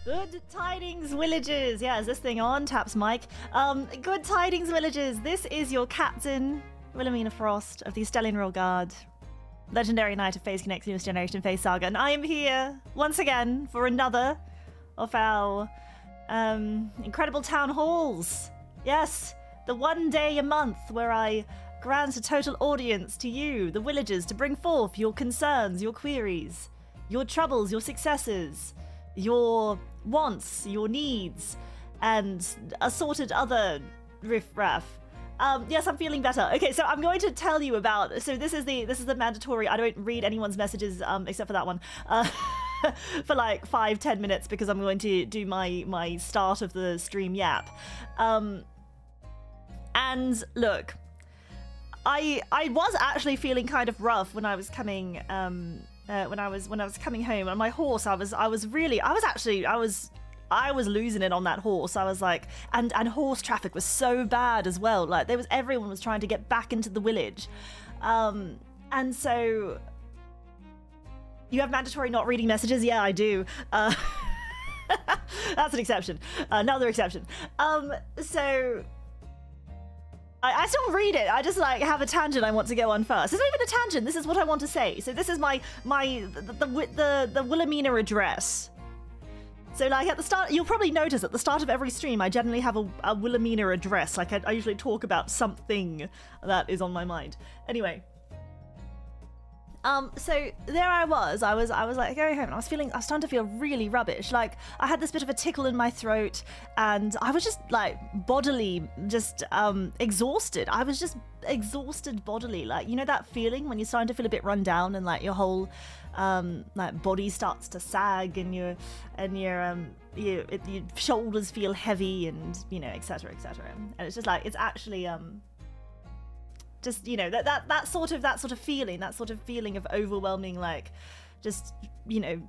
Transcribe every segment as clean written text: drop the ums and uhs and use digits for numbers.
Good tidings, villagers. Yeah, is this thing on? Taps mic. Good tidings, villagers. This is your captain, Wilhelmina Frost of the Stellian Royal Guard, legendary knight of phaseconnect, newest generation phase saga, and I am here once again for another of our incredible town halls. Yes, the one day a month where I grant a total audience to you, the villagers, to bring forth your concerns, your queries, your troubles, your successes, your wants, your needs, and assorted other riff-raff. Yes, I'm feeling better. Okay, so I'm going to tell you about. So this is the mandatory. I don't read anyone's messages except for that one for like 5-10 minutes because I'm going to do my start of the stream yap. And look, I was actually feeling kind of rough when I was coming when I was coming home on my horse. I was losing it on that horse. I was like, and horse traffic was so bad as well. Like everyone was trying to get back into the village. And so you have mandatory not reading messages? Yeah, I do. That's an exception. Another exception. So I still read it. I just like have a tangent I want to go on first. It's not even a tangent. This is what I want to say. So this is the Wilhelmina address. So like at the start, you'll probably notice at the start of every stream, I generally have a Wilhelmina address. Like I usually talk about something that is on my mind. Anyway. So there I was like going home and I was starting to feel really rubbish. Like I had this bit of a tickle in my throat and I was just like bodily just exhausted. I was just exhausted bodily. Like, you know that feeling when you're starting to feel a bit run down and like your whole like body starts to sag and your shoulders feel heavy and, you know, etc. And it's just like, it's actually just, you know, that sort of feeling of overwhelming, like, just, you know,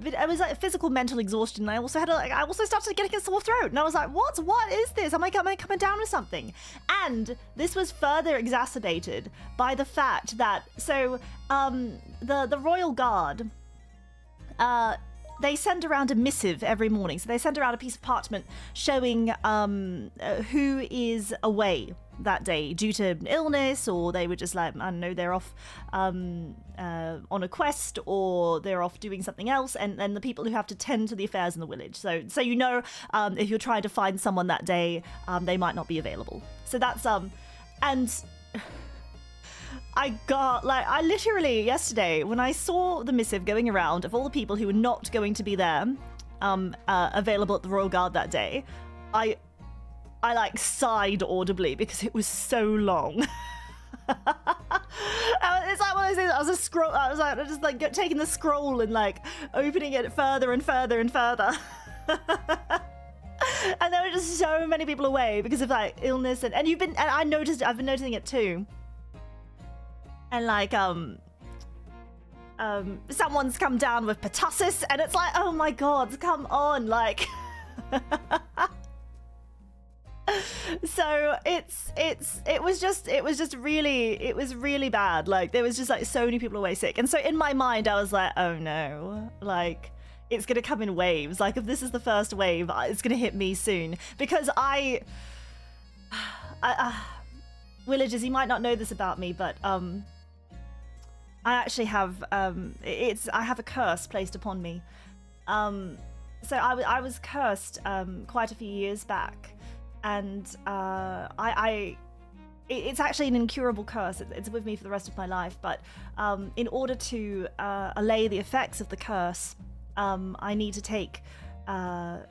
it was like physical, mental exhaustion. And I also started getting a sore throat, and I was like, what is this? Am I coming down with something? And this was further exacerbated by the fact that the Royal Guard, they send around a missive every morning. So they send around a piece of parchment showing who is away that day due to illness, or they were just like, I don't know, they're off on a quest, or they're off doing something else, and the people who have to tend to the affairs in the village. So you know, if you're trying to find someone that day, they might not be available. So that's and I literally yesterday, when I saw the missive going around of all the people who were not going to be there, available at the Royal Guard that day, I like sighed audibly because it was so long. It's like one of those things. I was like just like taking the scroll and like opening it further and further and further. And there were just so many people away because of like illness and I've been noticing it too. And like someone's come down with pertussis and it's like, oh my god, come on, like so it was really bad. Like there was just like so many people away sick, and so in my mind I was like, oh no, like it's gonna come in waves. Like if this is the first wave, it's gonna hit me soon, because I villagers, you might not know this about me, but I actually have I have a curse placed upon me. So I was cursed quite a few years back. And it's actually an incurable curse. It's with me for the rest of my life. But in order to allay the effects of the curse, I need to take something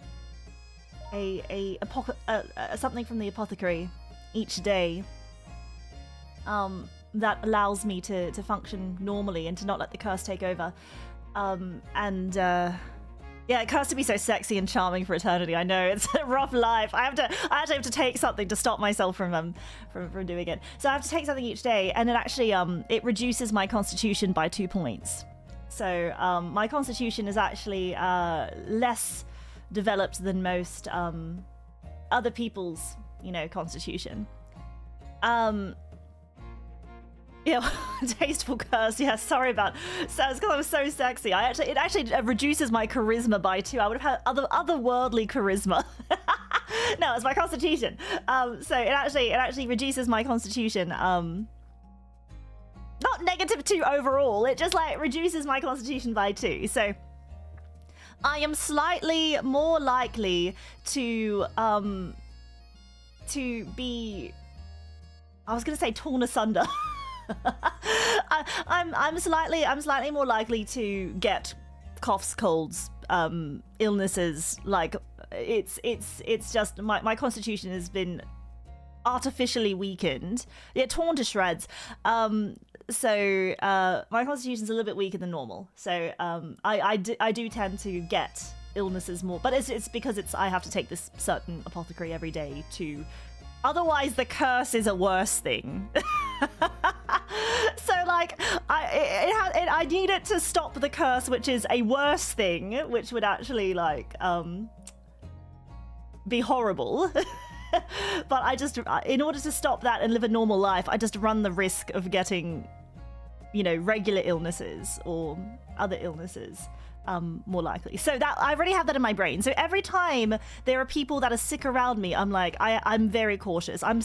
from the apothecary each day that allows me to function normally and to not let the curse take over. Yeah, it has to be so sexy and charming for eternity. I know it's a rough life. I actually have to take something to stop myself from doing it. So I have to take something each day, and it actually it reduces my constitution by 2 points. So my constitution is actually less developed than most other people's, you know, constitution. Yeah, tasteful curse. Yeah, sorry about. So it's because I'm so sexy. It actually reduces my charisma by 2. I would have had otherworldly charisma. No, it's my constitution. So it actually reduces my constitution. Not -2 overall. It just like reduces my constitution by 2. So I am slightly more likely to be. I was gonna say torn asunder. I'm slightly more likely to get coughs, colds, illnesses. Like it's just my constitution has been artificially weakened. Yeah, torn to shreds. So my constitution's a little bit weaker than normal. So I do tend to get illnesses more, but it's because I have to take this certain apothecary every day to. Otherwise, the curse is a worse thing. So, like, I need it to stop the curse, which is a worse thing, which would actually, like, be horrible. But I just, in order to stop that and live a normal life, I just run the risk of getting, you know, regular illnesses or other illnesses. More likely. So that I already have that in my brain. So every time there are people that are sick around me, I'm like, I'm very cautious. I'm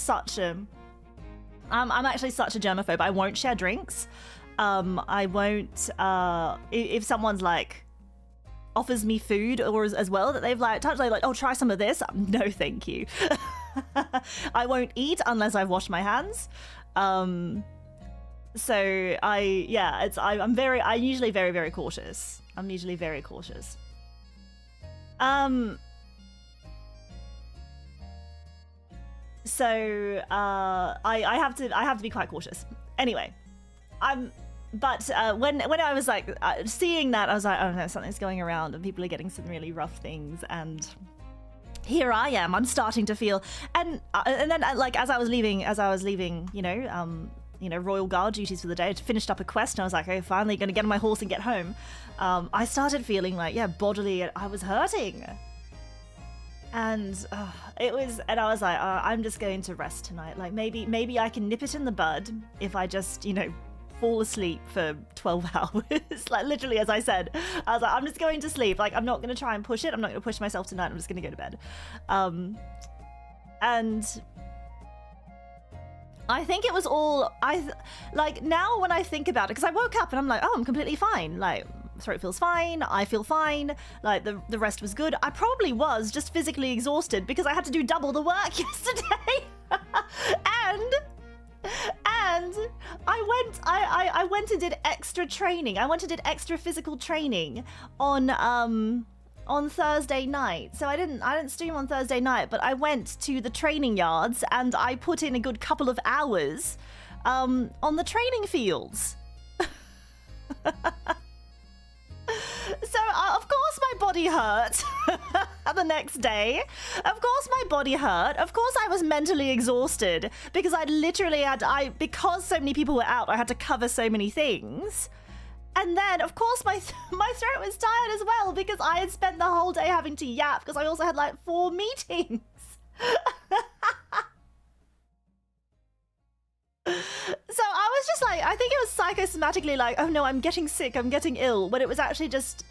actually such a germaphobe. I won't share drinks. I won't, if someone's like, offers me food or as well that they've like touched, like, oh, try some of this. No, thank you. I won't eat unless I've washed my hands. So I'm usually very, very cautious. I'm usually very cautious. So I have to be quite cautious. Anyway, but when I was like seeing that, I was like, oh no, something's going around and people are getting some really rough things, and here I am. I'm starting to feel, and then like as I was leaving, you know, royal guard duties for the day. I finished up a quest and I was like, okay, finally gonna get on my horse and get home. I started feeling like, yeah, bodily, I was hurting. And I was like, I'm just going to rest tonight. Like maybe I can nip it in the bud if I just, you know, fall asleep for 12 hours. Like literally, as I said, I was like, I'm just going to sleep. Like I'm not gonna try and push it. I'm not gonna push myself tonight. I'm just gonna go to bed. And I think it was all, like now when I think about it, because I woke up and I'm like, oh, I'm completely fine. Like throat feels fine. I feel fine. Like the rest was good. I probably was just physically exhausted because I had to do double the work yesterday. and I went and did extra training. I went and did extra physical training on Thursday night. So I didn't stream on Thursday night, but I went to the training yards and I put in a good couple of hours on the training fields. So of course my body hurt the next day. Of course my body hurt. Of course I was mentally exhausted because I literally because so many people were out, I had to cover so many things. And then, of course, my throat was tired as well because I had spent the whole day having to yap because I also had like 4 meetings. So I was just like, I think it was psychosomatically like, oh no, I'm getting sick, I'm getting ill, but it was actually just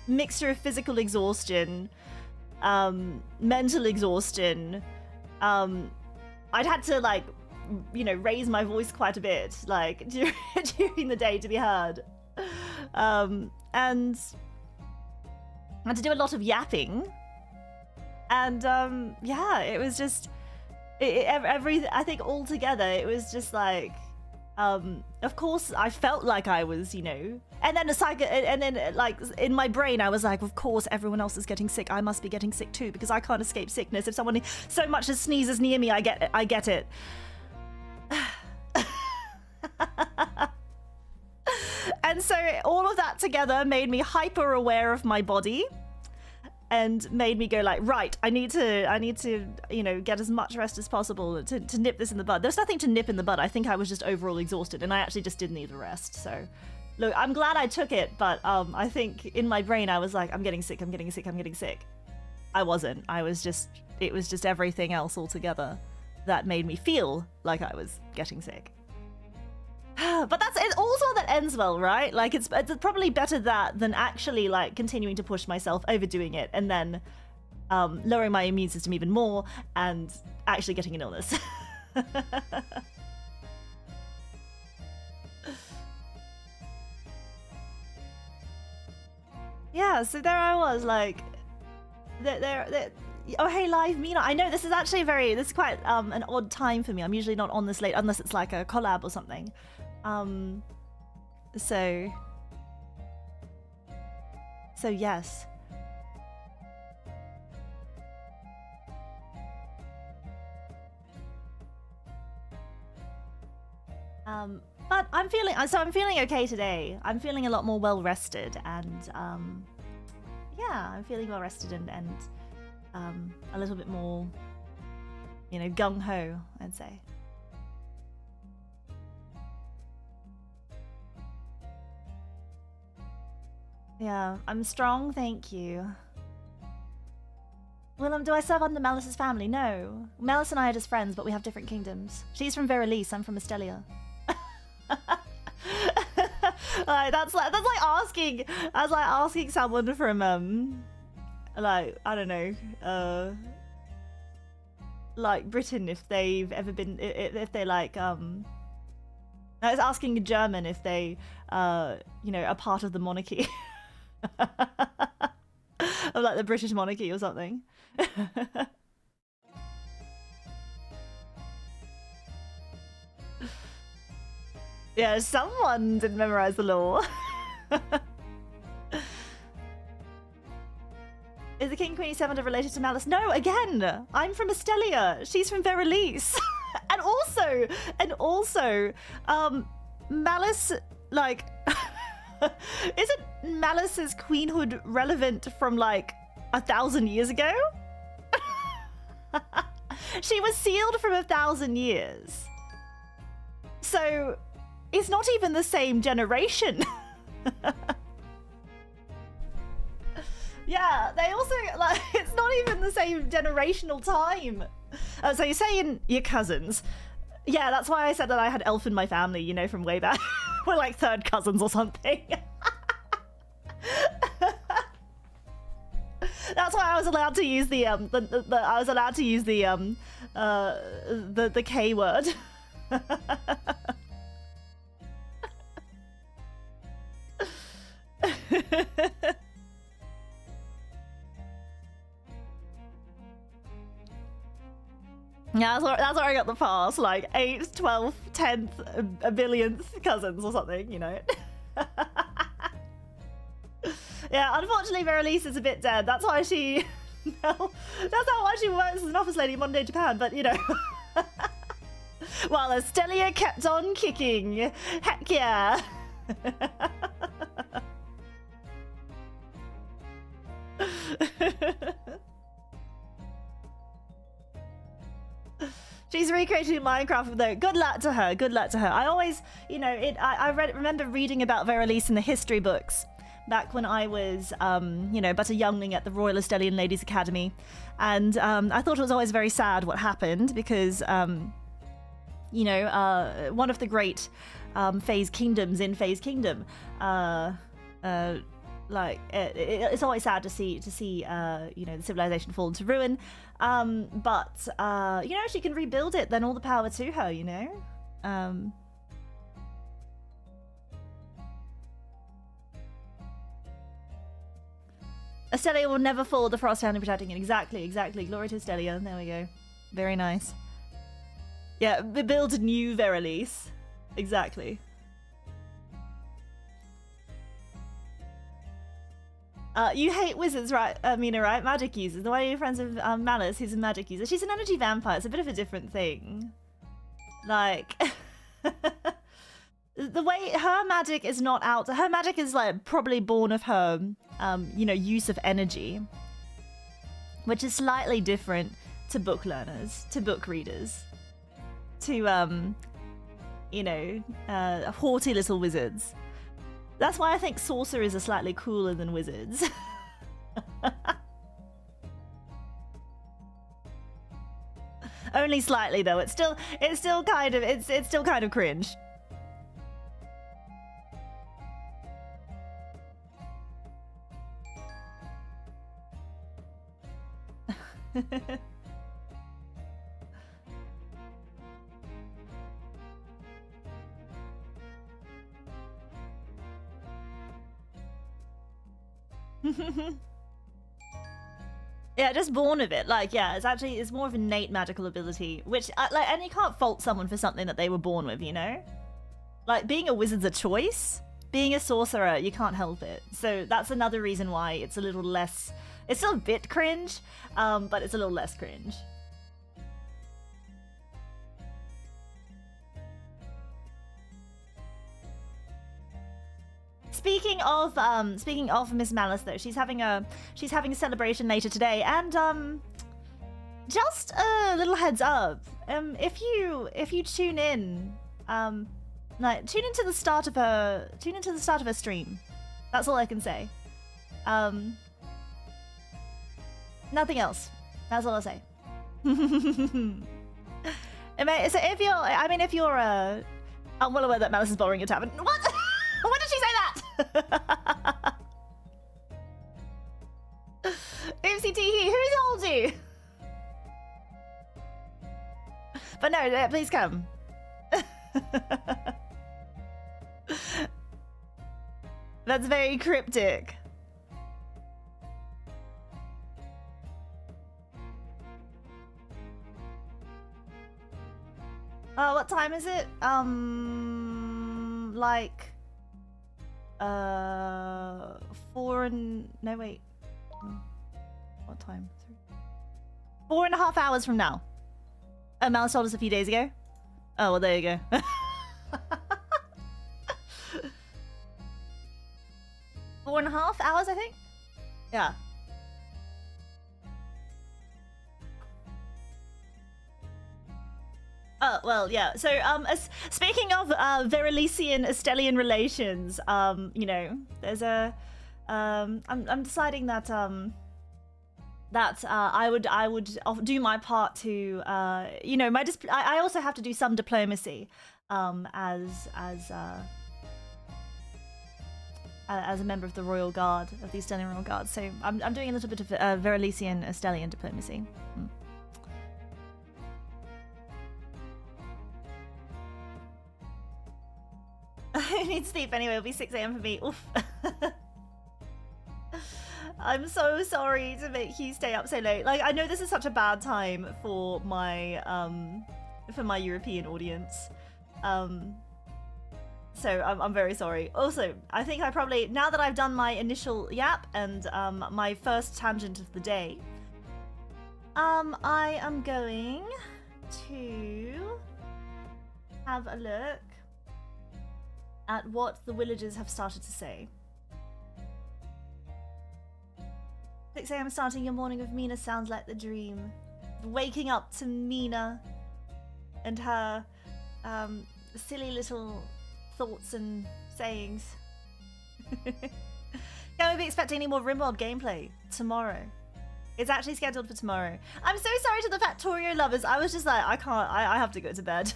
mixture of physical exhaustion, mental exhaustion. I'd had to like, you know, raise my voice quite a bit, like during the day to be heard. And I had to do a lot of yapping. And yeah, it was just I think all together it was just like of course I felt like I was, you know, and then like in my brain I was like, of course everyone else is getting sick, I must be getting sick too because I can't escape sickness. If someone so much as sneezes near me, I get it. And so all of that together made me hyper aware of my body and made me go like, right, I need to, you know, get as much rest as possible to nip this in the bud. There's nothing to nip in the bud. I think I was just overall exhausted and I actually just did need a rest. So look, I'm glad I took it, but I think in my brain I was like, I'm getting sick. I wasn't. It was just everything else altogether that made me feel like I was getting sick. But it's also that ends well, right? Like it's probably better that than actually like continuing to push myself, overdoing it, and then lowering my immune system even more and actually getting an illness. Yeah, so there I was, like, oh hey, live Mina. I know this is actually this is quite an odd time for me. I'm usually not on this late unless it's like a collab or something. So yes. But I'm feeling okay today. I'm feeling a lot more well rested, and yeah, I'm feeling well rested and a little bit more, you know, gung ho, I'd say. Yeah, I'm strong, thank you. Willem, do I serve under Malice's family? No. Malice and I are just friends, but we have different kingdoms. She's from Verilice, I'm from Estelia. Like that's like asking someone from like, I don't know, like Britain if they've ever been, if they like I was asking a German if they you know, are part of the monarchy. Of like the British monarchy or something. Yeah, someone didn't memorize the law. Is the King Queen 7 related to Malice? No, again, I'm from Estelia. She's from Verilice. and also, Malice, like, isn't Malice's queenhood relevant from like 1,000 years ago? She was sealed from 1,000 years. So it's not even the same generation. Yeah, they also, like, it's not even the same generational time. So you're saying your cousins. Yeah, that's why I said that I had elf in my family, you know, from way back. We're like third cousins or something. That's why I was allowed to use the K word. Yeah, that's where I got the pass, like 8th, 12th, 10th, a billionth cousins or something, you know. Yeah, unfortunately Verilice is a bit dead. That's why she that's not why she works as an office lady in modern day Japan, but you know. While Estelia kept on kicking. Heck yeah. She's recreating Minecraft though. Good luck to her. Good luck to her. I always, you know, remember reading about Verilice in the history books back when I was, you know, but a youngling at the Royal Estelian Ladies Academy, and I thought it was always very sad what happened because, you know, one of the great Phase kingdoms in Phase Kingdom, like it's always sad to see you know, the civilization fall into ruin, but you know, she can rebuild it, then all the power to her, you know. Estelia will never fall, the frost hand protecting it. Exactly. Glory to Estelia. There we go. Very nice. Yeah, build a new Verilice. Exactly. You hate wizards, right, Mina, right? Magic users. The way you're friends with Malice, who's a magic user. She's an energy vampire. It's a bit of a different thing. Like, the way her magic is not out. Her magic is like probably born of her, you know, use of energy, which is slightly different to book learners, to book readers, to you know, haughty little wizards. That's why I think sorcerers are slightly cooler than wizards. Only slightly though. It's still kind of cringe. Yeah, just born with it. Like, yeah, it's more of an innate magical ability, which, like, and you can't fault someone for something that they were born with, you know? Like, being a wizard's a choice. Being a sorcerer, you can't help it. So that's another reason why it's a little less... It's still a bit cringe, but it's a little less cringe. Speaking of Miss Malice, though, she's having a celebration later today, and just a little heads up, if you tune in, like tune into the start of her stream. That's all I can say. Nothing else. That's all I'll say. So if you're I'm well aware that Malice is borrowing your tavern. What? When did she say that? Oopsie tee hee, who's told you? But no, please come. That's very cryptic. What time is it? Like 4 and... No, wait. What time? 4.5 hours from now. Malice told us a few days ago. Oh, well, there you go. 4.5 hours, I think? Yeah. Oh, well, yeah. So, speaking of Veralisian-Estelian relations, you know, there's a, I'm deciding that, I would do my part to, you know, I also have to do some diplomacy, as a member of the Royal Guard, of the Estelian Royal Guard. So I'm doing a little bit of Veralisian-Estelian diplomacy. I need sleep anyway. It'll be 6 AM for me. Oof. I'm so sorry to make you stay up so late. Like, I know this is such a bad time for my European audience. So I'm very sorry. Also, I think I probably, now that I've done my initial yap and my first tangent of the day, I am going to have a look at what the villagers have started to say. 6 AM starting your morning with Mina sounds like the dream. Waking up to Mina and her silly little thoughts and sayings. Can we be expecting any more RimWorld gameplay tomorrow? It's actually scheduled for tomorrow. I'm so sorry to the Factorio lovers. I was just like, I can't, I have to go to bed.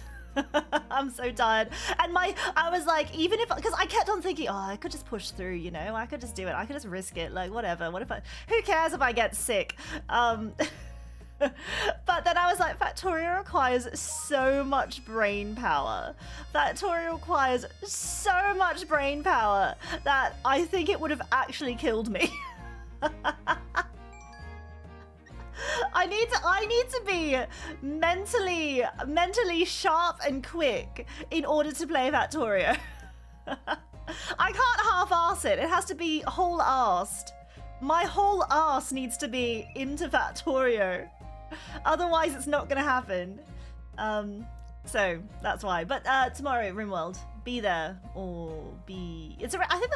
I'm so tired. And I was like, even if, because I kept on thinking, oh, I could just push through, you know, I could just do it. I could just risk it. Like, whatever. What if who cares if I get sick? But then I was like, Factorio requires so much brain power. Factorio requires so much brain power that I think it would have actually killed me. I need to be mentally sharp and quick in order to play Factorio. I can't half-arse it. It has to be whole-arsed. My whole arse needs to be into Factorio. Otherwise, it's not going to happen. So that's why. But tomorrow, RimWorld, be there or be. I think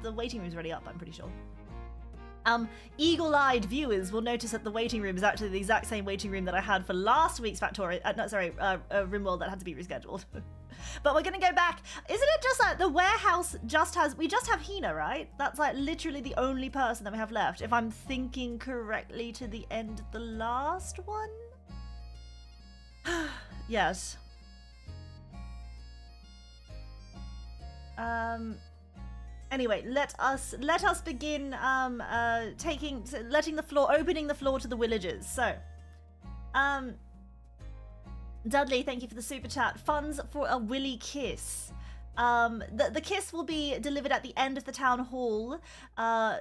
the waiting room's already up. I'm pretty sure. Eagle-eyed viewers will notice that the waiting room is actually the exact same waiting room that I had for last week's Factorio. RimWorld that had to be rescheduled. But we're gonna go back. Isn't it just like the warehouse we just have Hina, right? That's like literally the only person that we have left, if I'm thinking correctly, to the end of the last one? Yes. Anyway, let us begin opening the floor to the villagers. So, Dudley, thank you for the super chat. Funds for a willy kiss. The kiss will be delivered at the end of the town hall,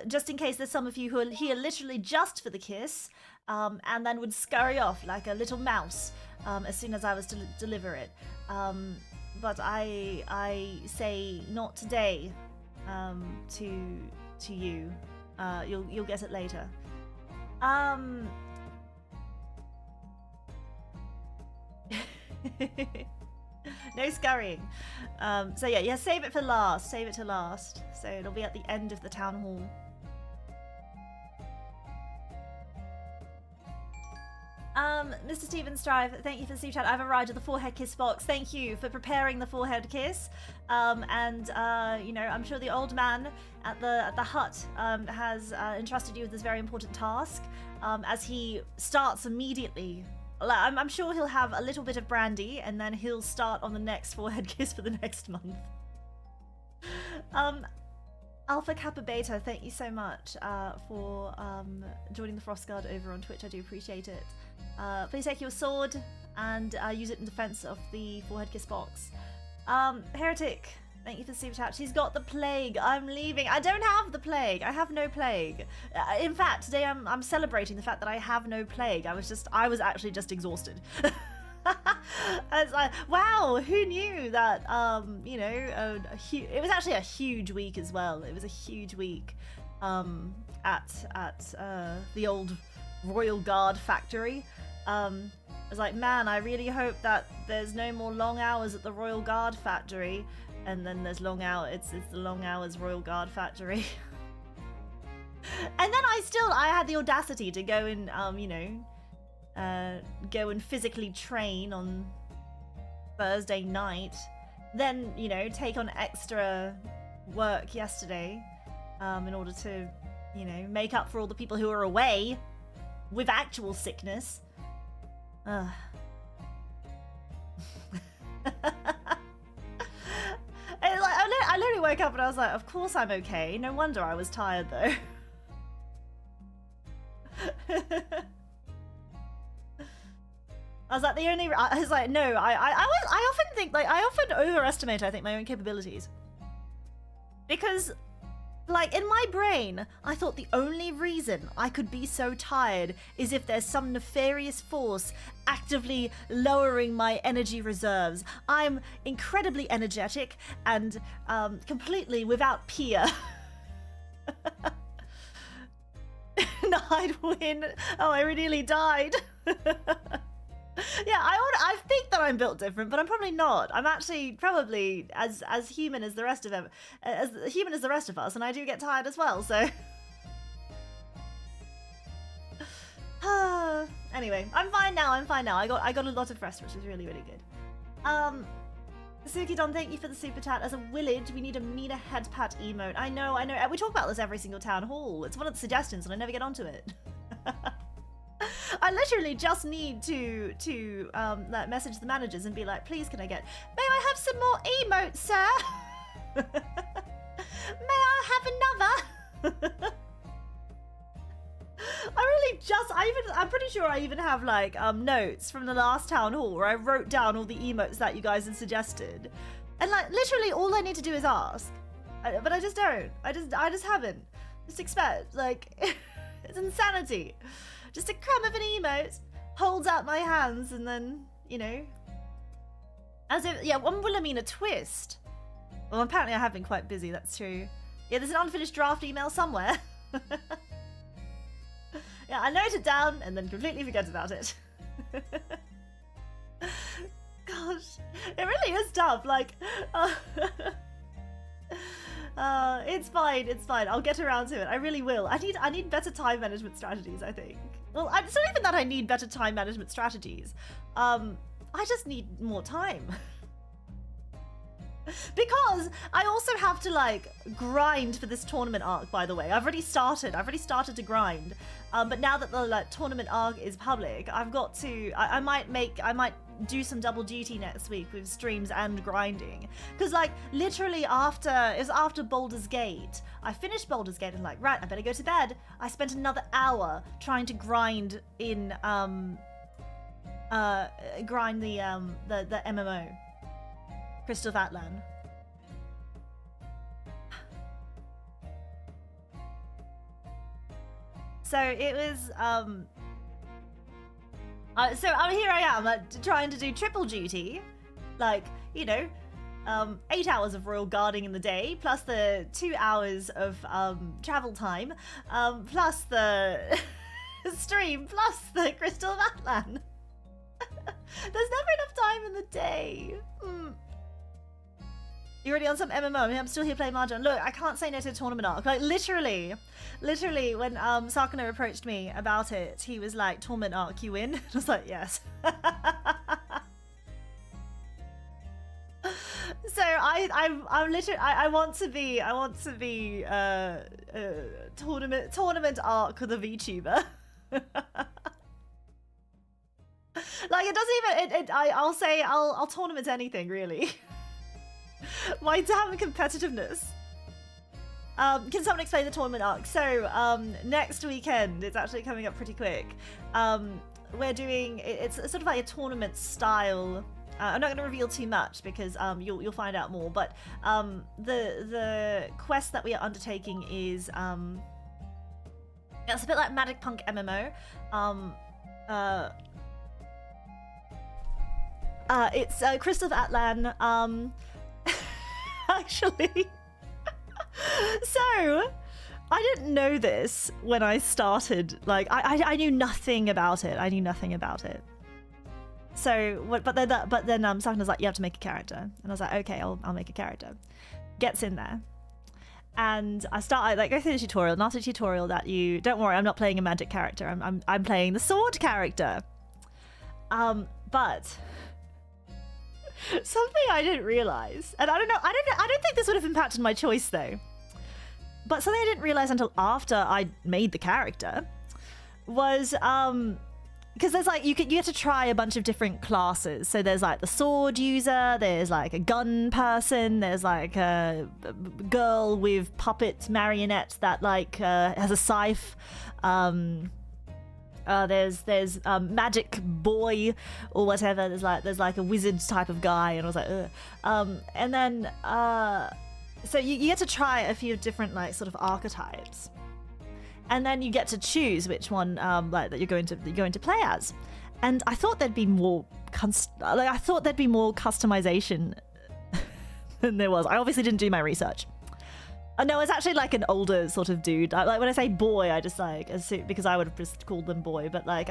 just in case there's some of you who are here literally just for the kiss, and then would scurry off like a little mouse as soon as I was to deliver it. But I say not today. To you, you'll get it later. No scurrying. So yeah, save it for last. Save it to last. So it'll be at the end of the town hall. Mr. Steven Strive, thank you for the super chat. I've arrived at the forehead kiss box. Thank you for preparing the forehead kiss. You know, I'm sure the old man at the hut has entrusted you with this very important task. As he starts immediately, I'm sure he'll have a little bit of brandy, and then he'll start on the next forehead kiss for the next month. Alpha Kappa Beta, thank you so much for joining the Frost Guard over on Twitch. I do appreciate it. Please take your sword and use it in defense of the forehead kiss box. Heretic, thank you for the super chat. She's got the plague. I'm leaving. I don't have the plague. I have no plague. In fact, today I'm celebrating the fact that I have no plague. I was actually just exhausted. I was like, wow, who knew that? You know, it was actually a huge week as well. It was a huge week at the old Royal Guard factory. I was like, man, I really hope that there's no more long hours at the Royal Guard factory. And then there's long hours. It's the long hours Royal Guard factory. And then I had the audacity to go and you know, go and physically train on Thursday night, then, you know, take on extra work yesterday in order to, you know, make up for all the people who are away with actual sickness. I literally woke up and I was like, of course I'm okay. No wonder I was tired though. I was like, no, I often think, like, I often overestimate, I think, my own capabilities. Because, like, in my brain, I thought the only reason I could be so tired is if there's some nefarious force actively lowering my energy reserves. I'm incredibly energetic and completely without peer. And I'd win. Oh, I nearly died. Yeah, I think that I'm built different, but I'm probably not. I'm actually probably as human as the rest of them, as human as the rest of us, and I do get tired as well. So anyway, I'm fine now. I got a lot of rest, which is really, really good. Suki Don, thank you for the super chat. As a village, we need a Mina head pat emote. I know. We talk about this every single town hall. It's one of the suggestions, and I never get onto it. I literally just need to like message the managers and be like, please, can I get? May I have some more emotes, sir? May I have another? I'm pretty sure I even have like notes from the last town hall where I wrote down all the emotes that you guys had suggested, and like literally all I need to do is ask, but I just don't. I just haven't. Just expect, like, it's insanity. Just a crumb of an emote, holds out my hands, and then, you know, as if, yeah, one Wilhelmina twist. Well, apparently I have been quite busy, that's true. Yeah, there's an unfinished draft email somewhere. Yeah, I note it down and then completely forget about it. Gosh, it really is tough, like, it's fine, I'll get around to it, I really will. I need better time management strategies, I think. Well, it's not even that I need better time management strategies. I just need more time. Because I also have to, like, grind for this tournament arc, by the way. I've already started to grind. But now that the, like, tournament arc is public, I've got to, I might do some double duty next week with streams and grinding, because like literally it was after Baldur's Gate. I finished Baldur's Gate and like, right, I better go to bed. I spent another hour trying to grind in grind the MMO Crystal of Atlan. So it was so here I am trying to do triple duty, like, you know, 8 hours of royal guarding in the day, plus the 2 hours of travel time, plus the stream, plus the Crystal of Atlan. There's never enough time in the day. You're already on some MMO. I mean, I'm still here playing Mahjong. Look, I can't say no to a tournament arc. Like, literally, when Sakano approached me about it, he was like, tournament arc, you in? I was like, yes. So I'm literally, I want to be tournament arc the VTuber. Like, it doesn't even, I'll say, I'll tournament anything, really. My damn competitiveness. Can someone explain the tournament arc? So, next weekend, it's actually coming up pretty quick. We're doing, it's sort of like a tournament style. I'm not going to reveal too much because you'll find out more. But the quest that we are undertaking is it's a bit like Magic Punk MMO. It's Crystal of Atlan. Actually, so I didn't know this when I started. Like, I knew nothing about it. So, but then Sakana's like, you have to make a character, and I was like, okay, I'll make a character. Gets in there, and I go through the tutorial. And after the tutorial, don't worry, I'm not playing a magic character. I'm playing the sword character. But something I didn't realize, and I don't think this would have impacted my choice though, but something I didn't realize until after I made the character was because there's like you get to try a bunch of different classes. So there's like the sword user, there's like a gun person, there's like a girl with puppet marionette that like has a scythe. There's magic boy or whatever. There's like a wizard type of guy, and I was like, ugh. And then so you get to try a few different like sort of archetypes, and then you get to choose which one like that you're going to play as. And I thought there'd be more customization than there was. I obviously didn't do my research. No, it's actually like an older sort of dude. Like when I say boy, I just like assume, because I would have just called them boy, but like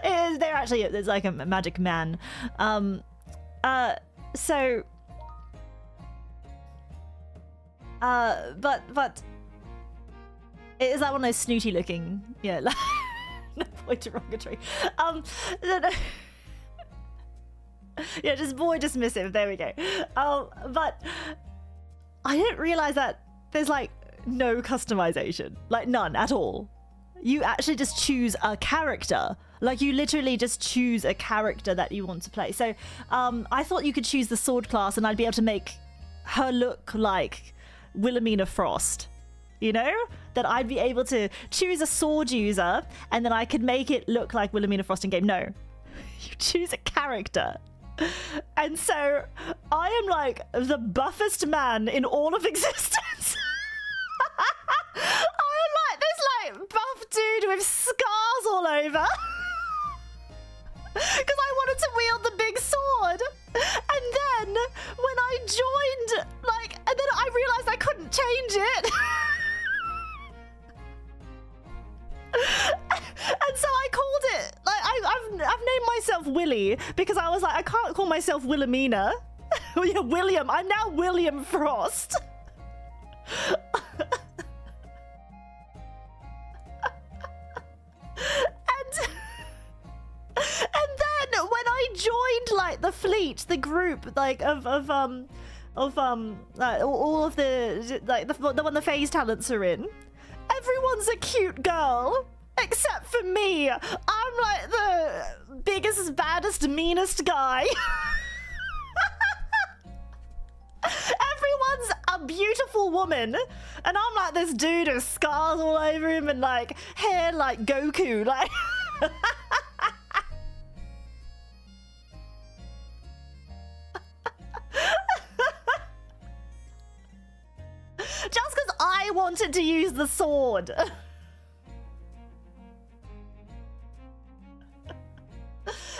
there's like a magic man. So but it is like one of those snooty looking, yeah, like, no point derogatory. Yeah, just boy dismissive. There we go. But I didn't realize that there's like no customization, like none at all. You actually just choose a character. Like you literally just choose a character that you want to play. So I thought you could choose the sword class and I'd be able to make her look like Wilhelmina Frost, you know? That I'd be able to choose a sword user and then I could make it look like Wilhelmina Frost in game. No, you choose a character. And so I am like the buffest man in all of existence. I'm like this like buff dude with scars all over. Because I wanted to wield the big sword. And then when I joined, like, and then I realized I couldn't change it. And so I called it, like, I've named myself Willy because I was like, I can't call myself Wilhelmina. Yeah, William. I'm now William Frost. And then when I joined like the fleet, the group like of all of the like the one the phase talents are in, everyone's a cute girl. Except for me, I'm like the biggest, baddest, meanest guy. Everyone's a beautiful woman, and I'm like this dude with scars all over him and like hair like Goku, like. Just because I wanted to use the sword.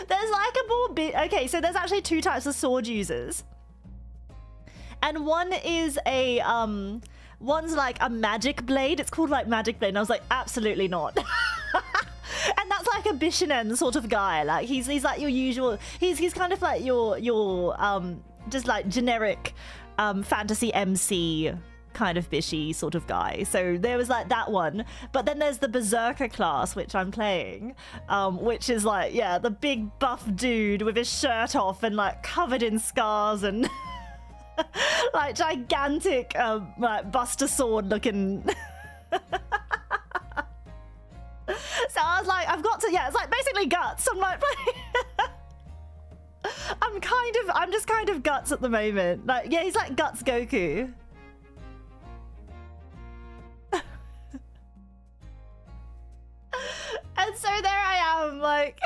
There's like a more bit. Okay, so there's actually two types of sword users. And one is a, one's like a magic blade. It's called like magic blade. And I was like, absolutely not. And that's like a Bishinen sort of guy. Like he's like your usual, he's kind of like your just like generic fantasy MC kind of bishy sort of guy. So there was like that one, but then there's the berserker class which I'm playing, which is like, yeah, the big buff dude with his shirt off and like covered in scars and like gigantic like buster sword looking. So I was like, I've got to, yeah, it's like basically guts. I'm like I'm just kind of guts at the moment. Like, yeah, he's like guts Goku. And so there I am, like,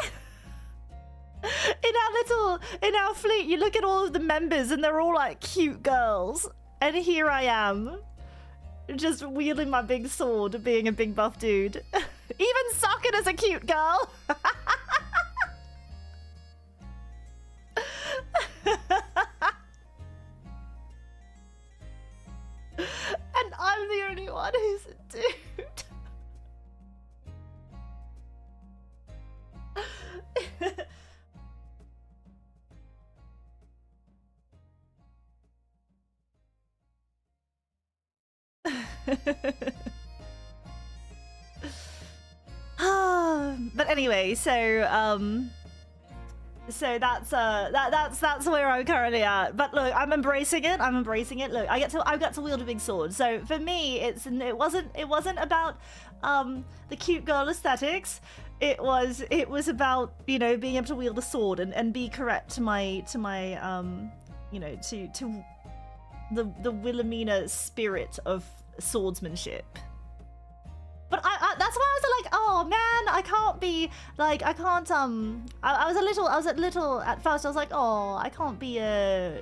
in our fleet, you look at all of the members and they're all like cute girls. And here I am, just wielding my big sword, being a big buff dude. Even Sakura's a cute girl. And I'm the only one who's a dude. But anyway, so that's where I'm currently at. But look, I'm embracing it. I'm embracing it. Look, I get to wield a big sword. So for me, it wasn't about the cute girl aesthetics. It was about, you know, being able to wield a sword and be correct to my you know, to the Wilhelmina spirit of swordsmanship. But that's why I was like, oh man, I can't be like, I can't I was a little at first I was like, oh, I can't be a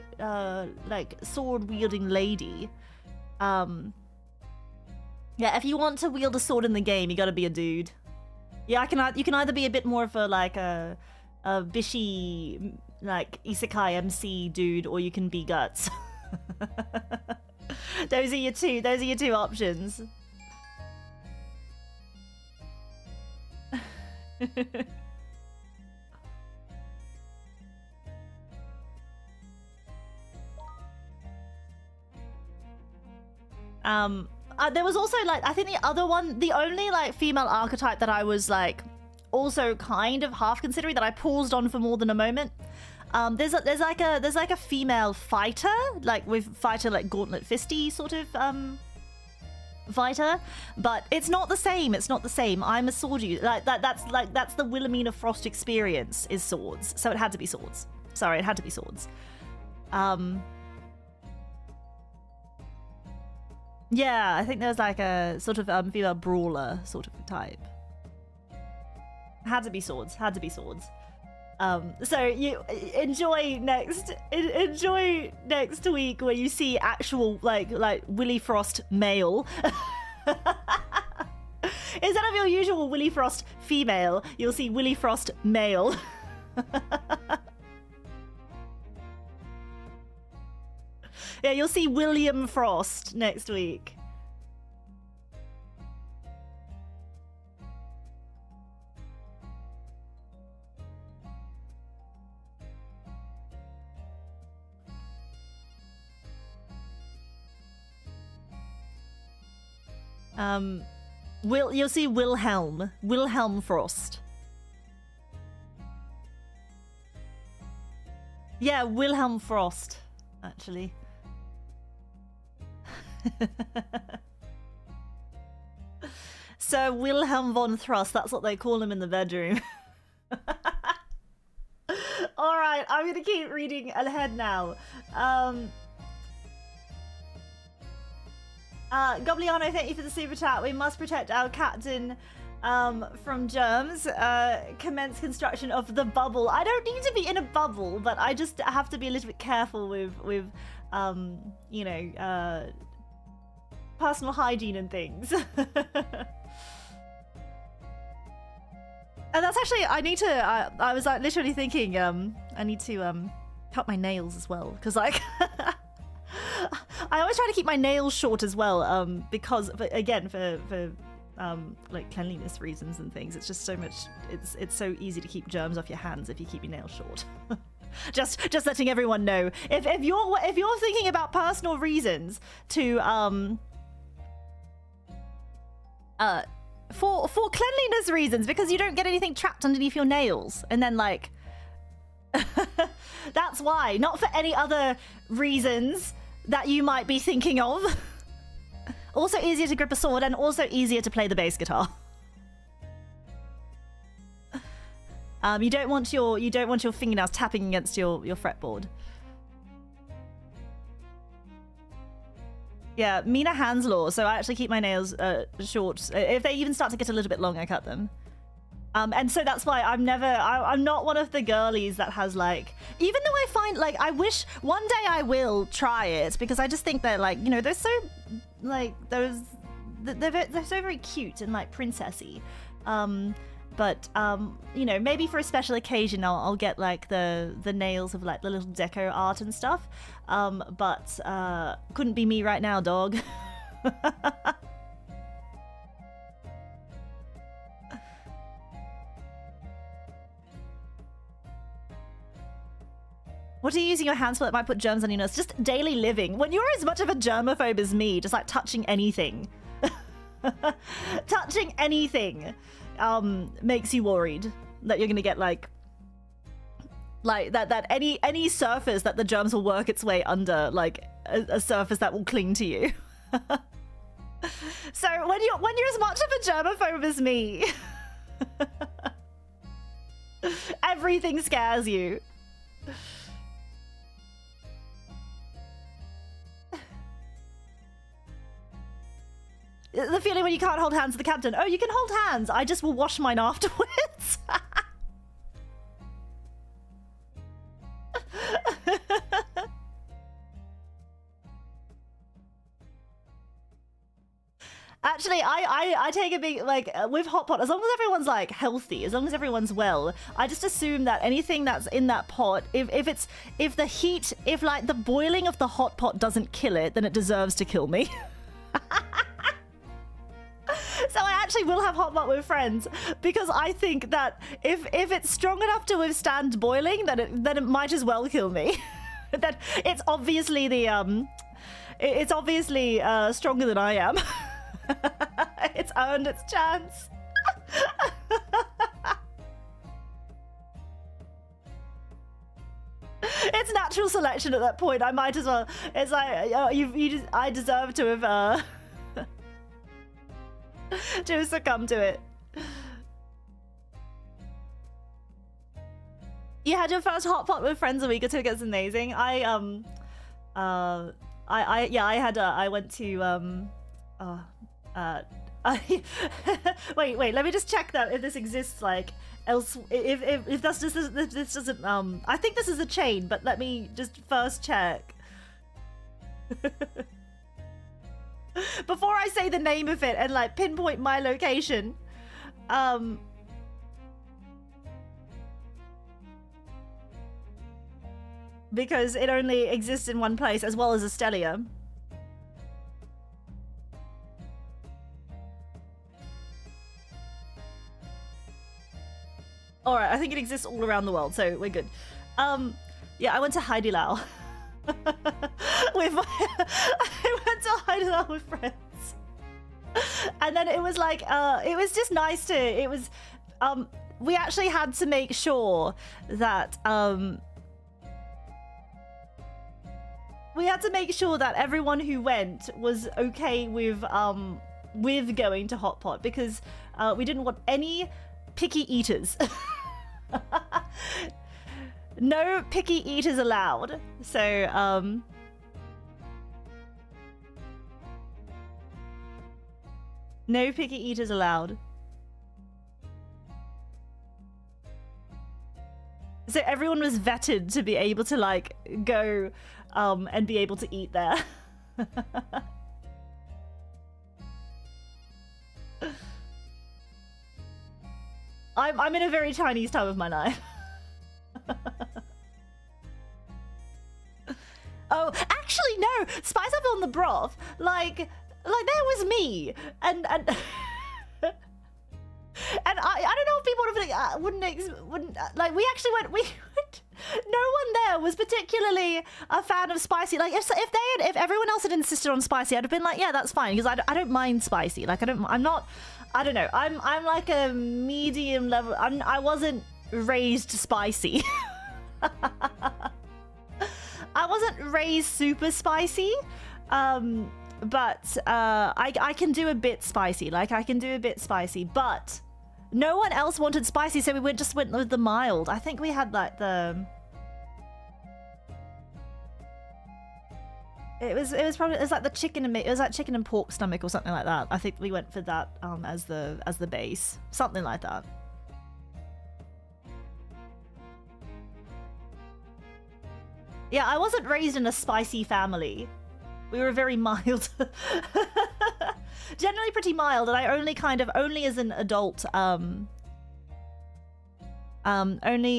like sword wielding lady. Yeah, if you want to wield a sword in the game, you gotta be a dude. Yeah, you can either be a bit more of a like a bishy like isekai MC dude, or you can be guts. Those are your two options. There was also like, I think the other one, the only like female archetype that I was like also kind of half considering, that I paused on for more than a moment. There's like a female fighter, like with fighter like gauntlet fisty sort of fighter, but it's not the same. It's not the same. I'm a sword user. Like that's the Wilhelmina Frost experience is swords. So it had to be swords. Sorry, it had to be swords. Yeah, I think there's like a sort of female brawler sort of type. Had to be swords. Had to be swords. So you enjoy next week where you see actual like Willy Frost male. Instead of your usual Willy Frost female, you'll see Willy Frost male. Yeah, you'll see William Frost next week. You'll see Wilhelm Frost. Yeah, Wilhelm Frost, actually. Sir Wilhelm von Thrust, that's what they call him in the bedroom. Alright, I'm gonna keep reading ahead now. Gobliano, thank you for the super chat. We must protect our captain from germs. Commence construction of the bubble. I don't need to be in a bubble, but I just have to be a little bit careful with you know, personal hygiene and things. And that's actually, I need to, I was like literally thinking, I need to cut my nails as well, because like, I always try to keep my nails short as well, because, again, for like cleanliness reasons and things, it's just so much, it's so easy to keep germs off your hands if you keep your nails short. just letting everyone know, if you're thinking about personal reasons to for cleanliness reasons, because you don't get anything trapped underneath your nails, and then like that's why, not for any other reasons that you might be thinking of. Also easier to grip a sword, and also easier to play the bass guitar. You don't want your fingernails tapping against your fretboard. Yeah, Mina Hands law, so I actually keep my nails short. If they even start to get a little bit long, I cut them. And so that's why I'm not one of the girlies that has like, even though I find like, I wish one day I will try it, because I just think they're like, you know, they're so like, they're so very cute and like princessy. But you know, maybe for a special occasion I'll get like the nails of like the little deco art and stuff. But couldn't be me right now, dog. What are you using your hands for that might put germs on your nose? Just daily living. When you're as much of a germaphobe as me, just like touching anything. Touching anything makes you worried that you're gonna get like that any surface that the germs will work its way under, like a surface that will cling to you. So when you're as much of a germaphobe as me, everything scares you. The feeling when you can't hold hands with the captain. Oh, you can hold hands. I just will wash mine afterwards. Actually, I take a big, like, with hot pot, as long as everyone's, like, healthy, as long as everyone's well, I just assume that anything that's in that pot, if the heat, if, like, the boiling of the hot pot doesn't kill it, then it deserves to kill me. So I actually will have hot pot with friends, because I think that if it's strong enough to withstand boiling, then it might as well kill me. That it's obviously stronger than I am. It's earned its chance. It's natural selection at that point. I might as well. It's like I deserve to have to succumb to it. You had your first hot pot with friends a week or two ago. It's amazing. I went to wait, let me just check that if this exists, like, else, if this doesn't, I think this is a chain, but let me just first check. Before I say the name of it and, like, pinpoint my location. Because it only exists in one place, as well as Estelia. Alright, I think it exists all around the world, so we're good. Yeah, I went to Haidilao. I went to Haidilao with friends. And then it was like, it was just nice to, it was, we actually had to make sure that, we had to make sure that everyone who went was okay with, with going to hot pot because we didn't want any picky eaters. No picky eaters allowed. So no picky eaters allowed. So everyone was vetted to be able to like go and be able to eat there. I'm in a very Chinese time of my life. Oh, actually no, spice up on the broth. Like there was me and and I don't know if people wouldn't like we actually went no one there was particularly a fan of spicy. Like if everyone else had insisted on spicy, I'd have been like, yeah, that's fine because I don't mind spicy. Like I don't know. I'm like a medium level. I wasn't raised spicy. I wasn't raised super spicy. But I can do a bit spicy. Like I can do a bit spicy, but no one else wanted spicy, so we just went with the mild. I think we had like the it was like the chicken and it was like chicken and pork stomach or something like that. I think we went for that as the base, something like that. Yeah, I wasn't raised in a spicy family. We were very mild. Generally pretty mild, and I only as an adult, only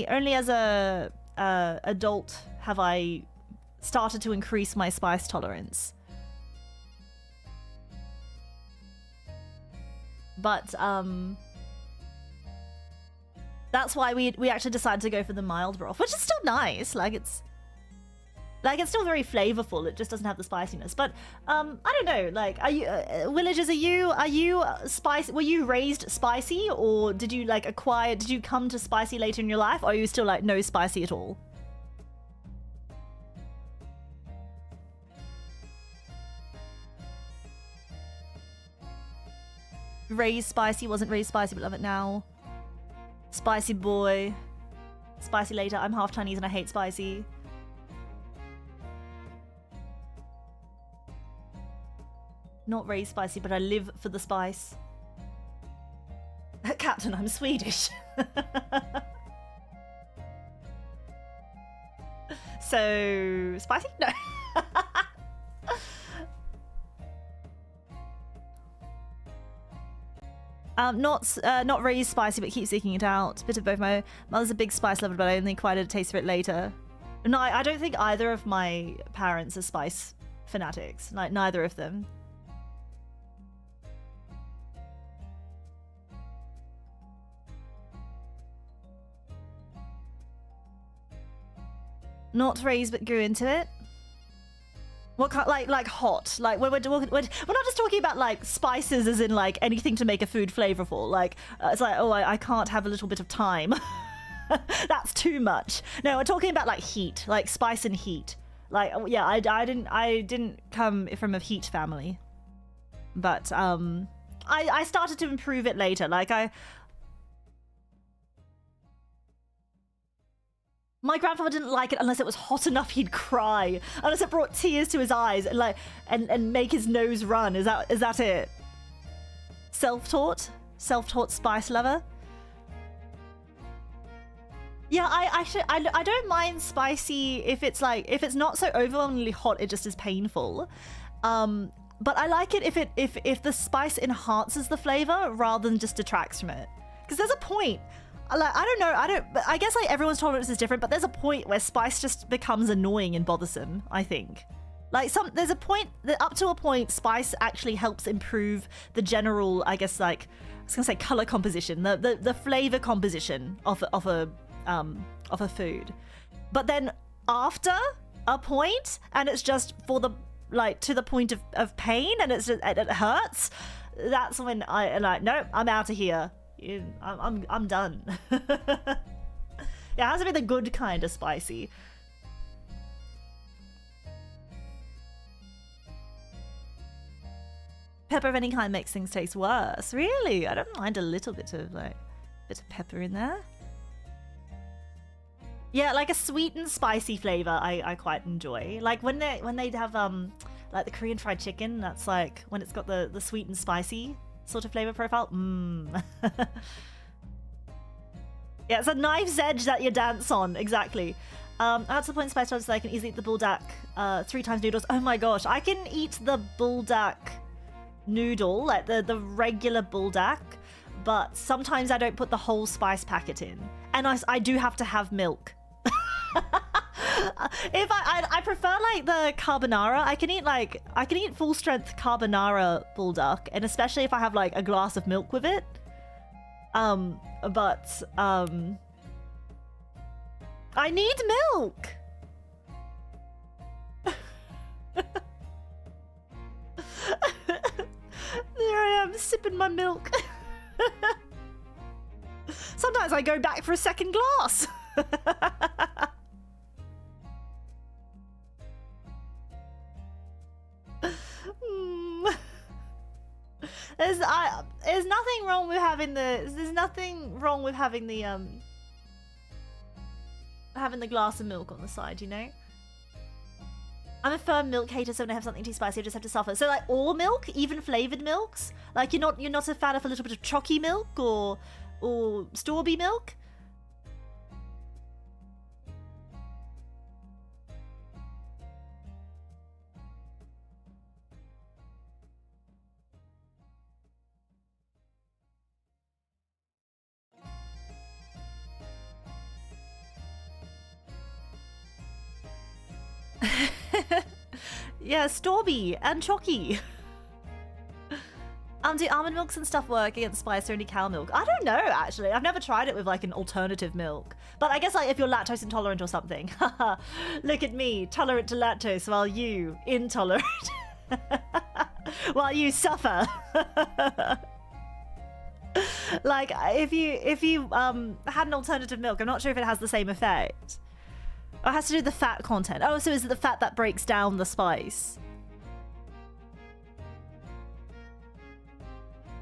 as a adult have I started to increase my spice tolerance. But that's why we actually decided to go for the mild broth, which is still nice. Like it's still very flavorful. It just doesn't have the spiciness. But I don't know. Like, are you villagers? Are you spicy? Were you raised spicy, or did you like acquire? Did you come to spicy later in your life, or are you still like no spicy at all? Raised spicy, wasn't raised spicy, but love it now. Spicy boy, spicy later. I'm half Chinese and I hate spicy. Not raised spicy, but I live for the spice. Captain, I'm Swedish. So, spicy? No. Not raised spicy, but keep seeking it out. Bit of both. My mother's a big spice lover, but I only acquired a taste for it later. No, I don't think either of my parents are spice fanatics. Like, neither of them. Not raised, but grew into it. What kind, like hot? Like we're not just talking about like spices as in like anything to make a food flavorful. Like it's like, oh, I can't have a little bit of thyme. That's too much. No, we're talking about like heat, like spice and heat. Like yeah, I didn't come from a heat family, but I started to improve it later. Like my grandfather didn't like it unless it was hot enough he'd cry. Unless it brought tears to his eyes and like and make his nose run. Is that it? Self-taught spice lover. Yeah, I don't mind spicy if it's not so overwhelmingly hot it just is painful. But I like it if the spice enhances the flavor rather than just detracts from it. Because there's a point. Like, I guess like everyone's tolerance is different, but there's a point where spice just becomes annoying and bothersome, I think. Like there's a point that up to a point spice actually helps improve the general, I guess like I was gonna say color composition, the flavor composition of a food. But then after a point, and it's just for the like to the point of pain and it hurts, that's when I like, no, I'm out of here. I'm done. Yeah, it has to be the good kind of spicy. Pepper of any kind makes things taste worse. Really? I don't mind a little bit of like bit of pepper in there. Yeah, like a sweet and spicy flavor I quite enjoy. Like when they have like the Korean fried chicken, that's like when it's got the sweet and spicy sort of flavor profile. Yeah, it's a knife's edge that you dance on, exactly. That's the point spice tolerance that I can easily eat the buldak 3 times noodles. Oh my gosh, I can eat the buldak noodle, like the regular buldak, but sometimes I don't put the whole spice packet in. And I do have to have milk. If I prefer like the carbonara, I can eat full strength carbonara buldak, and especially if I have like a glass of milk with it. But I need milk. There I am sipping my milk. Sometimes I go back for a second glass. There's nothing wrong with having the glass of milk on the side, you know? I'm a firm milk hater, so when I have something too spicy, I just have to suffer. So like all milk, even flavored milks, like you're not a fan of a little bit of chalky milk or Storby milk? Yeah, Storby and chalky. Do almond milks and stuff work against spice or only cow milk? I don't know, actually. I've never tried it with like an alternative milk. But I guess like if you're lactose intolerant or something. Look at me, tolerant to lactose, while you intolerant. While you suffer. Like if you had an alternative milk, I'm not sure if it has the same effect. Oh, it has to do with the fat content. Oh, so is it the fat that breaks down the spice?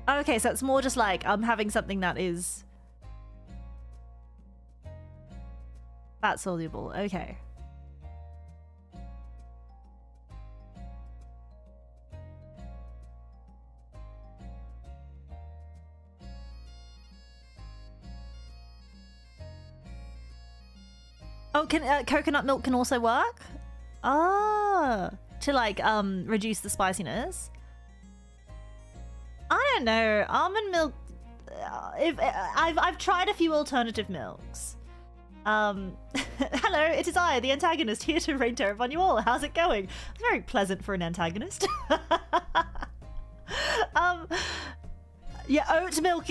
Okay, so it's more just like having something that is fat soluble. Okay. Oh, coconut milk can also work? Ah, to like reduce the spiciness. I don't know. Almond milk. I've tried a few alternative milks. Hello, it is I, the antagonist, here to rain terror upon you all. How's it going? It's very pleasant for an antagonist. Yeah, oat milk,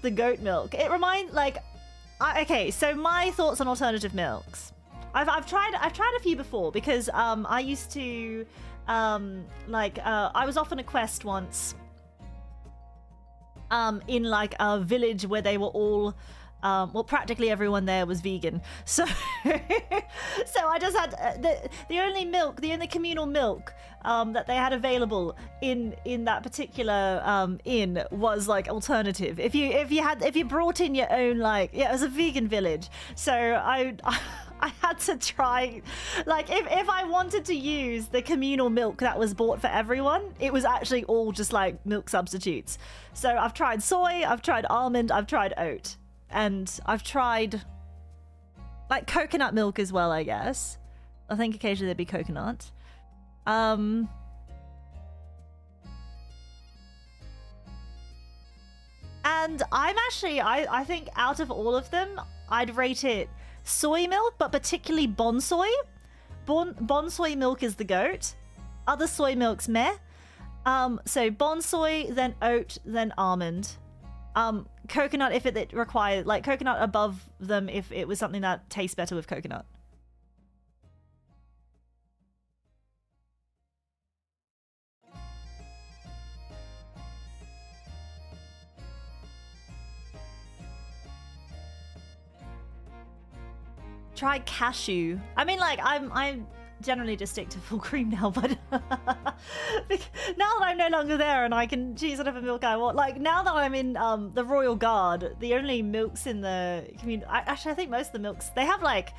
the goat milk. It reminds like. Okay, so my thoughts on alternative milks. I've tried a few before because I used to I was off on a quest once in like a village where they were all well, practically everyone there was vegan. So so I just had the only communal milk that they had available in that particular inn was like alternative. If you brought in your own, like, yeah, it was a vegan village. So I had to try, like, if I wanted to use the communal milk that was bought for everyone, it was actually all just like milk substitutes. So I've tried soy, I've tried almond, I've tried oat. And I've tried like coconut milk as well, I guess. I think occasionally there'd be coconut. And I'm actually, I think out of all of them, I'd rate it soy milk, but particularly bon soy. Bon soy milk is the goat. Other soy milks, meh. So bon soy, then oat, then almond. Coconut if it required, like coconut above them if it was something that tastes better with coconut. Try cashew. I mean, like, I'm generally just stick to full cream now, but now that I'm no longer there and I can choose whatever milk I want, like now that I'm in the Royal Guard, the only milks in the community, actually I think most of the milks, they have like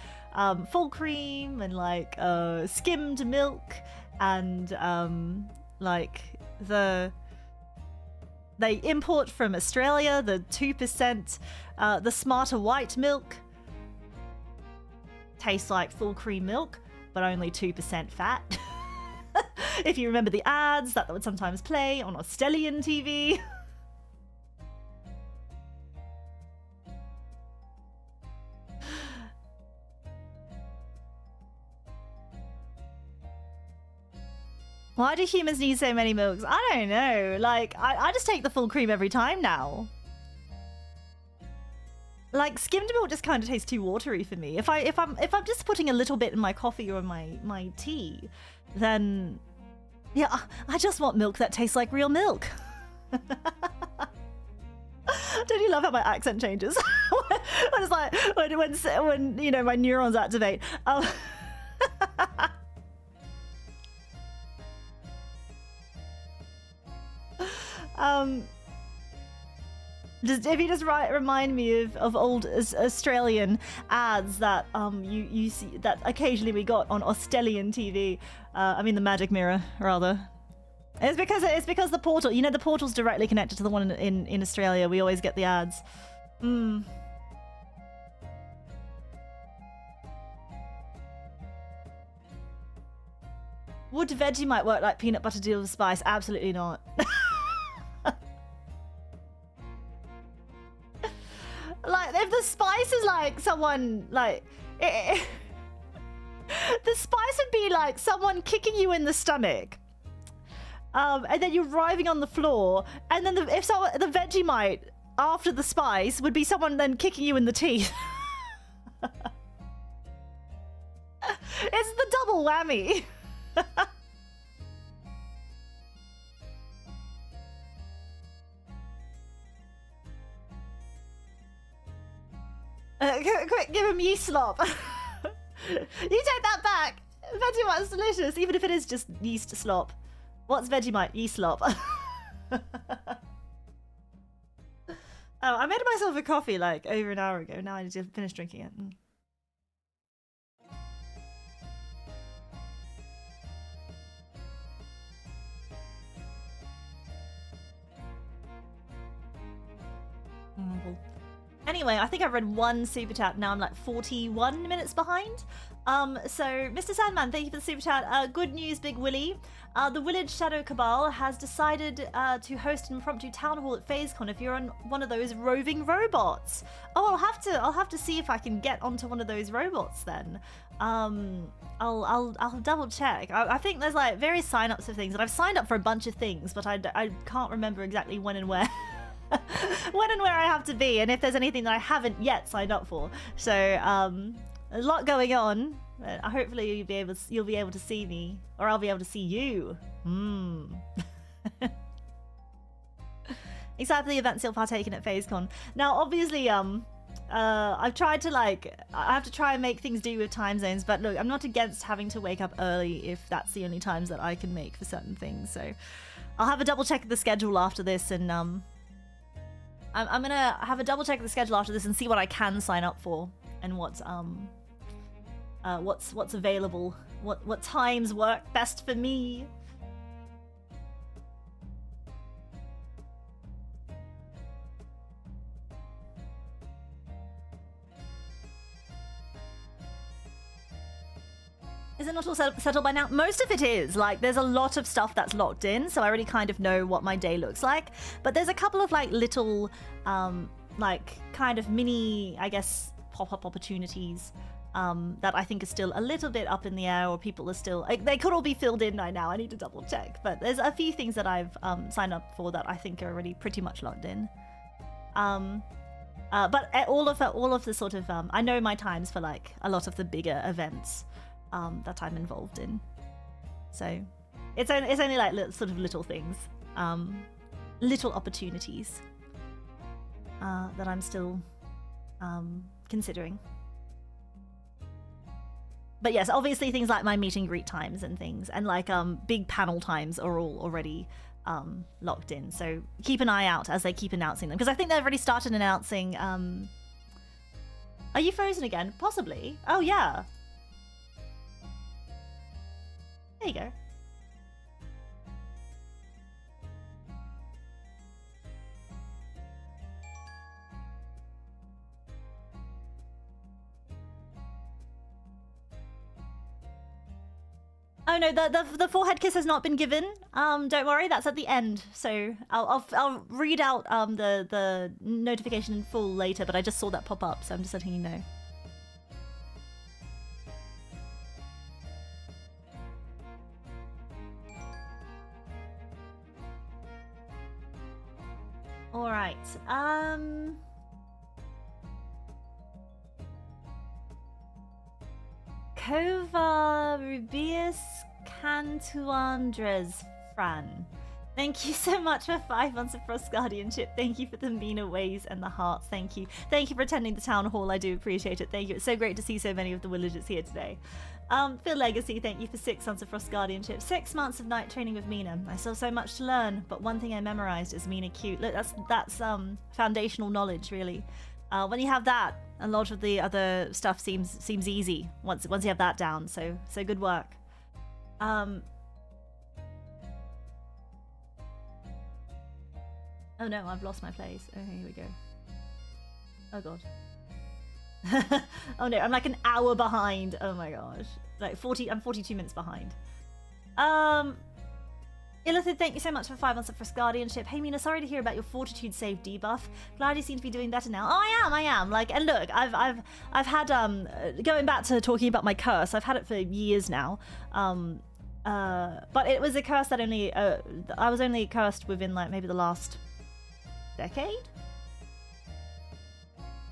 full cream and like skimmed milk and like they import from Australia the 2% the smarter white milk. Tastes like full cream milk, but only 2% fat. If you remember the ads that would sometimes play on Australian TV. Why do humans need so many milks? I don't know. Like, I just take the full cream every time now. Like, skimmed milk just kind of tastes too watery for me. If I'm just putting a little bit in my coffee or in my tea, then yeah, I just want milk that tastes like real milk. Don't you love how my accent changes? When it's like when you know my neurons activate. If you just remind me of old Australian ads that you see that occasionally we got on Australian TV. I mean the Magic Mirror rather. It's because the portal, you know, the portal's directly connected to the one in Australia. We always get the ads. Would Vegemite work like peanut butter deal with spice? Absolutely not. Like, if the spice is like someone, like... the spice would be like someone kicking you in the stomach. And then you're writhing on the floor. And then the Vegemite after the spice would be someone then kicking you in the teeth. It's the double whammy. Quick, give him yeast slop. You take that back. Vegemite is delicious, even if it is just yeast slop. What's Vegemite? Yeast slop. Oh, I made myself a coffee like over an hour ago. Now I need to finish drinking it. Anyway, I think I've read one super chat. Now I'm like 41 minutes behind. So, Mr. Sandman, thank you for the super chat. Good news, Big Willie. The Village Shadow Cabal has decided to host an impromptu town hall at PhaseCon if you're on one of those roving robots. Oh, I'll have to see if I can get onto one of those robots then. I'll double check. I think there's like various sign-ups of things, and I've signed up for a bunch of things, but I can't remember exactly when and where. When and where I have to be, and if there's anything that I haven't yet signed up for. So a lot going on. Hopefully you'll be able to see me, or I'll be able to see you. Excited for the events you'll partake in at PhaseCon. Now, obviously, I've tried to I have to try and make things do with time zones. But look, I'm not against having to wake up early if that's the only times that I can make for certain things. So I'll have a double check of the schedule after this, and I'm gonna have a double check of the schedule after this and see what I can sign up for and what's available, what times work best for me. Is it not all settled by now? Most of it is. Like, there's a lot of stuff that's locked in, so I already kind of know what my day looks like. But there's a couple of, like, little, like, kind of mini, I guess, pop-up opportunities that I think are still a little bit up in the air, or people are still... Like, they could all be filled in right now. I need to double check. But there's a few things that I've signed up for that I think are already pretty much locked in. But all of the sort of... I know my times for, like, a lot of the bigger events that I'm involved in, so it's only like sort of little things, little opportunities that I'm still considering. But yes, obviously things like my meet and greet times and things, and like big panel times are all already locked in. So keep an eye out as they keep announcing them, because I think they've already started announcing. Are you frozen again? Possibly. Oh yeah. There you go. Oh no, the forehead kiss has not been given. Don't worry, that's at the end. So I'll read out the notification in full later, but I just saw that pop up, so I'm just letting you know. All right. Kova Rubius Cantuandres Fran. Thank you so much for 5 months of Frost Guardianship. Thank you for the Mina ways and the hearts. Thank you. Thank you for attending the town hall. I do appreciate it. Thank you. It's so great to see so many of the villagers here today. Phil Legacy, thank you for 6 months of Frost Guardianship. 6 months of night training with Mina. I still so much to learn, but one thing I memorized is Mina cute. Look, that's foundational knowledge, really. When you have that, a lot of the other stuff seems easy once you have that down. So good work. Oh no, I've lost my place. Oh, here we go. Oh god. Oh no, I'm like an hour behind. Oh my gosh. Like I'm 42 minutes behind. Illithid, thank you so much for 5 months of Frost Guardianship. Hey Mina, sorry to hear about your fortitude save debuff. Glad you seem to be doing better now. Oh, I am. Like, and look, I've had going back to talking about my curse. I've had it for years now. But it was a curse that only I was only cursed within like maybe the last decade.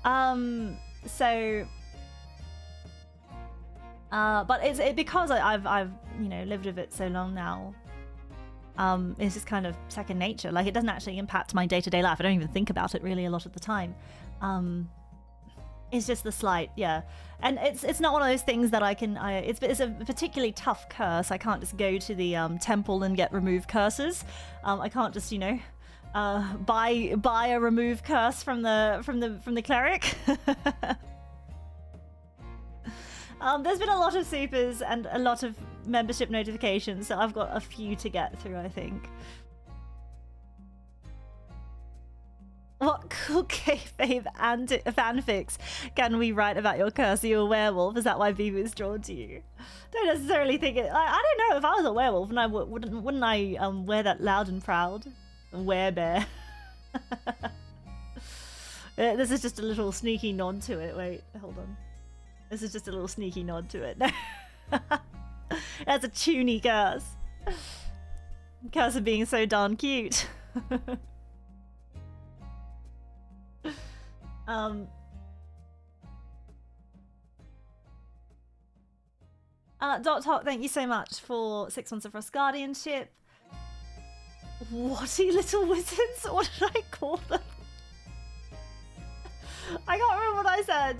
But it's because I've you know lived with it so long now. It's just kind of second nature. Like, it doesn't actually impact my day-to-day life. I don't even think about it really a lot of the time. It's just the slight, yeah. And it's not one of those things that I can. It's a particularly tough curse. I can't just go to the temple and get remove curses. I can't just buy a remove curse from the cleric. There's been a lot of supers and a lot of membership notifications, so I've got a few to get through, I think. What cool kayfabe and fanfics can we write about your curse? Are you a werewolf? Is that why Bibi was drawn to you? Don't necessarily think it. I don't know. If I was a werewolf, and wouldn't I wear that loud and proud werebear? This is just a little sneaky nod to it. Wait, hold on. This is just a little sneaky nod to it. That's a toony curse. Curse of being so darn cute. Dot Talk, thank you so much for 6 months of Frost Guardianship. Whatty little wizards? What did I call them? I can't remember what I said,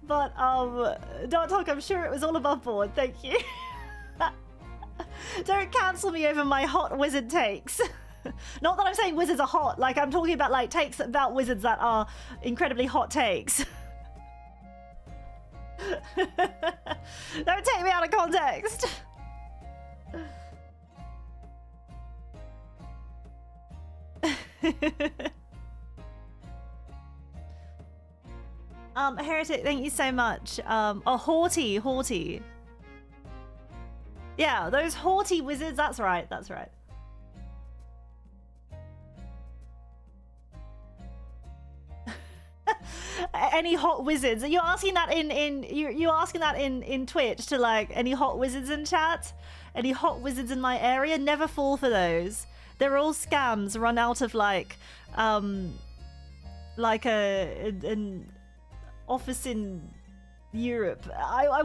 but Dot Talk, I'm sure it was all above board. Thank you. Don't cancel me over my hot wizard takes. Not that I'm saying wizards are hot. Like, I'm talking about like takes about wizards that are incredibly hot takes. Don't take me out of context. Heretic, thank you so much. Oh, haughty. Yeah, those haughty wizards, that's right. Any hot wizards? You're asking that you're asking that in Twitch to like any hot wizards in chat? Any hot wizards in my area? Never fall for those. They're all scams run out of like an office in Europe. I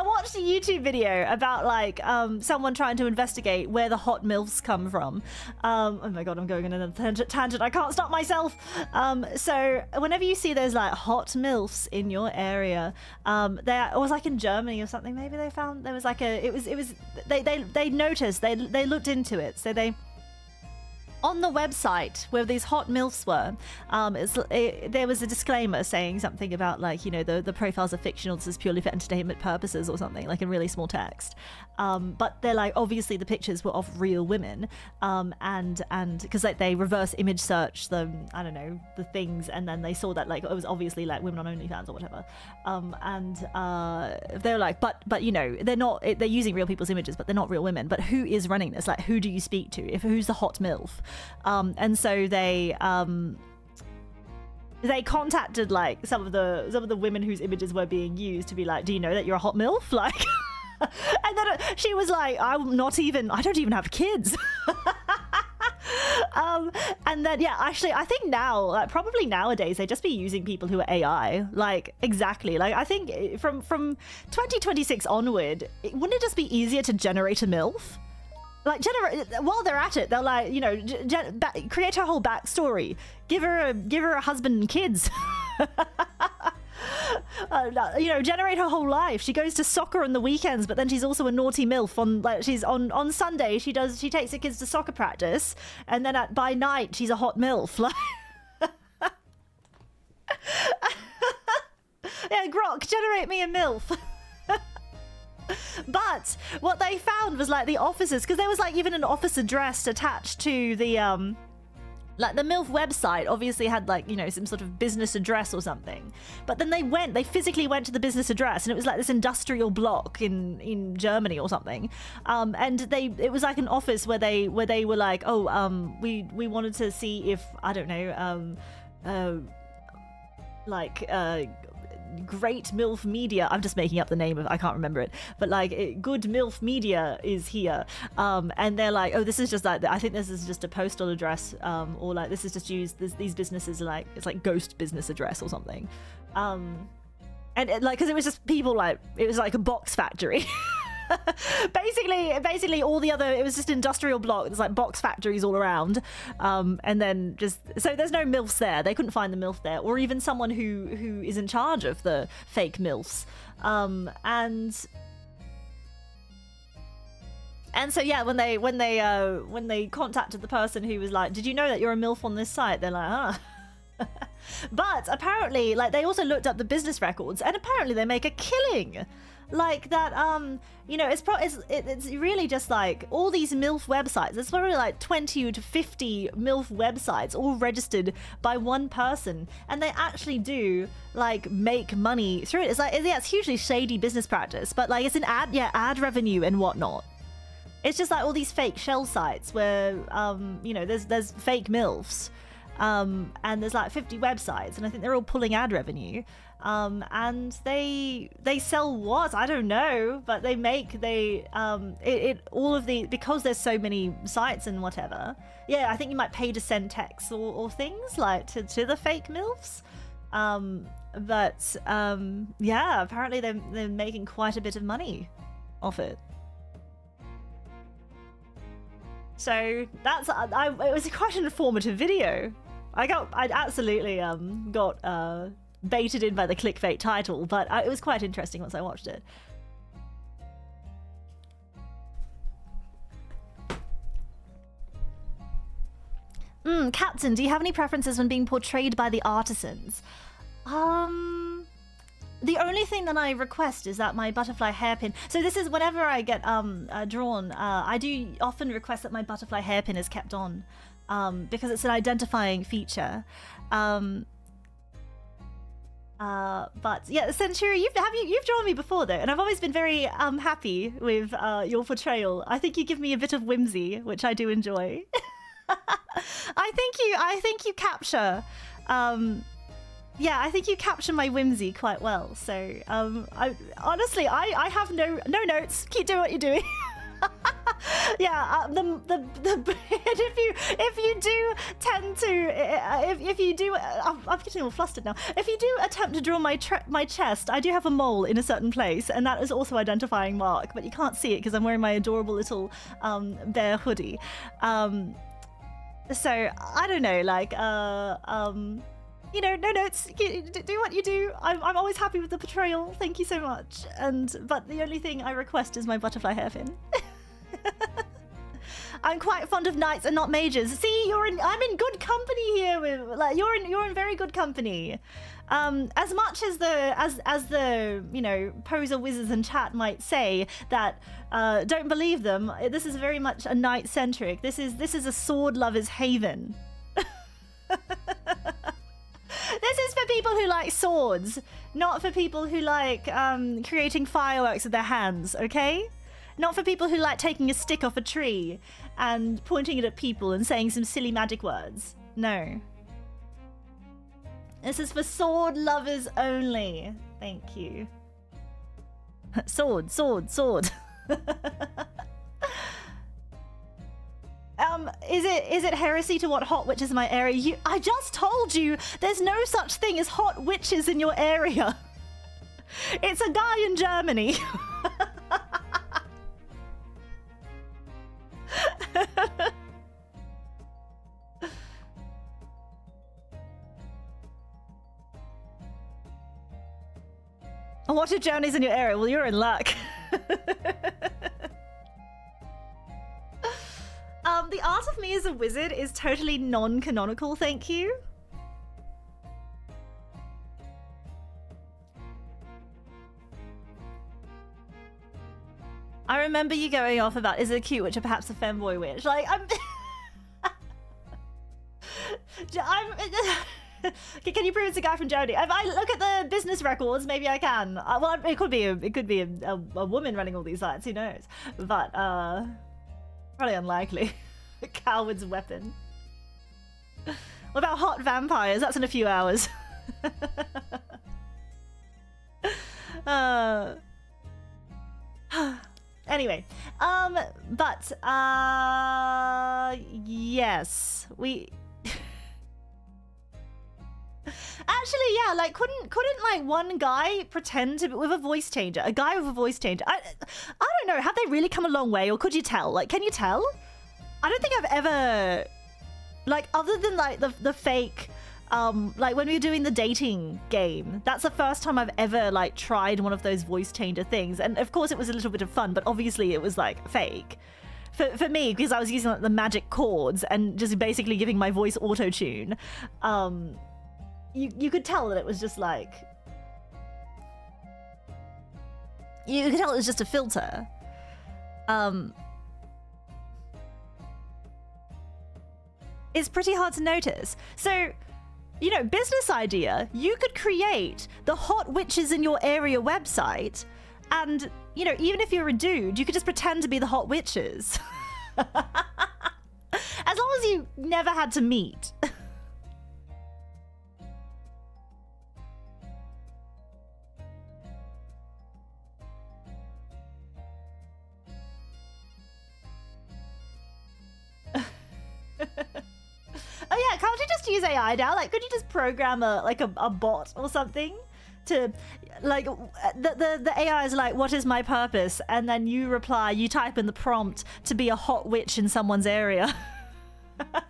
watch watched a YouTube video about like someone trying to investigate where the hot MILFs come from. Oh my god, I'm going on another tangent. I can't stop myself. So whenever you see those like hot MILFs in your area, it was like in Germany or something. Maybe they found there was like they noticed, they looked into it. So they, on the website where these hot MILFs were, there was a disclaimer saying something about like, you know, the profiles are fictional, this is purely for entertainment purposes or something, like in really small text. But they're like, obviously the pictures were of real women, and because like they reverse image search them, I don't know, the things, and then they saw that like it was obviously like women on OnlyFans or whatever, and they were like, but you know, they're using real people's images, but they're not real women. But who is running this? Like, who do you speak to? Who's the hot MILF? And so they contacted like some of the women whose images were being used to be like, do you know that you're a hot MILF? Like, and then she was like, I don't even have kids. And then yeah, actually I think now, like, probably nowadays they'd just be using people who are AI, like exactly, like I think from 2026 onward, wouldn't it just be easier to generate a MILF? Like, while they're at it, they'll like, you know, create her whole backstory, give her a husband and kids. You know, generate her whole life. She goes to soccer on the weekends, but then she's also a naughty MILF on Sunday. She takes her kids to soccer practice, and then by night she's a hot MILF. Like, yeah, Grok, generate me a MILF. But what they found was like the offices, because there was like even an office address attached to the like the MILF website obviously had like, you know, some sort of business address or something. But then they physically went to the business address, and it was like this industrial block in Germany or something. And it was like an office where they were like, oh, we wanted to see if, I don't know, Great MILF Media, I'm just making up the name of, I can't remember it, but like Good MILF Media is here, and they're like, oh, this is just like, I think this is just a postal address, or like this is just used, these businesses are like, it's like ghost business address or something, and like, because it was just people, like, it was like a box factory. basically all the other, it was just industrial block. There's like box factories all around, and then just, so there's no MILFs there. They couldn't find the MILF there, or even someone who is in charge of the fake MILFs. And so yeah, when they contacted the person who was like, did you know that you're a MILF on this site? They're like, but apparently, like, they also looked up the business records, and apparently they make a killing. Like that, you know, it's really just like all these MILF websites. There's probably like 20 to 50 MILF websites all registered by one person, and they actually do like make money through it. It's like, yeah, it's hugely shady business practice, but like it's an ad revenue and whatnot. It's just like all these fake shell sites where, you know, there's fake MILFs, and there's like 50 websites, and I think they're all pulling ad revenue. And they sell what? I don't know, but all of the, because there's so many sites and whatever. Yeah, I think you might pay to send texts or things like to the fake MILFs. Yeah, apparently they're making quite a bit of money off it. So that's, it was quite an informative video. I absolutely got baited in by the clickbait title, but it was quite interesting once I watched it. Captain, do you have any preferences when being portrayed by the artisans? The only thing that I request is that my butterfly hairpin... So this is whenever I get drawn, I do often request that my butterfly hairpin is kept on, because it's an identifying feature. But yeah, Century, you've drawn me before though, and I've always been very happy with your portrayal. I think you give me a bit of whimsy, which I do enjoy. I think you capture, yeah, I think you capture my whimsy quite well. So I honestly have no notes. Keep doing what you're doing. Yeah, if you do tend to if you do I'm getting all flustered now. If you do attempt to draw my chest, I do have a mole in a certain place, and that is also identifying mark, but you can't see it because I'm wearing my adorable little bear hoodie. So I don't know, like you know, no notes. Do what you do. I'm always happy with the portrayal. Thank you so much. But the only thing I request is my butterfly hairpin. I'm quite fond of knights and not mages. See, I'm in good company here. You're in very good company. As much as the you know, poser wizards in chat might say that don't believe them. This is very much a knight centric. This is a sword lover's haven. This is for people who like swords, not for people who like creating fireworks with their hands, okay? Not for people who like taking a stick off a tree and pointing it at people and saying some silly magic words. No. This is for sword lovers only. Thank you. Sword, sword, sword. Is it heresy to want hot witches in my area? I just told you there's no such thing as hot witches in your area. It's a guy in Germany. What if Germany's in your area? Well, you're in luck. The art of me as a wizard is totally non-canonical, thank you. I remember you going off about, is it a cute witch or perhaps a femboy witch? Like, can you prove it's a guy from Germany? If I look at the business records, maybe I can. Well, it could be a woman running all these sites, who knows? But, probably unlikely. A coward's weapon. What about hot vampires? That's in a few hours. Anyway, but yes, we actually, yeah, like couldn't like one guy pretend to be with a voice changer? A guy with a voice changer. I don't know. Have they really come a long way, or could you tell? Like, can you tell? I don't think I've ever, like, other than like the fake, like when we were doing the dating game, that's the first time I've ever like tried one of those voice changer things. And of course it was a little bit of fun, but obviously it was like fake for me, because I was using like the magic chords and just basically giving my voice auto-tune. You could tell that it was just like, you could tell it was just a filter. It's pretty hard to notice. So, you know, business idea, you could create the hot witches in your area website, and, you know, even if you're a dude, you could just pretend to be the hot witches. As long as you never had to meet. Oh yeah, can't you just use AI now? Like, could you just program a bot or something to, like, the AI is like, what is my purpose? And then you reply, you type in the prompt to be a hot witch in someone's area. I'm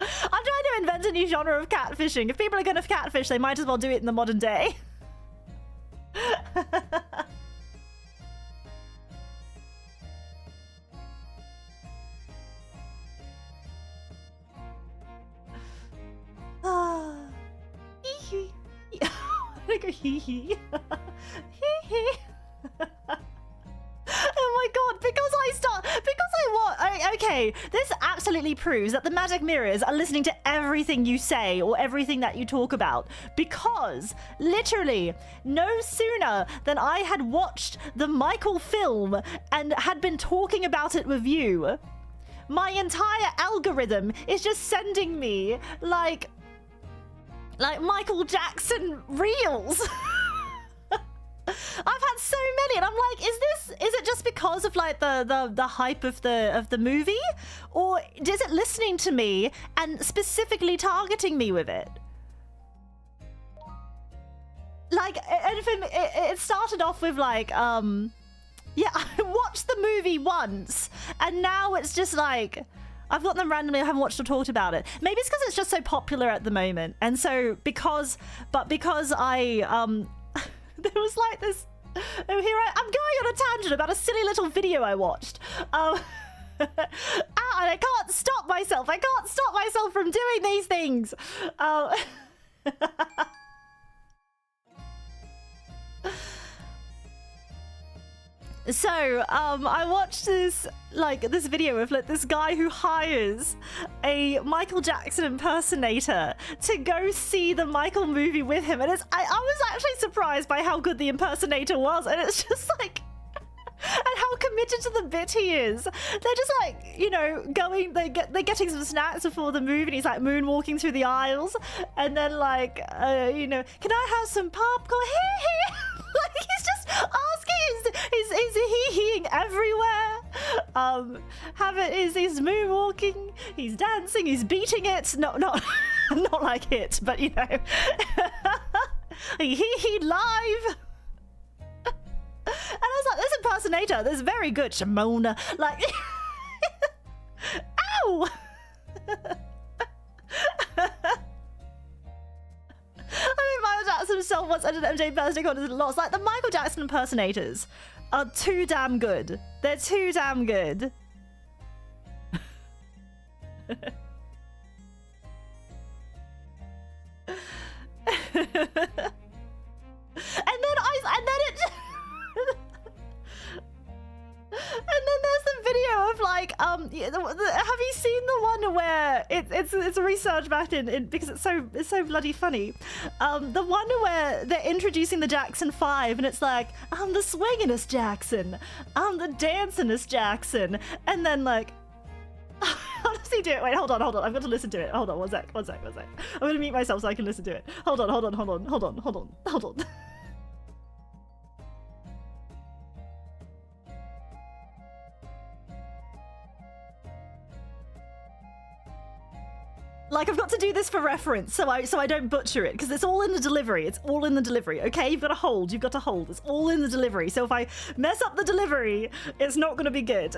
trying to invent a new genre of catfishing. If people are gonna catfish, they might as well do it in the modern day. I go hee hee. Hee hee. Oh my god, okay, this absolutely proves that the magic mirrors are listening to everything you say or everything that you talk about, because literally no sooner than I had watched the Michael film and had been talking about it with you, my entire algorithm is just sending me like Michael Jackson reels. I've had so many, and I'm like, is it just because because of like the hype of the movie, or is it listening to me and specifically targeting me with it? Like, and for me, it started off with like, yeah, I watched the movie once, and now it's just like, I've got them randomly, I haven't watched or talked about it. Maybe it's because it's just so popular at the moment, and so because I, there was like this, I'm going on a tangent about a silly little video I watched. And I can't stop myself from doing these things. So, I watched this video of like this guy who hires a Michael Jackson impersonator to go see the Michael movie with him, and I was actually surprised by how good the impersonator was, and it's just like, and how committed to the bit he is. They're just like, you know, they're getting some snacks before the movie, and he's like moonwalking through the aisles, and then like, you know, can I have some popcorn? Like, he's just asking, is he everywhere? He's moonwalking, he's dancing, he's beating it. Not like it, but you know, he live. And I was like, this impersonator, this is very good, Shimona. Like, ow! I mean, Michael Jackson himself once ended MJ impersonating on his loss. Like, the Michael Jackson impersonators are too damn good. They're too damn good. And then there's the video of like, have you seen the one where it's a research back in because it's so bloody funny. The one where they're introducing the Jackson 5, and it's like, I'm the swinginest Jackson, I'm the dancingest Jackson, and then like, how does he do it? Wait, hold on, I've got to listen to it. Hold on, one sec. I'm gonna mute myself so I can listen to it. Hold on. Like, I've got to do this for reference, so I don't butcher it, because it's all in the delivery. It's all in the delivery, okay? You've got to hold. It's all in the delivery. So if I mess up the delivery, it's not going to be good.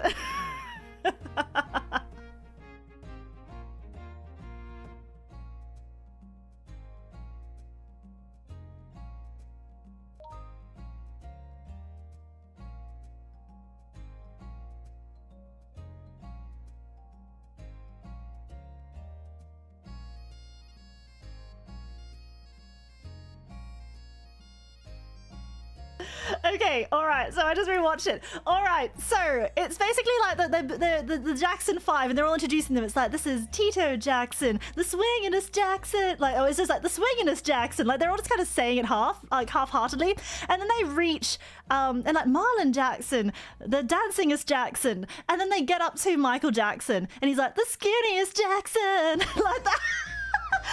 Okay, all right, so I just rewatched it. All right, so it's basically like the Jackson 5, and they're all introducing them. It's like, this is Tito Jackson, the swinginest Jackson. Like, oh, it's just like the swinginest Jackson. Like, they're all just kind of saying it half-heartedly, and then they reach and like Marlon Jackson, the dancingest Jackson, and then they get up to Michael Jackson, and he's like, the skinniest Jackson, like that.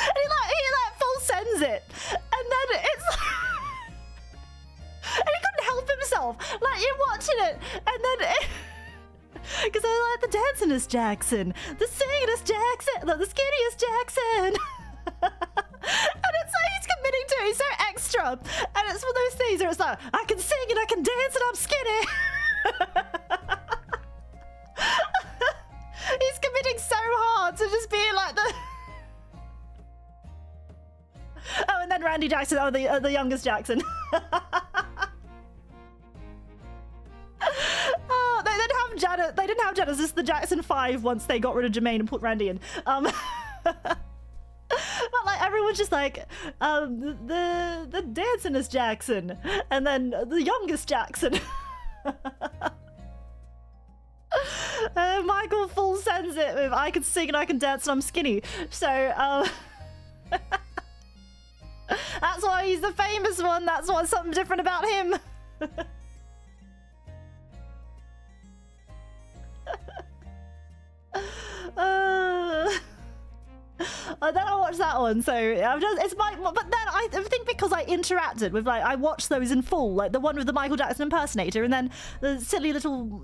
And he full sends it, and then it's. And he couldn't help himself. Like, you're watching it, and then because I like the dancingest Jackson, the singingest Jackson, the skinniest Jackson. And it's like he's committing to it. He's so extra, and it's one of those things where it's like, I can sing and I can dance and I'm skinny. He's committing so hard to just being like the. Oh, and then Randy Jackson, the youngest Jackson. Oh, they didn't have Janet. They didn't have Janet. This is the Jackson 5 once they got rid of Jermaine and put Randy in. But like everyone's just like, the dancingest Jackson, and then the youngest Jackson. Michael full sends it with, I can sing and I can dance and I'm skinny. So that's why he's the famous one. That's what's something different about him. Then I watched that one, so I've just, it's my. But then I think because I interacted with, like, I watched those in full, like the one with the Michael Jackson impersonator, and then the silly little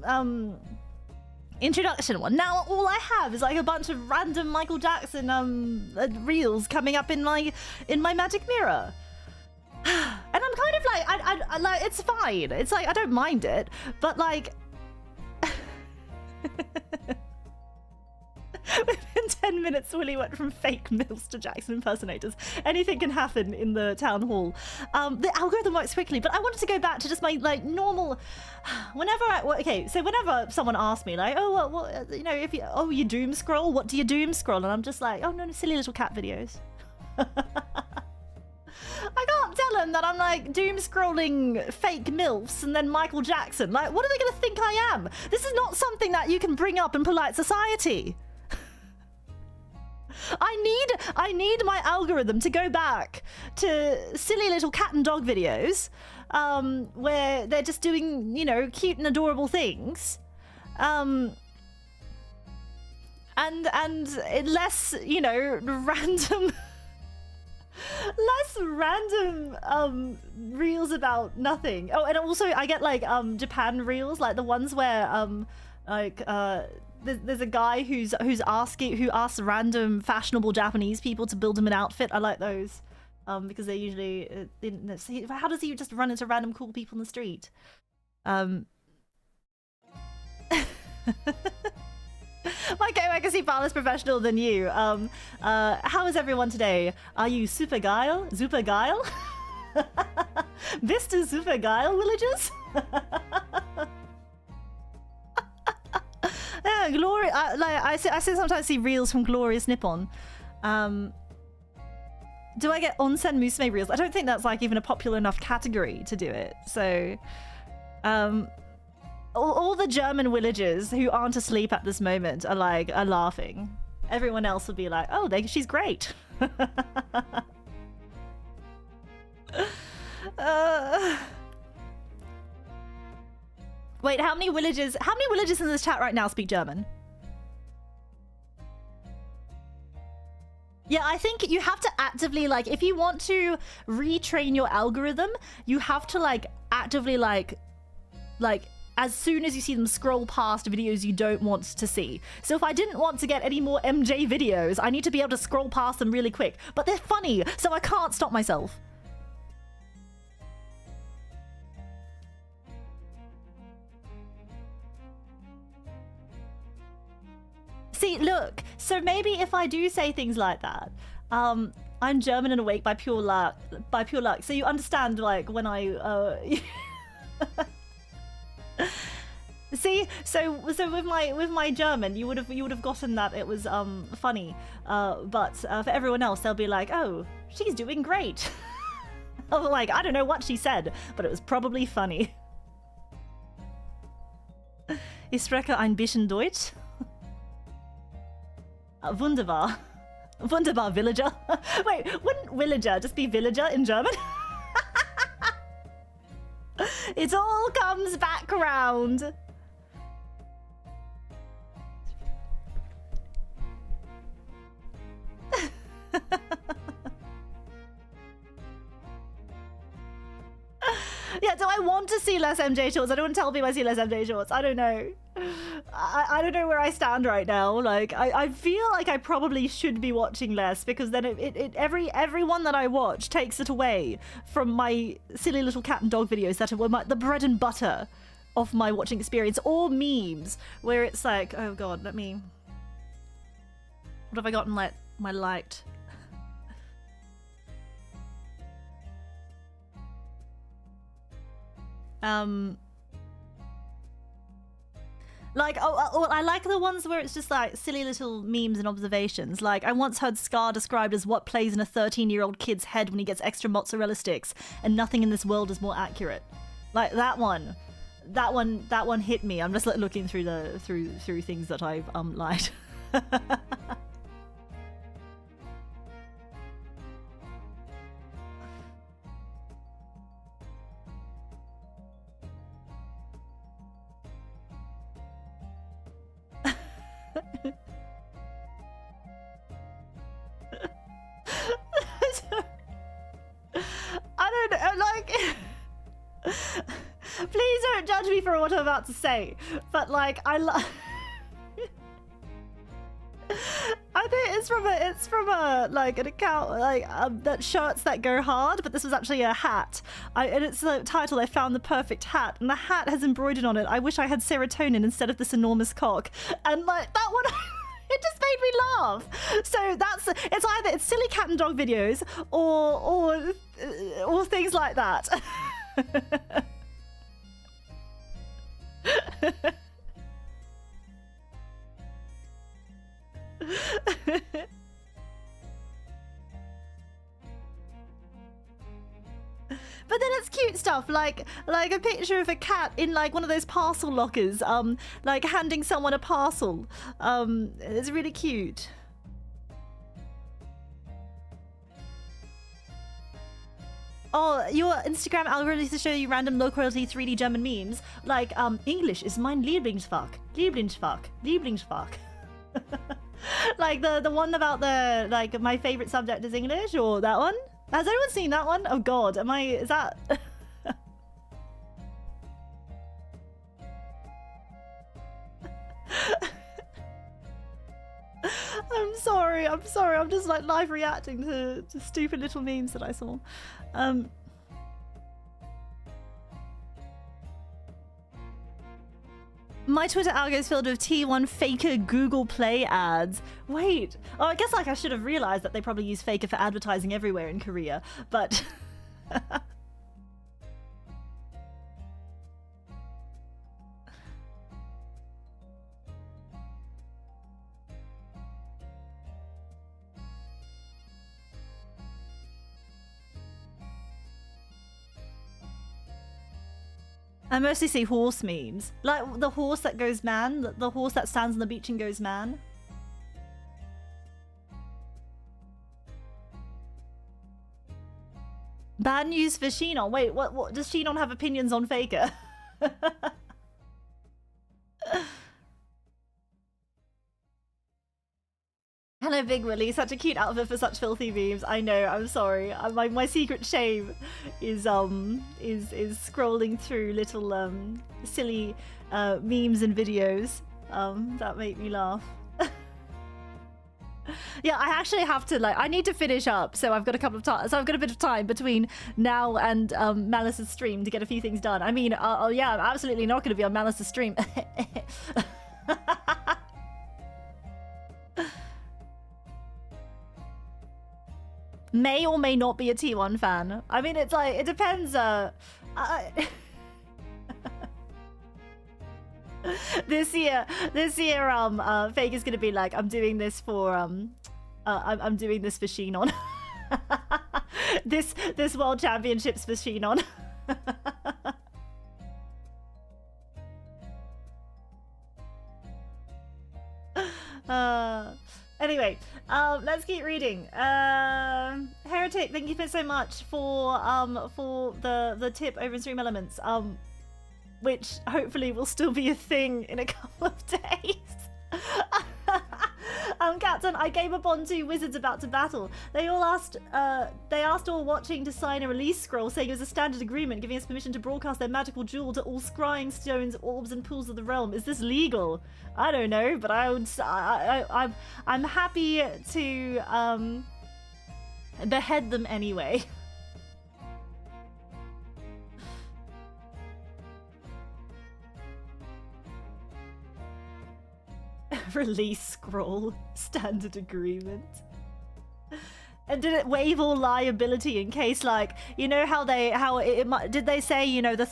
introduction one. Now all I have is like a bunch of random Michael Jackson reels coming up in my magic mirror. And I'm kind of like, I like, it's fine. It's like, I don't mind it, but like, within 10 minutes, Willie went from fake MILFs to Jackson impersonators. Anything can happen in the town hall. The algorithm works quickly, but I wanted to go back to just my like normal. Whenever someone asks me like, oh, well, you know, if you doom scroll, what do you doom scroll? And I'm just like, oh no, silly little cat videos. I can't tell them that I'm like doom scrolling fake MILFs and then Michael Jackson. Like, what are they going to think I am? This is not something that you can bring up in polite society. I need my algorithm to go back to silly little cat and dog videos, where they're just doing, you know, cute and adorable things, and less, you know, random. Less random reels about nothing. Oh, and also I get like Japan reels, like the ones where there's a guy who asks random fashionable Japanese people to build him an outfit. I like those because they usually how does he just run into random cool people in the street? Okay, I can see far less professional than you. How is everyone today? Are you super geil? Super geil? Bist du super geil, villagers? Yeah, glory. I sometimes see reels from Glorious Nippon. Do I get onsen musume reels? I don't think that's like even a popular enough category to do it. So, all the German villagers who aren't asleep at this moment are laughing. Everyone else would be like, oh, she's great. Wait, how many villagers in this chat right now speak German? Yeah, I think you have to actively, like, if you want to retrain your algorithm, you have to like actively like as soon as you see them scroll past videos you don't want to see. So if I didn't want to get any more MJ videos, I need to be able to scroll past them really quick. But they're funny, so I can't stop myself. See, look, so maybe if I do say things like that, I'm German and awake by pure luck, So you understand, like, when I, See, so with my German, you would have gotten that it was funny, but for everyone else, they'll be like, oh, she's doing great. I'm like, I don't know what she said, but it was probably funny. Ich spreche ein bisschen Deutsch. Wunderbar. Wunderbar, villager. Wait, wouldn't villager just be villager in German? It all comes back round. Yeah, do I want to see less MJ shorts? I don't want to tell people I see less MJ shorts. I don't know. I don't know where I stand right now. Like, I feel like I probably should be watching less, because then every one that I watch takes it away from my silly little cat and dog videos that were the bread and butter of my watching experience, or memes where it's like, oh god, what have I gotten like my liked? Like, I like the ones where it's just like silly little memes and observations. Like, I once heard Scar described as what plays in a 13-year-old kid's head when he gets extra mozzarella sticks, and nothing in this world is more accurate. Like that one hit me. I'm just like looking through through things that I've liked. Please don't judge me for what I'm about to say, but like I think it's from a like an account like that shirts that go hard, but this was actually a hat. And it's the title, I found the perfect hat, and the hat has embroidered on it, I wish I had serotonin instead of this enormous cock. And like that one it just made me laugh. So it's either silly cat and dog videos or things like that. But then it's cute stuff like a picture of a cat in like one of those parcel lockers, like handing someone a parcel. It's really cute. Oh, your Instagram algorithm to show you random low quality 3D German memes. Like, English is mein Lieblingsfach. Lieblingsfach. Like the one about the, like, my favorite subject is English, or that one? Has anyone seen that one? Oh god, is that... I'm sorry, I'm just like live reacting to stupid little memes that I saw. My Twitter algo is filled with T1 Faker Google Play ads. Wait, oh, I guess like I should have realized that they probably use Faker for advertising everywhere in Korea, but... I mostly see horse memes. Like the horse that goes man, the horse that stands on the beach and goes man. Bad news for Sinon. Wait, what does Sinon have opinions on Faker? Hello, Big Willie. Such a cute outfit for such filthy memes. I know. I'm sorry. My secret shame is scrolling through little silly memes and videos that make me laugh. Yeah, I actually have to I need to finish up, so I've got a couple of time. So I've got a bit of time between now and Malice's stream to get a few things done. I mean, yeah, I'm absolutely not going to be on Malice's stream. May or may not be a T1 fan. I mean, it's like, it depends. This year, Fake is gonna be like, I'm doing this for I'm doing this for Sinon. this World Championships for Sinon. Anyway, let's keep reading. Heretic, thank you so much for the tip over in Stream Elements, which hopefully will still be a thing in a couple of days. Captain, I gave up on 2 wizards about to battle. They asked all watching to sign a release scroll saying it was a standard agreement giving us permission to broadcast their magical jewel to all scrying stones, orbs, and pools of the realm. Is this legal? I don't know, but I'm happy to behead them anyway. Release scroll, standard agreement. And did it waive all liability in case, like, you know how did they say, you know, the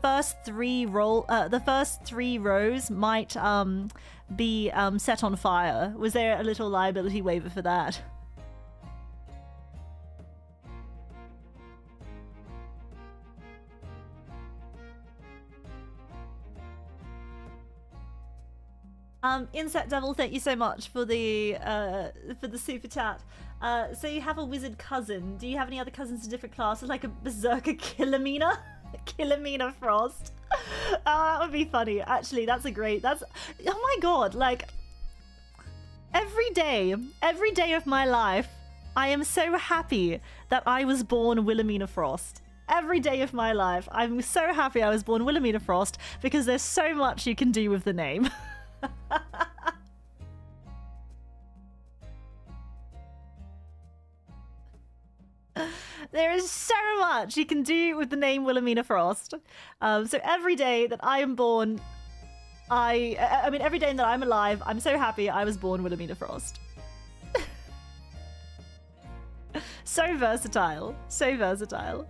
first 3 rows might be set on fire? Was there a little liability waiver for that? Insect Devil, thank you so much for the super chat. So you have a wizard cousin. Do you have any other cousins in different classes, like a berserker Wilhelmina? Wilhelmina Frost. That would be funny. Actually, oh my god, like every day of my life, I am so happy that I was born Wilhelmina Frost. every day of my life. I'm so happy I was born Wilhelmina Frost because there's so much you can do with the name. There is so much you can do with the name Wilhelmina Frost. So every day that I am born, I mean, every day that I'm alive, I'm so happy I was born Wilhelmina Frost. So versatile. So versatile.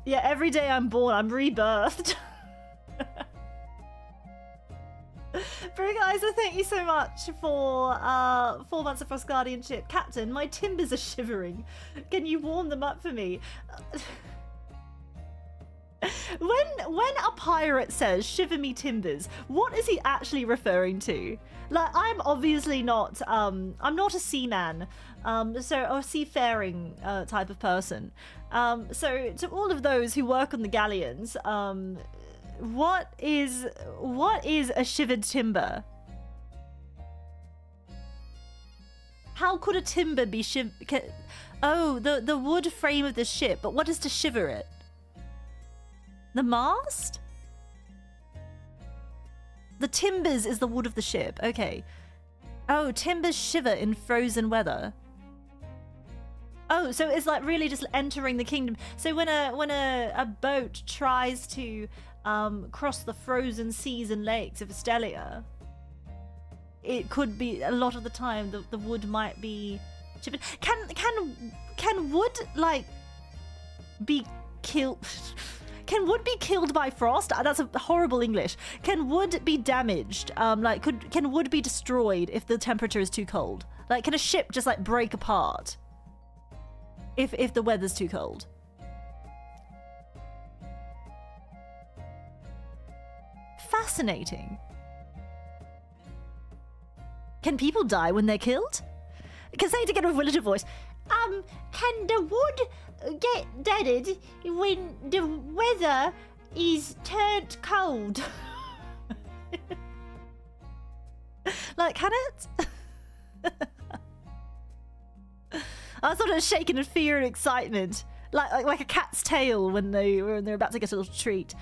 Yeah, every day I'm born, I'm rebirthed. But guys, thank you so much for 4 months of Frost Guardianship. Captain, my timbers are shivering. Can you warm them up for me? When a pirate says shiver me timbers, what is he actually referring to? Like, I'm obviously not I'm not a seaman, or seafaring type of person. So to all of those who work on the galleons, what is a shivered timber? How could a timber be Oh, the wood frame of the ship, but what is to shiver it? The mast? The timbers is the wood of the ship. Okay. Oh, timbers shiver in frozen weather. Oh, so it's like really just entering the kingdom. So when a boat tries to cross the frozen seas and lakes of Estelia, it could be a lot of the time the wood might be shivered. Can wood like be killed? Can wood be killed by frost? That's a horrible English. Can wood be damaged? Can wood be destroyed if the temperature is too cold? Like, can a ship just like break apart if the weather's too cold? Fascinating. Can people die when they're killed? Can say it together with villager voice. Can the wood get deaded when the weather is turned cold? Like, can it? I was sort of shaking in fear and excitement, like a cat's tail when they're about to get a little treat.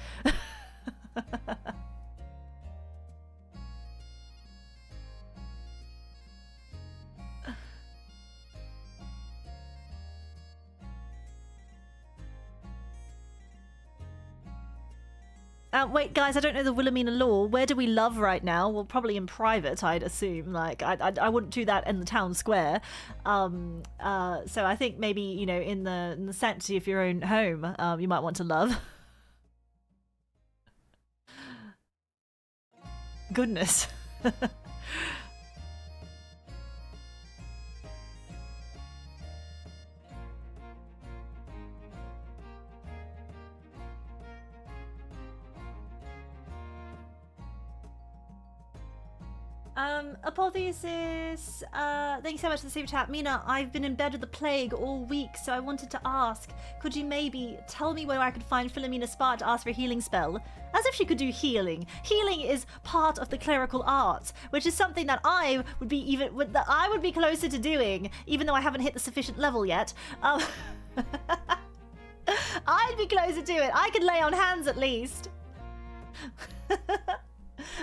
Wait, guys, I don't know the Wilhelmina law. Where do we love right now? Well, probably in private, I'd assume. Like, I wouldn't do that in the town square. So I think maybe, you know, in the sanctity of your own home, you might want to love. Goodness. Apotheosis, thank you so much for the super chat. Mina, I've been in bed with the plague all week, so I wanted to ask, could you maybe tell me where I could find Philomena Spark to ask for a healing spell? As if she could do healing. Healing is part of the clerical arts, which is something that I would be closer to doing, even though I haven't hit the sufficient level yet. I'd be closer to it. I could lay on hands at least.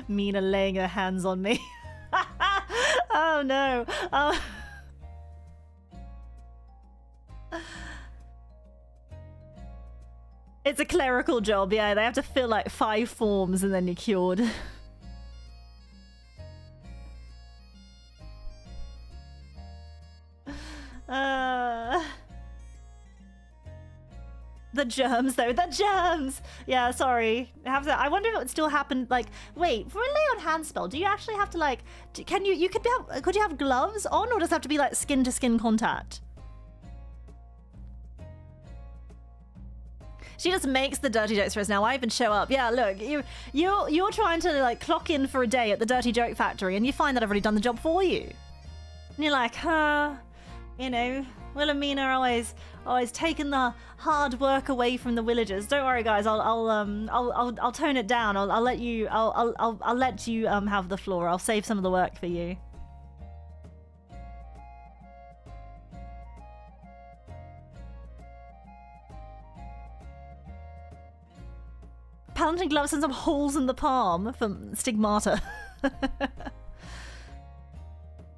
Mina laying her hands on me. Oh no. It's a clerical job, yeah. They have to fill like 5 forms and then you're cured. The germs, though. The germs! Yeah, sorry. I wonder if it would still happen, like... Wait, for a lay-on-hand spell, do you actually have to, like... could you have gloves on, or does it have to be, like, skin-to-skin contact? She just makes the dirty jokes for us now. I even show up. Yeah, look, you're trying to, like, clock in for a day at the Dirty Joke Factory, and you find that I've already done the job for you. And you're like, huh... You know, Wilhelmina always taking the hard work away from the villagers. Don't worry, guys. I'll tone it down. I'll let you. I'll let you have the floor. I'll save some of the work for you. Paladin gloves and some holes in the palm from stigmata.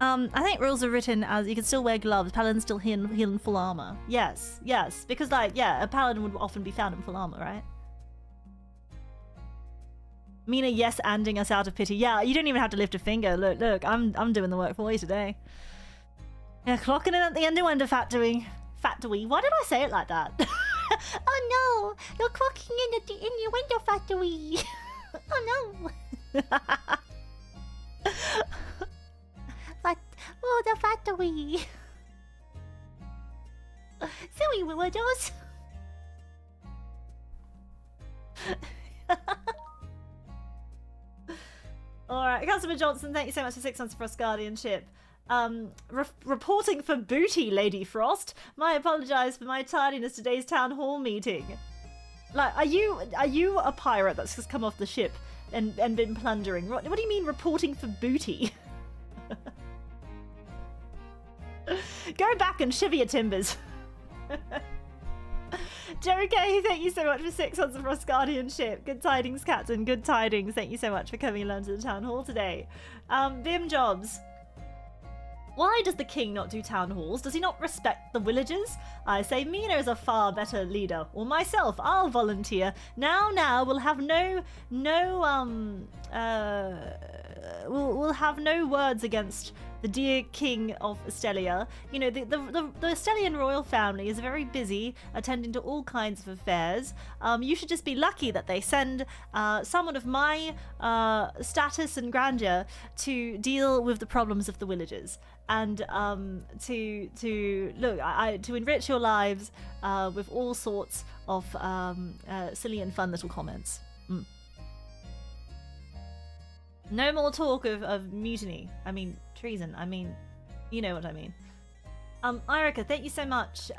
I think rules are written as you can still wear gloves, paladin still heal in full armor. Yes, yes, because like, yeah, a paladin would often be found in full armor, right? Mina yes-anding us out of pity. Yeah, you don't even have to lift a finger. Look, I'm doing the work for you today. Yeah, clocking in at the Underwender factory. Why did I say it like that? Oh no, you're clocking in at the innuendo factory. Oh no. Oh, the factory. Silly villagers. Alright, Councilman Johnson, thank you so much for 6 months for us guardianship. Reporting for booty, Lady Frost. I apologize for my tardiness today's town hall meeting. Like, are you a pirate that's just come off the ship and been plundering? What do you mean reporting for booty? Go back and shiver your timbers. Joe K, thank you so much for 6 months of Frost guardianship. Good tidings, Captain. Good tidings. Thank you so much for coming along to the town hall today. Bim Jobs. Why does the king not do town halls? Does he not respect the villagers? I say Mina is a far better leader. Or myself, I'll volunteer. Now, we'll have we'll have no words against the dear king of Estelia. You know, the Estelian royal family is very busy attending to all kinds of affairs. You should just be lucky that they send someone of my status and grandeur to deal with the problems of the villagers and to enrich your lives with all sorts of silly and fun little comments. No more talk of mutiny. I mean, treason. I mean, you know what I mean. Irika, thank you so much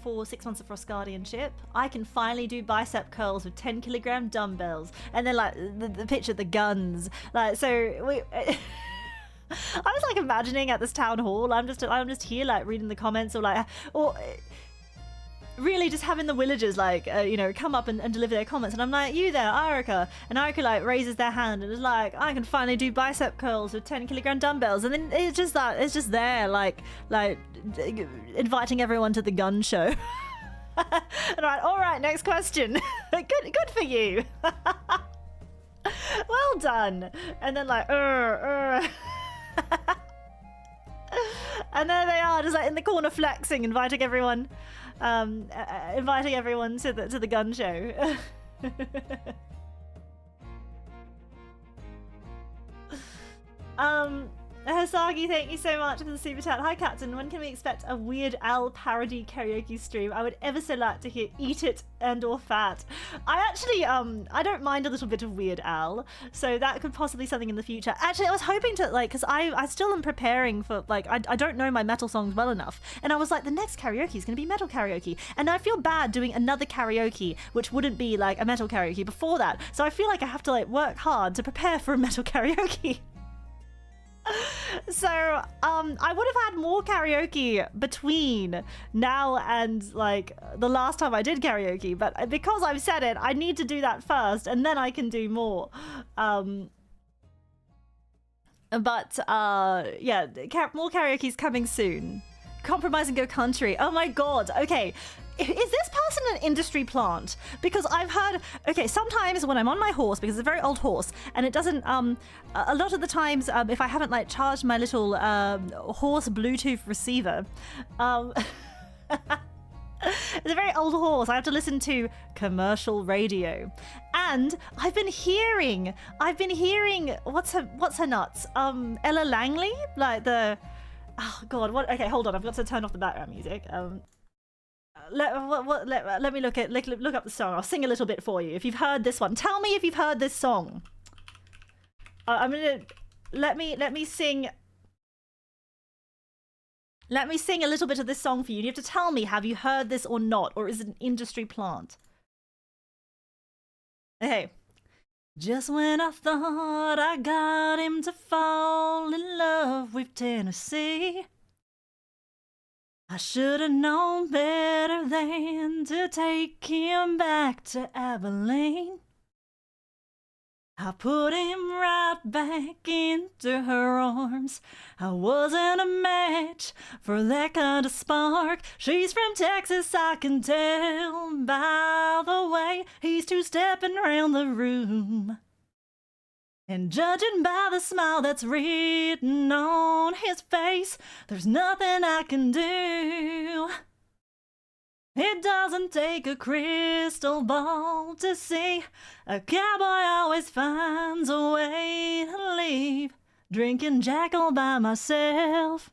for 6 months of Frost guardianship. I can finally do bicep curls with 10-kilogram dumbbells. And then, like, the picture of the guns. Like, so, I was, like, imagining at this town hall, I'm just here, like, reading the comments or really just having the villagers like you know, come up and deliver their comments, and I'm like, you there, Arika, and Arika like raises their hand and is like, I can finally do bicep curls with 10-kilogram dumbbells, and then it's just just there like inviting everyone to the gun show. And all right, next question. good for you. Well done. And then like and there they are, just like in the corner flexing, inviting everyone to the gun show. Hasagi, thank you so much for the super chat. Hi Captain, when can we expect a Weird Al parody karaoke stream? I would ever so like to hear Eat It and or Fat. I actually I don't mind a little bit of Weird Al, so that could possibly be something in the future. Actually, I was hoping to like, because I still am preparing for like, I don't know my metal songs well enough, and I was like, the next karaoke is going to be metal karaoke, and I feel bad doing another karaoke which wouldn't be like a metal karaoke before that, so I feel like I have to like work hard to prepare for a metal karaoke. So I would have had more karaoke between now and like the last time I did karaoke, but because I've said it, I need to do that first and then I can do more. Yeah, more karaoke's coming soon. Compromise and go country. Oh my god. Okay, is this person an industry plant? Because I've heard, okay, sometimes when I'm on my horse, because it's a very old horse, and it doesn't, a lot of the times, if I haven't like charged my little horse Bluetooth receiver, it's a very old horse, I have to listen to commercial radio. And I've been hearing, what's her nuts? Ella Langley? Like the, oh god, what, okay, hold on, I've got to turn off the background music. Let me look up the song. I'll sing a little bit for you. If you've heard this one, tell me if you've heard this song. I'm gonna let me sing. Let me sing a little bit of this song for you. You have to tell me, have you heard this or not? Or is it an industry plant? Okay. Just when I thought I got him to fall in love with Tennessee, I should have known better than to take him back to Abilene. I put him right back into her arms. I wasn't a match for that kind of spark. She's from Texas, I can tell by the way he's two-stepping around the room. And judging by the smile that's written on his face, there's nothing I can do. It doesn't take a crystal ball to see a cowboy always finds a way to leave. Drinking Jack all by myself.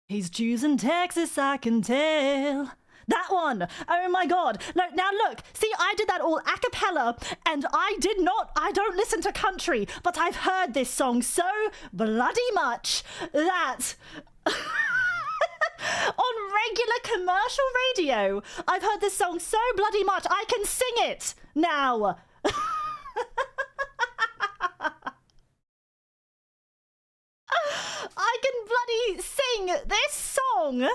He's choosing Texas, I can tell. That one! Oh my god! Look, now look! See, I did that all a cappella, and I don't listen to country, but I've heard this song so bloody much that... on regular commercial radio, I've heard this song so bloody much, I can sing it now. I can bloody sing this song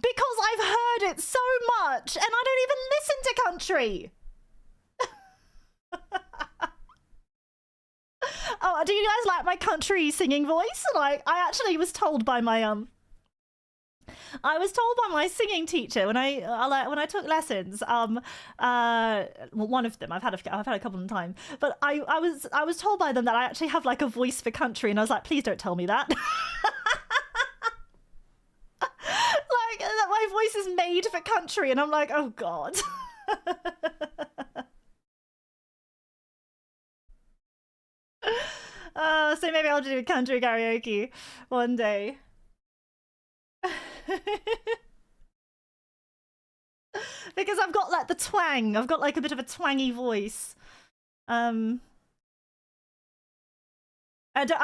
because I've heard it so much, and I don't even listen to country. Oh, do you guys like my country singing voice? Like, I actually was told by my singing teacher when I took lessons. Well, one of them. I've had a couple of times, but I was told by them that I actually have like a voice for country, and I was like, please don't tell me that. Like that my voice is made for country, and I'm like, oh god. So maybe I'll do country karaoke one day. Because I've got like the twang. I've got like a bit of a twangy voice. I'm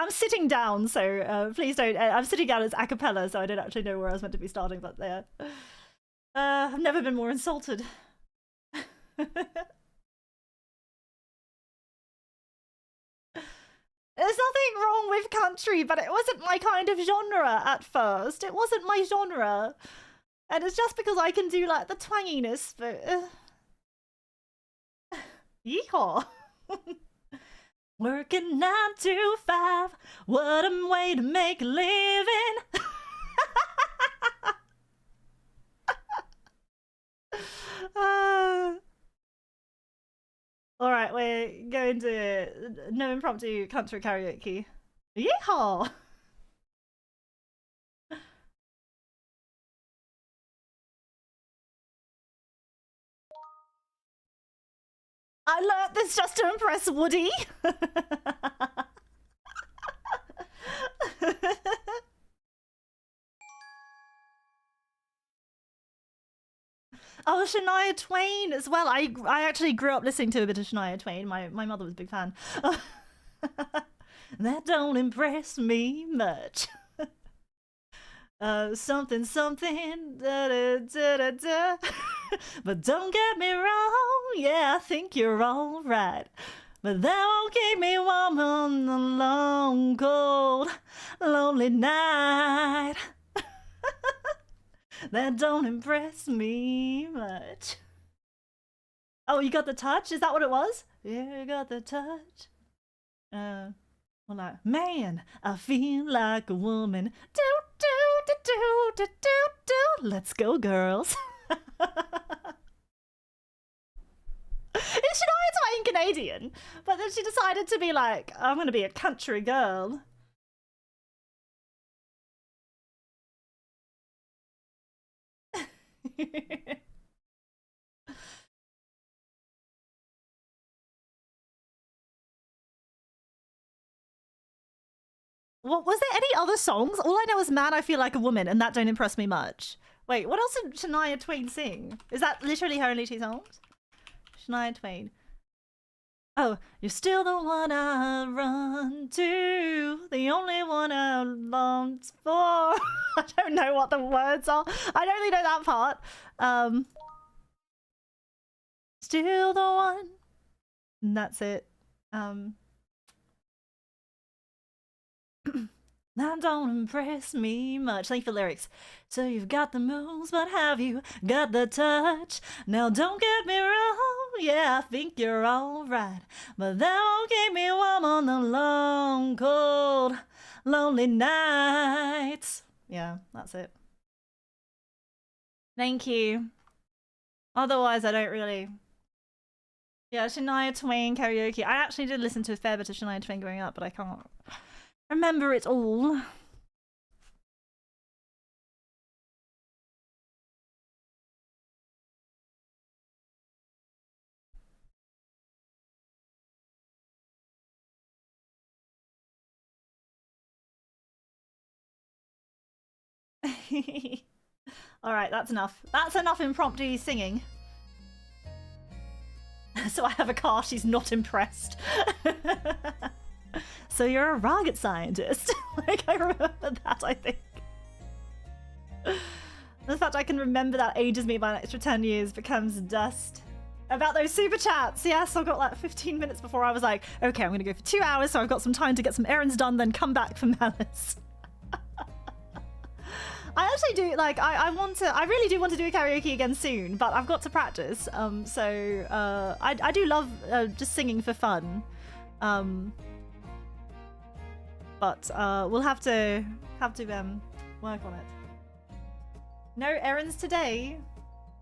sitting down, so please don't. I'm sitting down as a cappella, so I don't actually know where I was meant to be starting, but there. I've never been more insulted. There's nothing wrong with country, but it wasn't my kind of genre at first. It wasn't my genre. And it's just because I can do, like, the twanginess, but... Yeehaw! Working 9 to 5, what a way to make a living! Alright, we're going to no impromptu country karaoke. Yeehaw! I learnt this just to impress Woody. Oh, Shania Twain as well. I actually grew up listening to a bit of Shania Twain. My mother was a big fan. That don't impress me much. Something, something, da da da da da. But don't get me wrong, yeah, I think you're all right. But that won't keep me warm on the long, cold, lonely night. That don't impress me much. Oh, you got the touch? Is that what it was? Yeah, you got the touch. Well, like, man, I feel like a woman. Do, do, do, do, do, do, do. Let's go, girls. Is Shania Twain Canadian? But then she decided to be like, I'm gonna be a country girl. What was there any other songs? All I know is Man, I Feel Like a Woman, and that don't impress me much. Wait, what else did Shania Twain sing? Is that literally her only 2 songs? Shania Twain. Oh, you're still the one I run to, the only one I long for. I don't know what the words are. I don't really know that part. Still the one. And that's it. That don't impress me much. Thank you for lyrics. So you've got the moves, but have you got the touch? Now don't get me wrong, yeah, I think you're alright, but that won't keep me warm on the long, cold, lonely nights. Yeah, that's it. Thank you. Otherwise, I don't really... Yeah, Shania Twain karaoke. I actually did listen to a fair bit of Shania Twain growing up, but I can't remember it all. Alright, that's enough. That's enough impromptu singing. So I have a car, she's not impressed. So you're a rocket scientist. Like, I remember that, I think. The fact I can remember that ages me by an extra 10 years becomes dust. About those super chats, yes, I've got like 15 minutes before I was like, okay, I'm gonna go for 2 hours, so I've got some time to get some errands done, then come back for Malice. I actually do, like, I really do want to do a karaoke again soon, but I've got to practice, I do love just singing for fun. But we'll have to work on it. No errands today.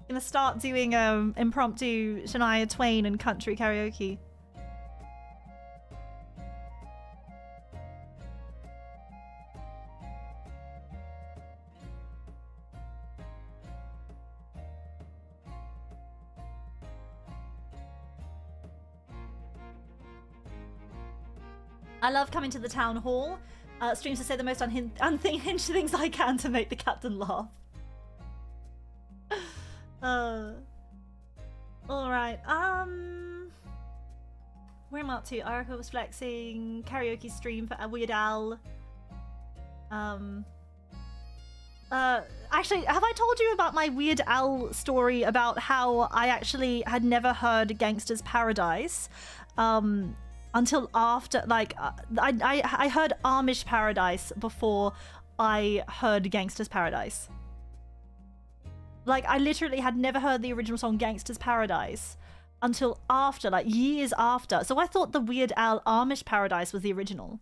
Gonna start doing impromptu Shania Twain and country karaoke. I love coming to the town hall. Streams to say the most unhinged things I can to make the captain laugh. Alright, where am I up to? Arica was flexing, karaoke stream for Weird Al. Actually, have I told you about my Weird Al story about how I actually had never heard Gangsta's Paradise? Until after, like, I heard Amish Paradise before I heard Gangsta's Paradise. Like, I literally had never heard the original song Gangsta's Paradise until after, like, years after. So I thought the Weird Al Amish Paradise was the original.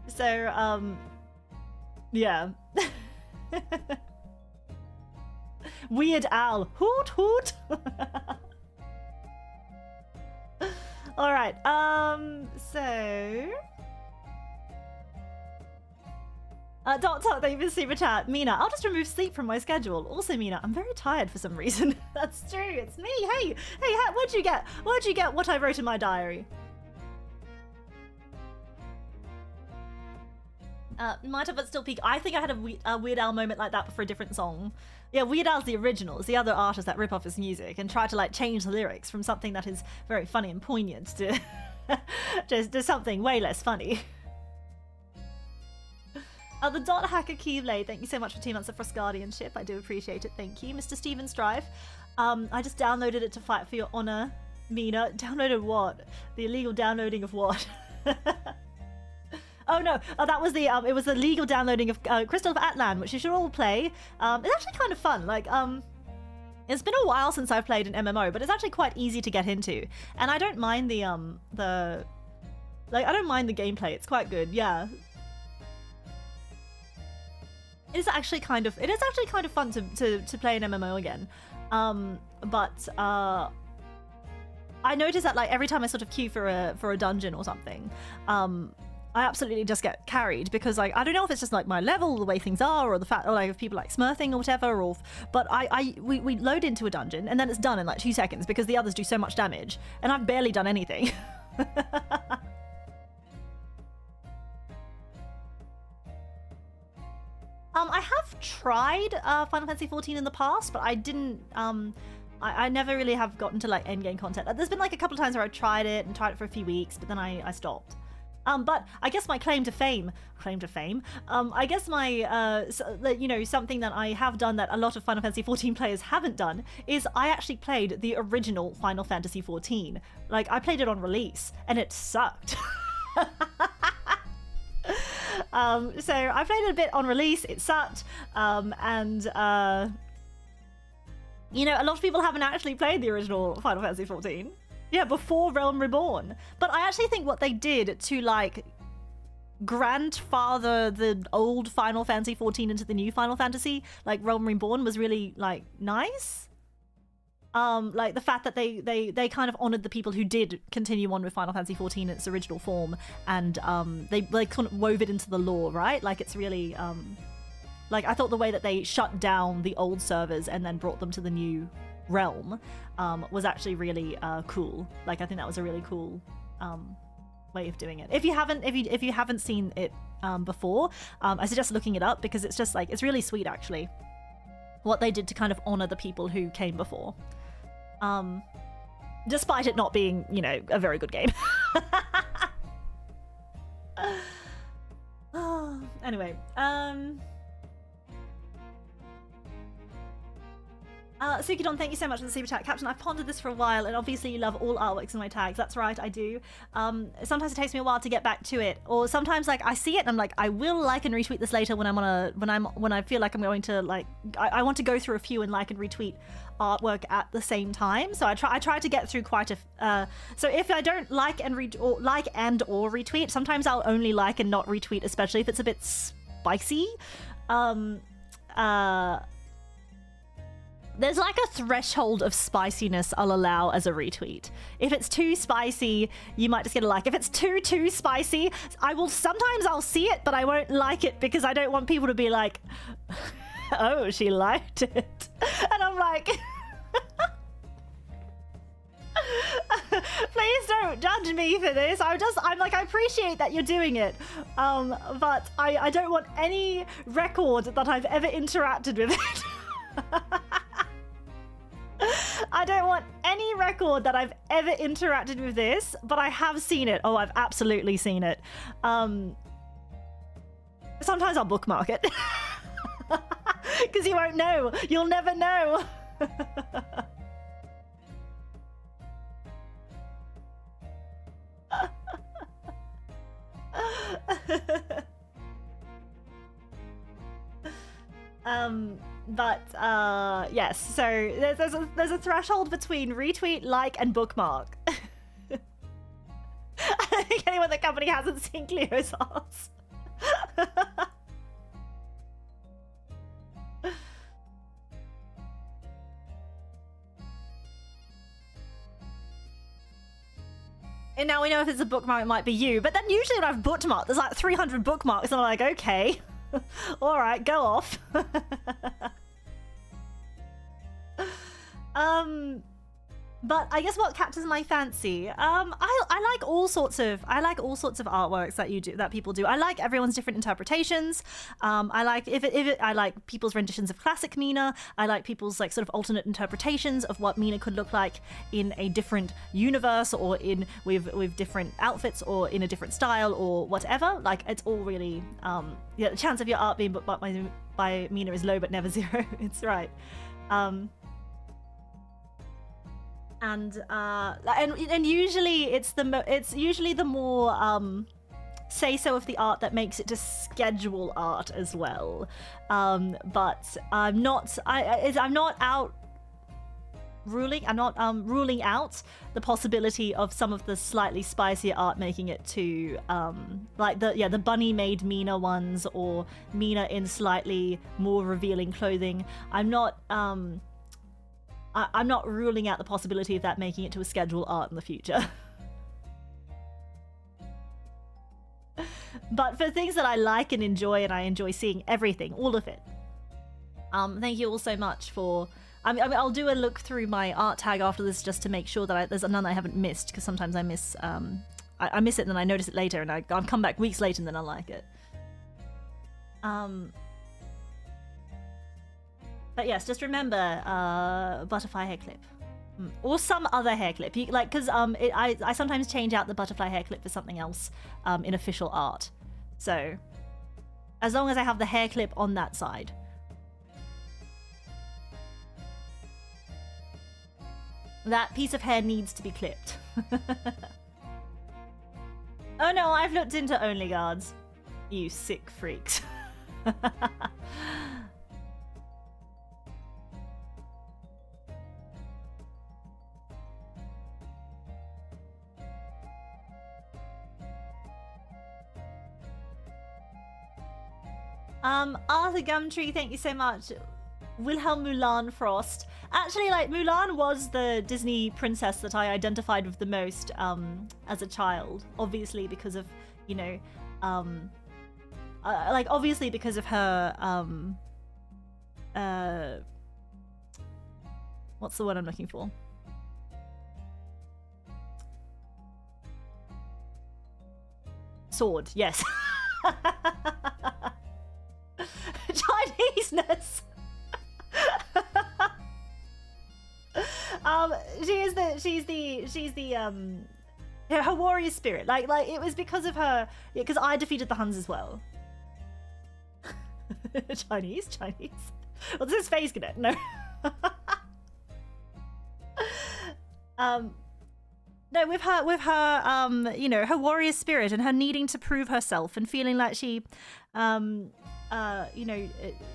So, yeah. Weird Al. Hoot hoot. Alright, so... Dot, thank you for the super chat. Mina, I'll just remove sleep from my schedule. Also, Mina, I'm very tired for some reason. That's true, it's me. Hey, what'd you get? What'd you get what I wrote in my diary? Might have but still peak. I think I had a Weird Al moment like that for a different song. Yeah, Weird Al's the original. It's the other artists that rip off his music and try to like change the lyrics from something that is very funny and poignant to just to something way less funny. The Dot Hacker Keyblade, thank you so much for 2 months of Frost Guardianship. I do appreciate it, thank you. Mr. Steven Strive, I just downloaded it to fight for your honor. Mina, downloaded what? The illegal downloading of what? Oh no, that was the it was the legal downloading of Crystal of Atlan, which you should all play. It's actually kind of fun. Like, it's been a while since I've played an MMO, but it's actually quite easy to get into, and I don't mind the I don't mind the gameplay. It's quite good, yeah. It is actually kind of fun to play an MMO again, but I noticed that like every time I sort of queue for a dungeon or something, I absolutely just get carried because like I don't know if it's just like my level, the way things are, or the fact or like if people like smurfing or whatever, or but we load into a dungeon and then it's done in like 2 seconds because the others do so much damage and I've barely done anything. I have tried Final Fantasy XIV in the past, but I didn't. I never really have gotten to like endgame content. There's been like a couple of times where I tried it for a few weeks, but then I stopped. But I guess my claim to fame, I guess my, you know, something that I have done that a lot of Final Fantasy XIV players haven't done is I actually played the original Final Fantasy XIV. Like, I played it on release, and it sucked. So I played it a bit on release, it sucked, and, you know, a lot of people haven't actually played the original Final Fantasy XIV. Yeah, before Realm Reborn. But I actually think what they did to, like, grandfather the old Final Fantasy XIV into the new Final Fantasy, like Realm Reborn, was really, like, nice. Like, the fact that they kind of honored the people who did continue on with Final Fantasy XIV in its original form, and they kind of wove it into the lore, right? Like, it's really, like, I thought the way that they shut down the old servers and then brought them to the new realm was actually really cool. Like, I think that was a really cool way of doing it. If you haven't seen it before, I suggest looking it up, because it's just like, it's really sweet actually what they did to kind of honor the people who came before, despite it not being, you know, a very good game. Anyway, Sukidon, thank you so much for the super chat. Captain, I've pondered this for a while, and obviously you love all artworks in my tags. That's right, I do. Sometimes it takes me a while to get back to it, or sometimes like I see it and I'm like, I will like and retweet this later when I feel like I'm going to like, I want to go through a few and like and retweet artwork at the same time. So I try to get through quite a. So if I don't like and or retweet, sometimes I'll only like and not retweet, especially if it's a bit spicy. There's like a threshold of spiciness I'll allow as a retweet. If it's too spicy, you might just get a like. If it's too spicy, sometimes I'll see it, but I won't like it because I don't want people to be like, oh, she liked it. And I'm like, please don't judge me for this. I'm like, I appreciate that you're doing it. But I don't want any record that I've ever interacted with it. I don't want any record that I've ever interacted with this, but I have seen it. Oh, I've absolutely seen it. Sometimes I'll bookmark it. Because you won't know. You'll never know. But yes, so there's a threshold between retweet, like, and bookmark. I don't think anyone in the company hasn't seen Cleo's ass. And now we know if it's a bookmark, it might be you. But then usually when I've bookmarked, there's like 300 bookmarks, and I'm like, okay. All right, go off. But I guess what captures my fancy, I like all sorts of artworks that people do. I like everyone's different interpretations. I like I like people's renditions of classic Mina. I like people's like sort of alternate interpretations of what Mina could look like in a different universe, or with different outfits, or in a different style, or whatever. Like, it's all really yeah, the chance of your art being booked by Mina is low but never zero. It's right. And usually it's usually the more say so of the art that makes it to schedule art as well. But I'm not ruling out the possibility of some of the slightly spicier art making it to like the bunny made Mina ones, or Mina in slightly more revealing clothing. I'm not ruling out the possibility of that making it to a schedule art in the future. But for things that I like and I enjoy seeing everything, all of it. Thank you all so much for I'll do a look through my art tag after this just to make sure that there's none I haven't missed, because sometimes I miss I miss it and then I notice it later, and I'll come back weeks later and then I like it. But yes, just remember butterfly hair clip. Or some other hair clip. Because I sometimes change out the butterfly hair clip for something else in official art. So as long as I have the hair clip on that side. That piece of hair needs to be clipped. Oh no, I've looked into OnlyGuards. You sick freaks. Arthur Gumtree, thank you so much. Wilhelmina Frost. Actually, like, Mulan was the Disney princess that I identified with the most as a child. Obviously because of, you know, like, obviously because of her, what's the word I'm looking for? Sword, yes. Chineseness. She's the her warrior spirit. Like it was because of her, because I defeated the Huns as well. Chinese. Well, this is phaseconnect. No. No, with her, you know, her warrior spirit and her needing to prove herself and feeling like she, you know,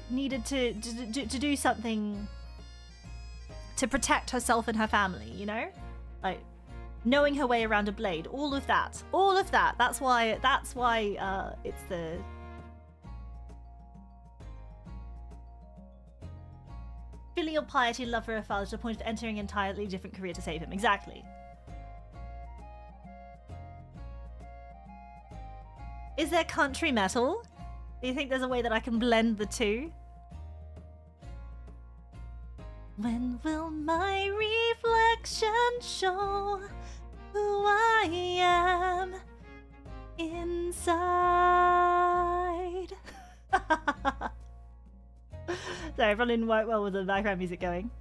needed to do something to protect herself and her family, you know? Like, knowing her way around a blade, all of that. That's why it's the... Filial piety and love for her father to the point of entering an entirely different career to save him. Exactly. Is there country metal? Do you think there's a way that I can blend the two? When will my reflection show who I am inside? Sorry, it probably didn't work well with the background music going.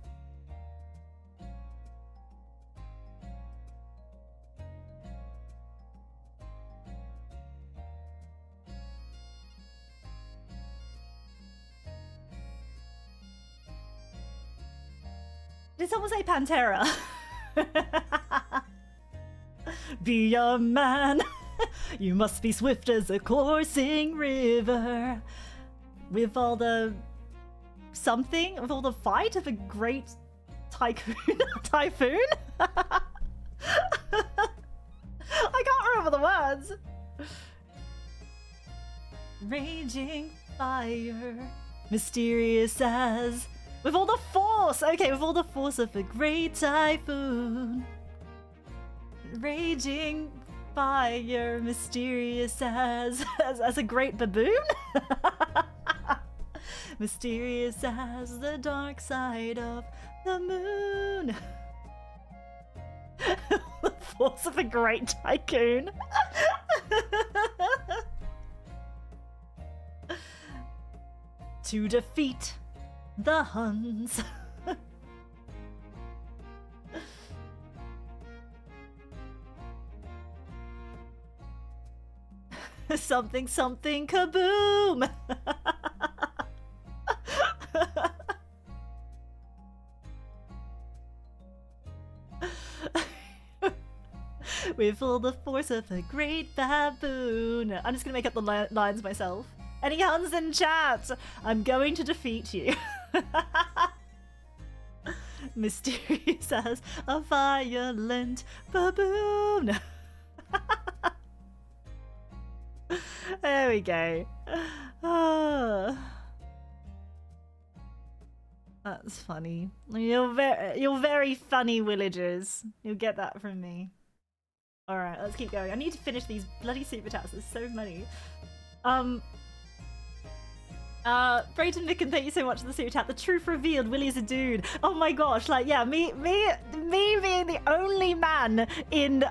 Did someone say Pantera? Be a man. You must be swift as a coursing river. With all the something, with all the fight of a great tycoon. Typhoon? I can't remember the words. Raging fire, mysterious as... With all the force! Okay, with all the force of a great typhoon. Raging fire, mysterious as a great baboon? Mysterious as the dark side of the moon. The force of a great tycoon. To defeat the Huns. Something kaboom. With all the force of a great baboon. I'm just gonna make up the lines myself. Any Huns in chat? I'm going to defeat you. Mysterious as a violent baboon. There we go. Oh. That's funny. You're very funny, villagers. You'll get that from me. Alright, let's keep going. I need to finish these bloody super chats. There's so many. Brayton Micken, thank you so much for the super chat. The truth revealed, Willie's a dude. Oh my gosh, like, yeah, me being the only man in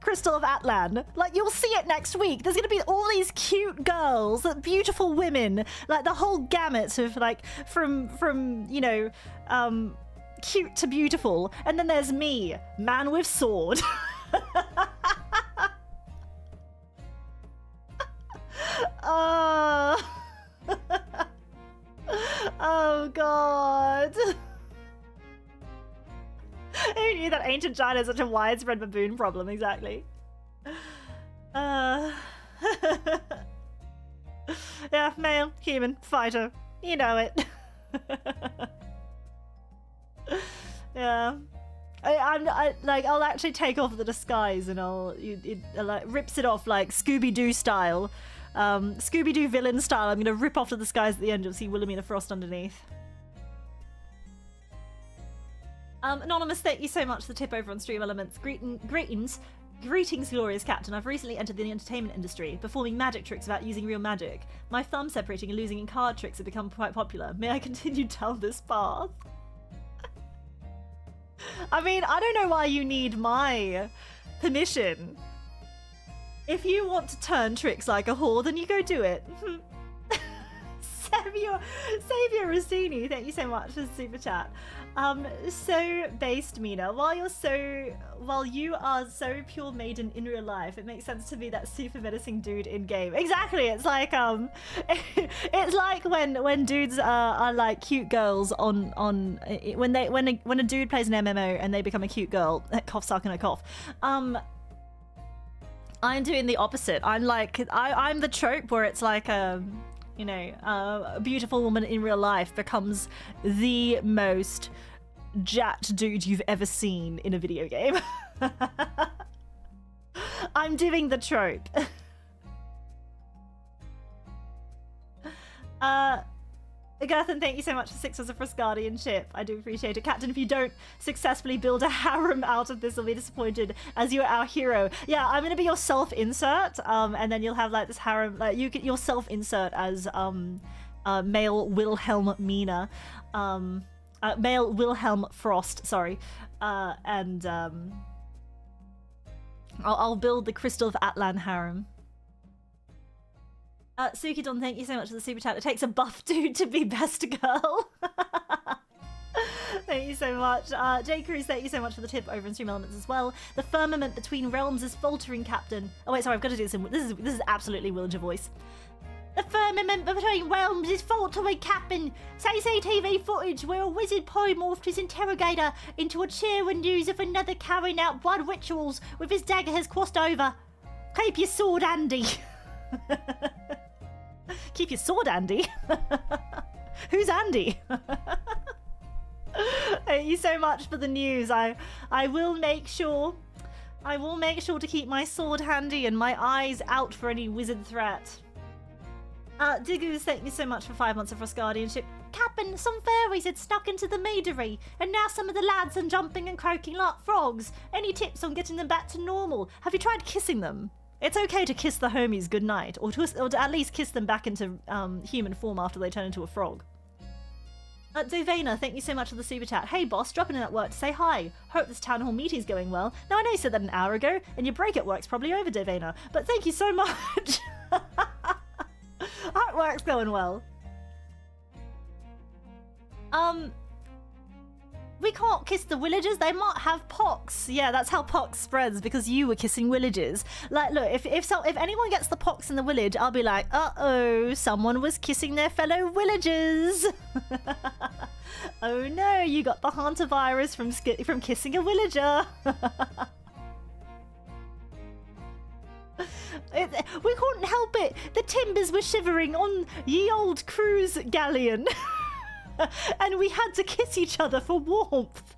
Crystal of Atlan. Like, you'll see it next week. There's gonna be all these cute girls, beautiful women, like the whole gamut of like from you know, cute to beautiful. And then there's me, man with sword. Oh god. Who knew that ancient China is such a widespread baboon problem? Exactly. Yeah, male, human, fighter. You know it. Yeah. I'll actually take off the disguise and it like rips it off like Scooby-Doo style. Scooby-Doo villain style. I'm gonna rip off the disguise at the end. You'll see Wilhelmina Frost underneath. Anonymous, thank you so much for the tip over on Stream Elements. Greetings, glorious captain. I've recently entered the entertainment industry, performing magic tricks without using real magic. My thumb separating and losing in card tricks have become quite popular. May I continue down this path? I mean, I don't know why you need my permission. If you want to turn tricks like a whore, then you go do it. Savior Rossini, thank you so much for the super chat. So based, Mina. While you are so pure maiden in real life, it makes sense to be that super menacing dude in game. Exactly. It's like it's like when dudes are like cute girls when a dude plays an MMO and they become a cute girl. Cough, suck, and a cough. I'm doing the opposite. I'm the trope where it's like you know, a beautiful woman in real life becomes the most jacked dude you've ever seen in a video game. I'm doing the trope. Gerthan, thank you so much for 6 months of Frost Guardianship. I do appreciate it. Captain, if you don't successfully build a harem out of this, I'll be disappointed, as you're our hero. Yeah, I'm gonna be your self-insert, and then you'll have like this harem, like you'll self-insert as male Wilhelmina, male Wilhelm Frost, sorry, and I'll build the Crystal of Atlan harem. Sukidon, thank you so much for the super chat. It takes a buff dude to be best girl. Thank you so much. J Cruz, thank you so much for the tip over in Stream Elements as well. The firmament between realms is faltering, Captain. Oh wait, sorry, I've got to do this. This is absolutely Willager voice. The firmament between realms is faltering, Captain. CCTV footage where a wizard polymorphed his interrogator into a cheer and news of another carrying out blood rituals with his dagger has crossed over. Keep your sword handy. Keep your sword, Andy. Who's Andy? Thank you so much for the news. I will make sure to keep my sword handy and my eyes out for any wizard threat. Diggoos, thank you so much for 5 months of Frost Guardianship. Captain, some fairies had snuck into the meadery, and now some of the lads are jumping and croaking like frogs. Any tips on getting them back to normal? Have you tried kissing them? It's okay to kiss the homies goodnight, or to at least kiss them back into human form after they turn into a frog. Dovana, thank you so much for the super chat. Hey boss, dropping in at work to say hi. Hope this town hall meeting's going well. Now I know you said that an hour ago, and your break at work's probably over, Dovana, but thank you so much. At work's going well. We can't kiss the villagers, they might have pox. Yeah, that's how pox spreads, because you were kissing villagers. Like, look, if anyone gets the pox in the village, I'll be like, uh-oh, someone was kissing their fellow villagers. Oh no, you got the hantavirus from kissing a villager. We couldn't help it. The timbers were shivering on ye old cruise galleon. And we had to kiss each other for warmth.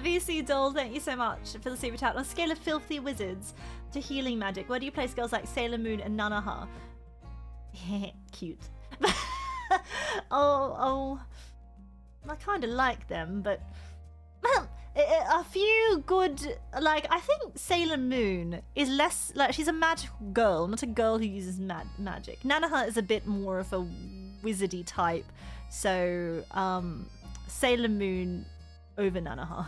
VC Doll, thank you so much for the super chat. On a scale of filthy wizards to healing magic, where do you place girls like Sailor Moon and Nanaha? Cute. oh, I kind of like them, but a few good, like, I think Sailor Moon is less, like, she's a magical girl, not a girl who uses magic. Nanoha is a bit more of a wizardy type, so Sailor Moon over Nanoha.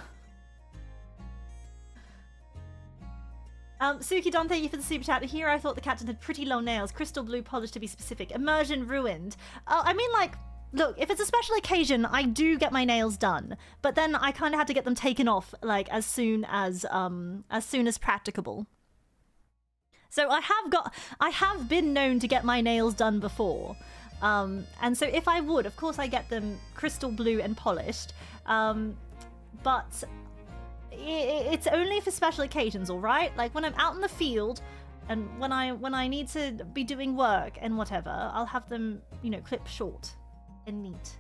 Suki Don, thank you for the super chat. Here I thought the captain had pretty long nails, crystal blue polish to be specific, immersion ruined. I mean, like, look, if it's a special occasion, I do get my nails done, but then I kind of had to get them taken off, like, as soon as practicable. So I have been known to get my nails done before, and so if I would, of course, I get them crystal blue and polished, but it's only for special occasions, all right? Like when I'm out in the field, and when I need to be doing work and whatever, I'll have them, you know, clipped short and neat.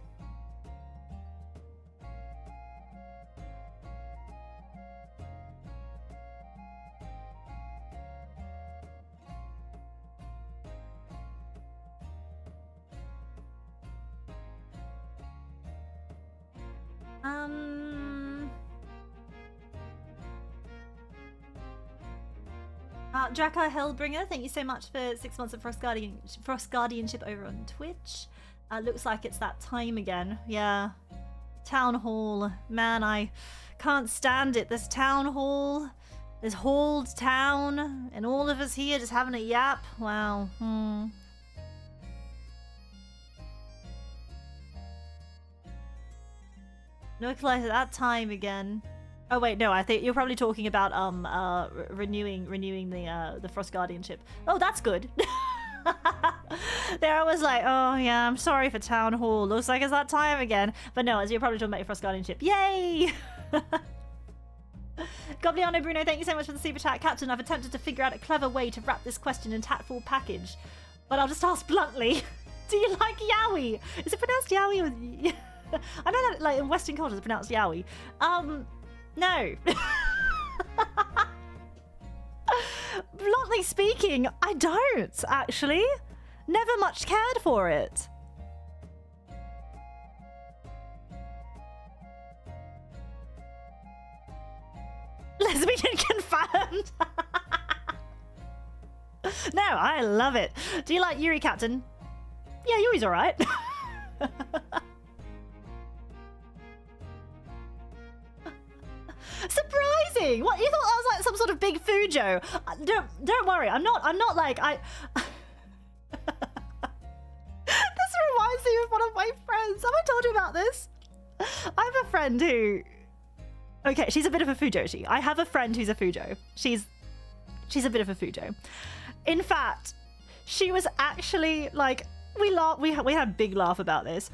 Draka Hellbringer, thank you so much for 6 months of Frost Guardianship over on Twitch. Looks like it's that time again. Yeah. Town Hall. Man, I can't stand it. This Town Hall. This Halled Town. And all of us here just having a yap. Wow. Looks like that time again. Oh wait, no, I think you're probably talking about renewing the Frost Guardianship. Oh, that's good. There I was like, oh yeah, I'm sorry for Town Hall. Looks like it's that time again. But no, as you're probably talking about your Frost Guardianship. Yay! Gobliano Bruno, thank you so much for the super chat. Captain, I've attempted to figure out a clever way to wrap this question in tactful package, but I'll just ask bluntly. Do you like yaoi? Is it pronounced yaoi or... I know that like in Western cultures it's pronounced yaoi. No. Bluntly speaking, I don't, actually. Never much cared for it. Lesbian confirmed. No, I love it. Do you like Yuri, Captain? Yeah, Yuri's alright. Surprising! What, you thought I was like some sort of big Fujo? Don't worry, I'm not like This reminds me of one of my friends. Have I told you about this? I have a friend who... Okay, she's a bit of a Fujoshi. I have a friend who's a Fujo. She's a bit of a Fujo. In fact, she was actually like... We had a big laugh about this.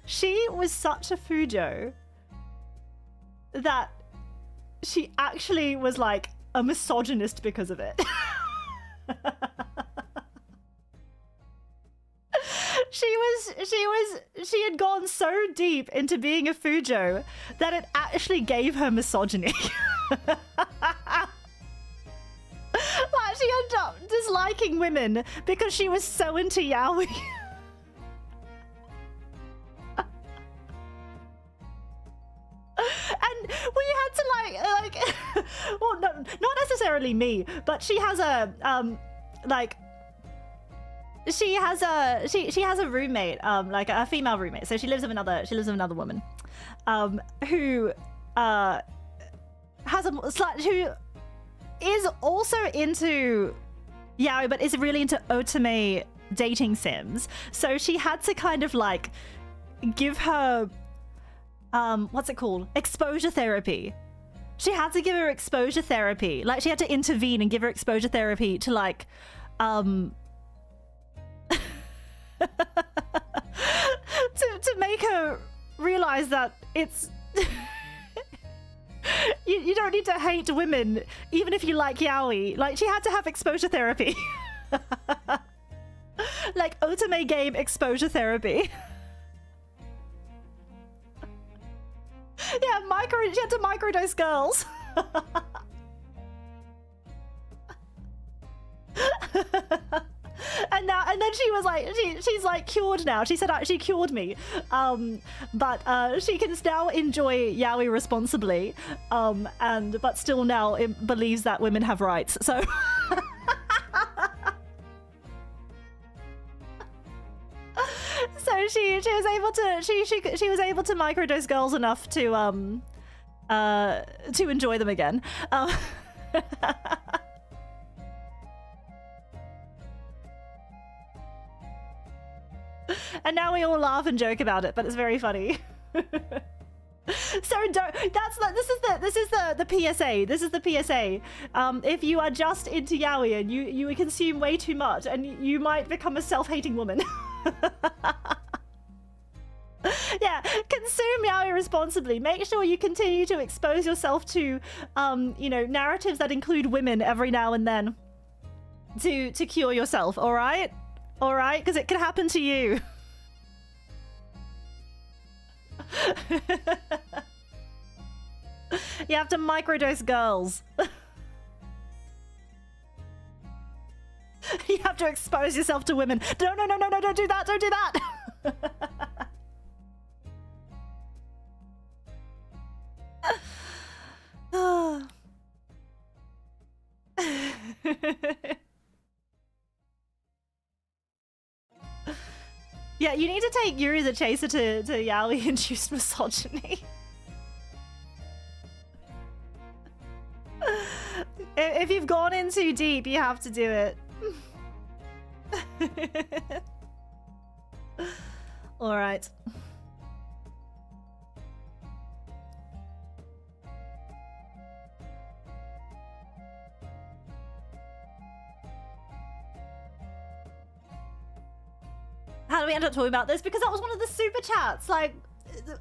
She was such a Fujo that she actually was like a misogynist because of it. She had gone so deep into being a Fujo that it actually gave her misogyny. Like she ended up disliking women because she was so into yaoi. And we had to like well, no, not necessarily me, but she has a she has a roommate, like a female roommate. So she lives with another woman, who has a slight, who is also into yaoi, but is really into otome dating sims. So she had to kind of like give her what's it called? Exposure therapy. She had to give her exposure therapy. Like she had to intervene and give her exposure therapy to like to make her realize that it's you don't need to hate women even if you like yaoi. Like she had to have exposure therapy. Like otome game exposure therapy. Yeah, she had to microdose girls. and then she was like, she's like cured now. She said she cured me, but she can now enjoy yaoi responsibly, but still now believes that women have rights. So. So she was able to she was able to microdose girls enough to enjoy them again. And now we all laugh and joke about it, but it's very funny. So don't. This is the PSA. This is the PSA. If you are just into yaoi and you consume way too much, and you might become a self-hating woman. Yeah, consume yaoi responsibly. Make sure you continue to expose yourself to, you know, narratives that include women every now and then to cure yourself. All right, because it can happen to you. You have to microdose girls. You have to expose yourself to women. No, don't do that, don't do that. Yeah, you need to take Yuri the Chaser to yaoi-induced misogyny. If you've gone in too deep, you have to do it. All right. How do we end up talking about this? Because that was one of the super chats. Like,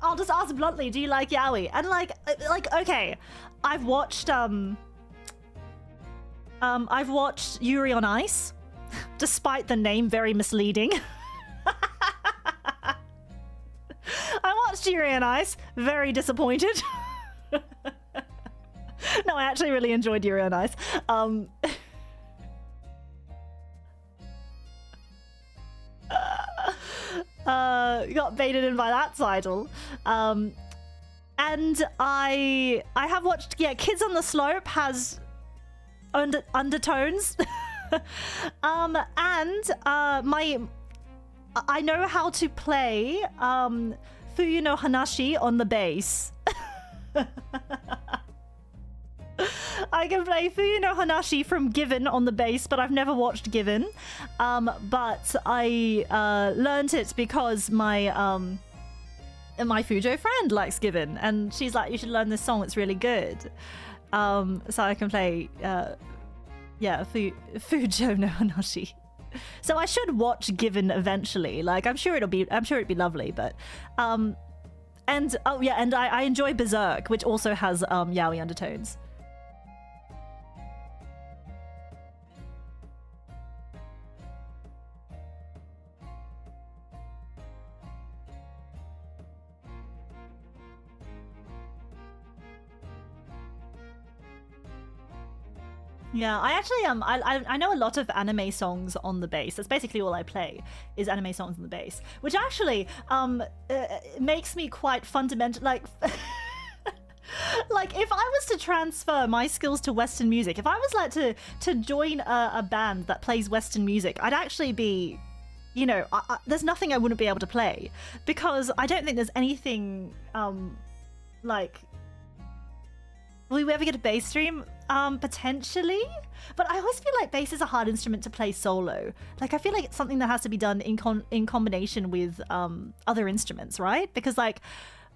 I'll just ask bluntly, do you like yaoi? And like, okay, I've watched Yuri on Ice, despite the name very misleading. I watched Yuri on Ice, very disappointed. No, I actually really enjoyed Yuri on Ice. Got baited in by that title. And I have watched, yeah, Kids on the Slope has undertones. And I know how to play Fuyu no Hanashi on the bass. I can play Fuyu no Hanashi from Given on the bass, but I've never watched Given. But I learned it because my Fujo friend likes Given, and she's like, you should learn this song, it's really good. So I can play yeah, Fujo no Hanashi. So I should watch Given eventually. Like, I'm sure it'd be lovely, but and oh yeah, and I enjoy Berserk, which also has yaoi undertones. Yeah, I actually I know a lot of anime songs on the bass. That's basically all I play is anime songs on the bass, which actually makes me quite fundamental. Like, like if I was to transfer my skills to Western music, if I was like to join a band that plays Western music, I'd actually be, you know, there's nothing I wouldn't be able to play, because I don't think there's anything like. Will we ever get a bass stream? Potentially. But I always feel like bass is a hard instrument to play solo. Like, I feel like it's something that has to be done in combination with other instruments, right? Because, like,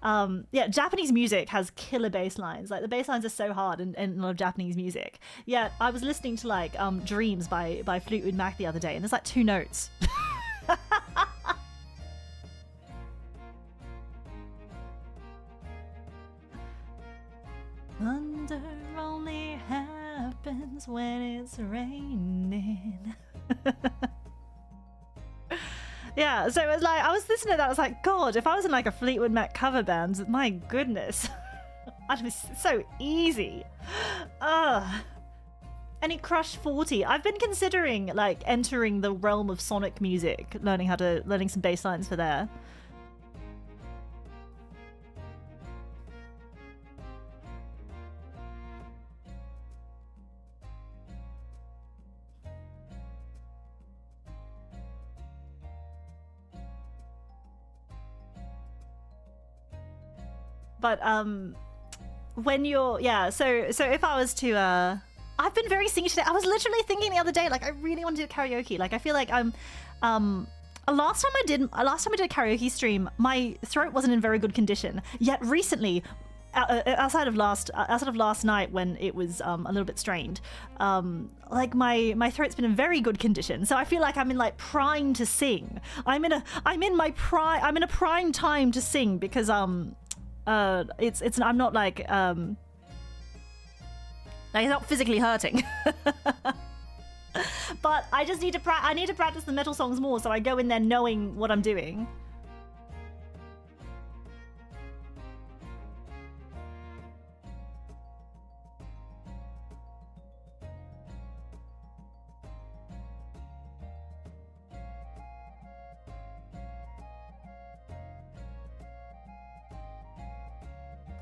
yeah, Japanese music has killer bass lines. Like, the bass lines are so hard in a lot of Japanese music. Yeah, I was listening to, like, Dreams by Fleetwood Mac the other day, and there's, like, 2 notes. Thunder only happens when it's raining. Yeah, so it was like, I was listening to that, I was like, God, if I was in like a Fleetwood Mac cover band, my goodness. That'd be so easy. Any Crush 40? I've been considering like entering the realm of Sonic music, learning some bass lines for there. But when you're so if I was to I've been very singy today. I was literally thinking the other day, like I really want to do karaoke. Like I feel like I'm last time I did a karaoke stream, my throat wasn't in very good condition. Yet recently, outside of last night when it was a little bit strained, like my throat's been in very good condition. So I feel like I'm in like prime to sing. I'm in a prime time to sing because I'm not like it's not physically hurting. But I just need to practice the metal songs more, so I go in there knowing what I'm doing.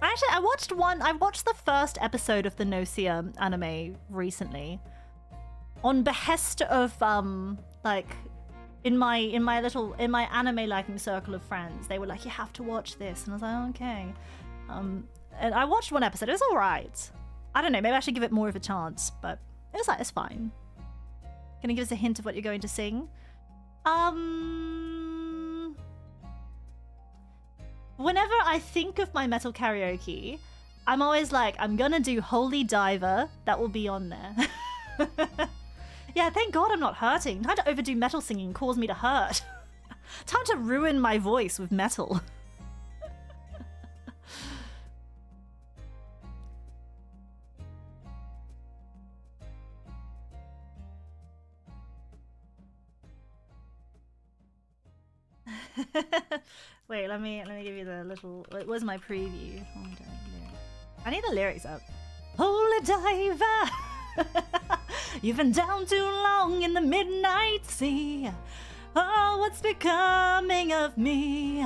Actually, I watched the first episode of the Nocia anime recently, on behest of like in my anime liking circle of friends. They were like, "You have to watch this," and I was like, "Okay." And I watched one episode. It was all right. I don't know. Maybe I should give it more of a chance, but it's fine. Gonna give us a hint of what you're going to sing. Whenever I think of my metal karaoke, I'm always like, I'm gonna do Holy Diver. That will be on there. Yeah, thank God I'm not hurting. Time to overdo metal singing cause me to hurt. Time to ruin my voice with metal. Wait, let me give you the little. It was my preview. I need the lyrics up. Holy diver, you've been down too long in the midnight sea. Oh, what's becoming of me?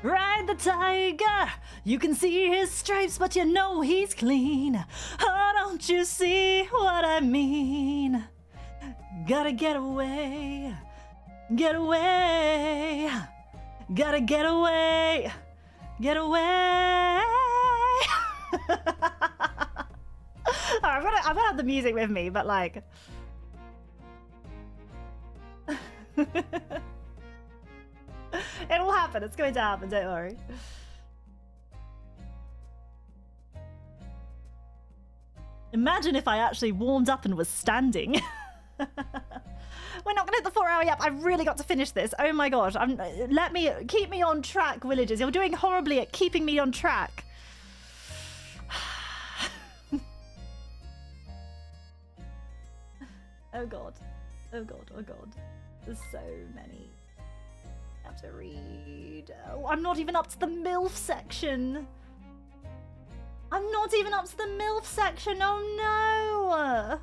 Ride the tiger, you can see his stripes, but you know he's clean. Oh, don't you see what I mean? Gotta get away, get away. Gotta get away, get away. I've got to have the music with me, but like, it'll happen. It's going to happen. Don't worry. Imagine if I actually warmed up and was standing. We're not gonna hit the 4-hour yet. I've really got to finish this. Oh my gosh. Keep me on track, villagers. You're doing horribly at keeping me on track. Oh god. Oh god. Oh god. There's so many. I have to read. Oh, I'm not even up to the MILF section. I'm not even up to the MILF section. Oh no.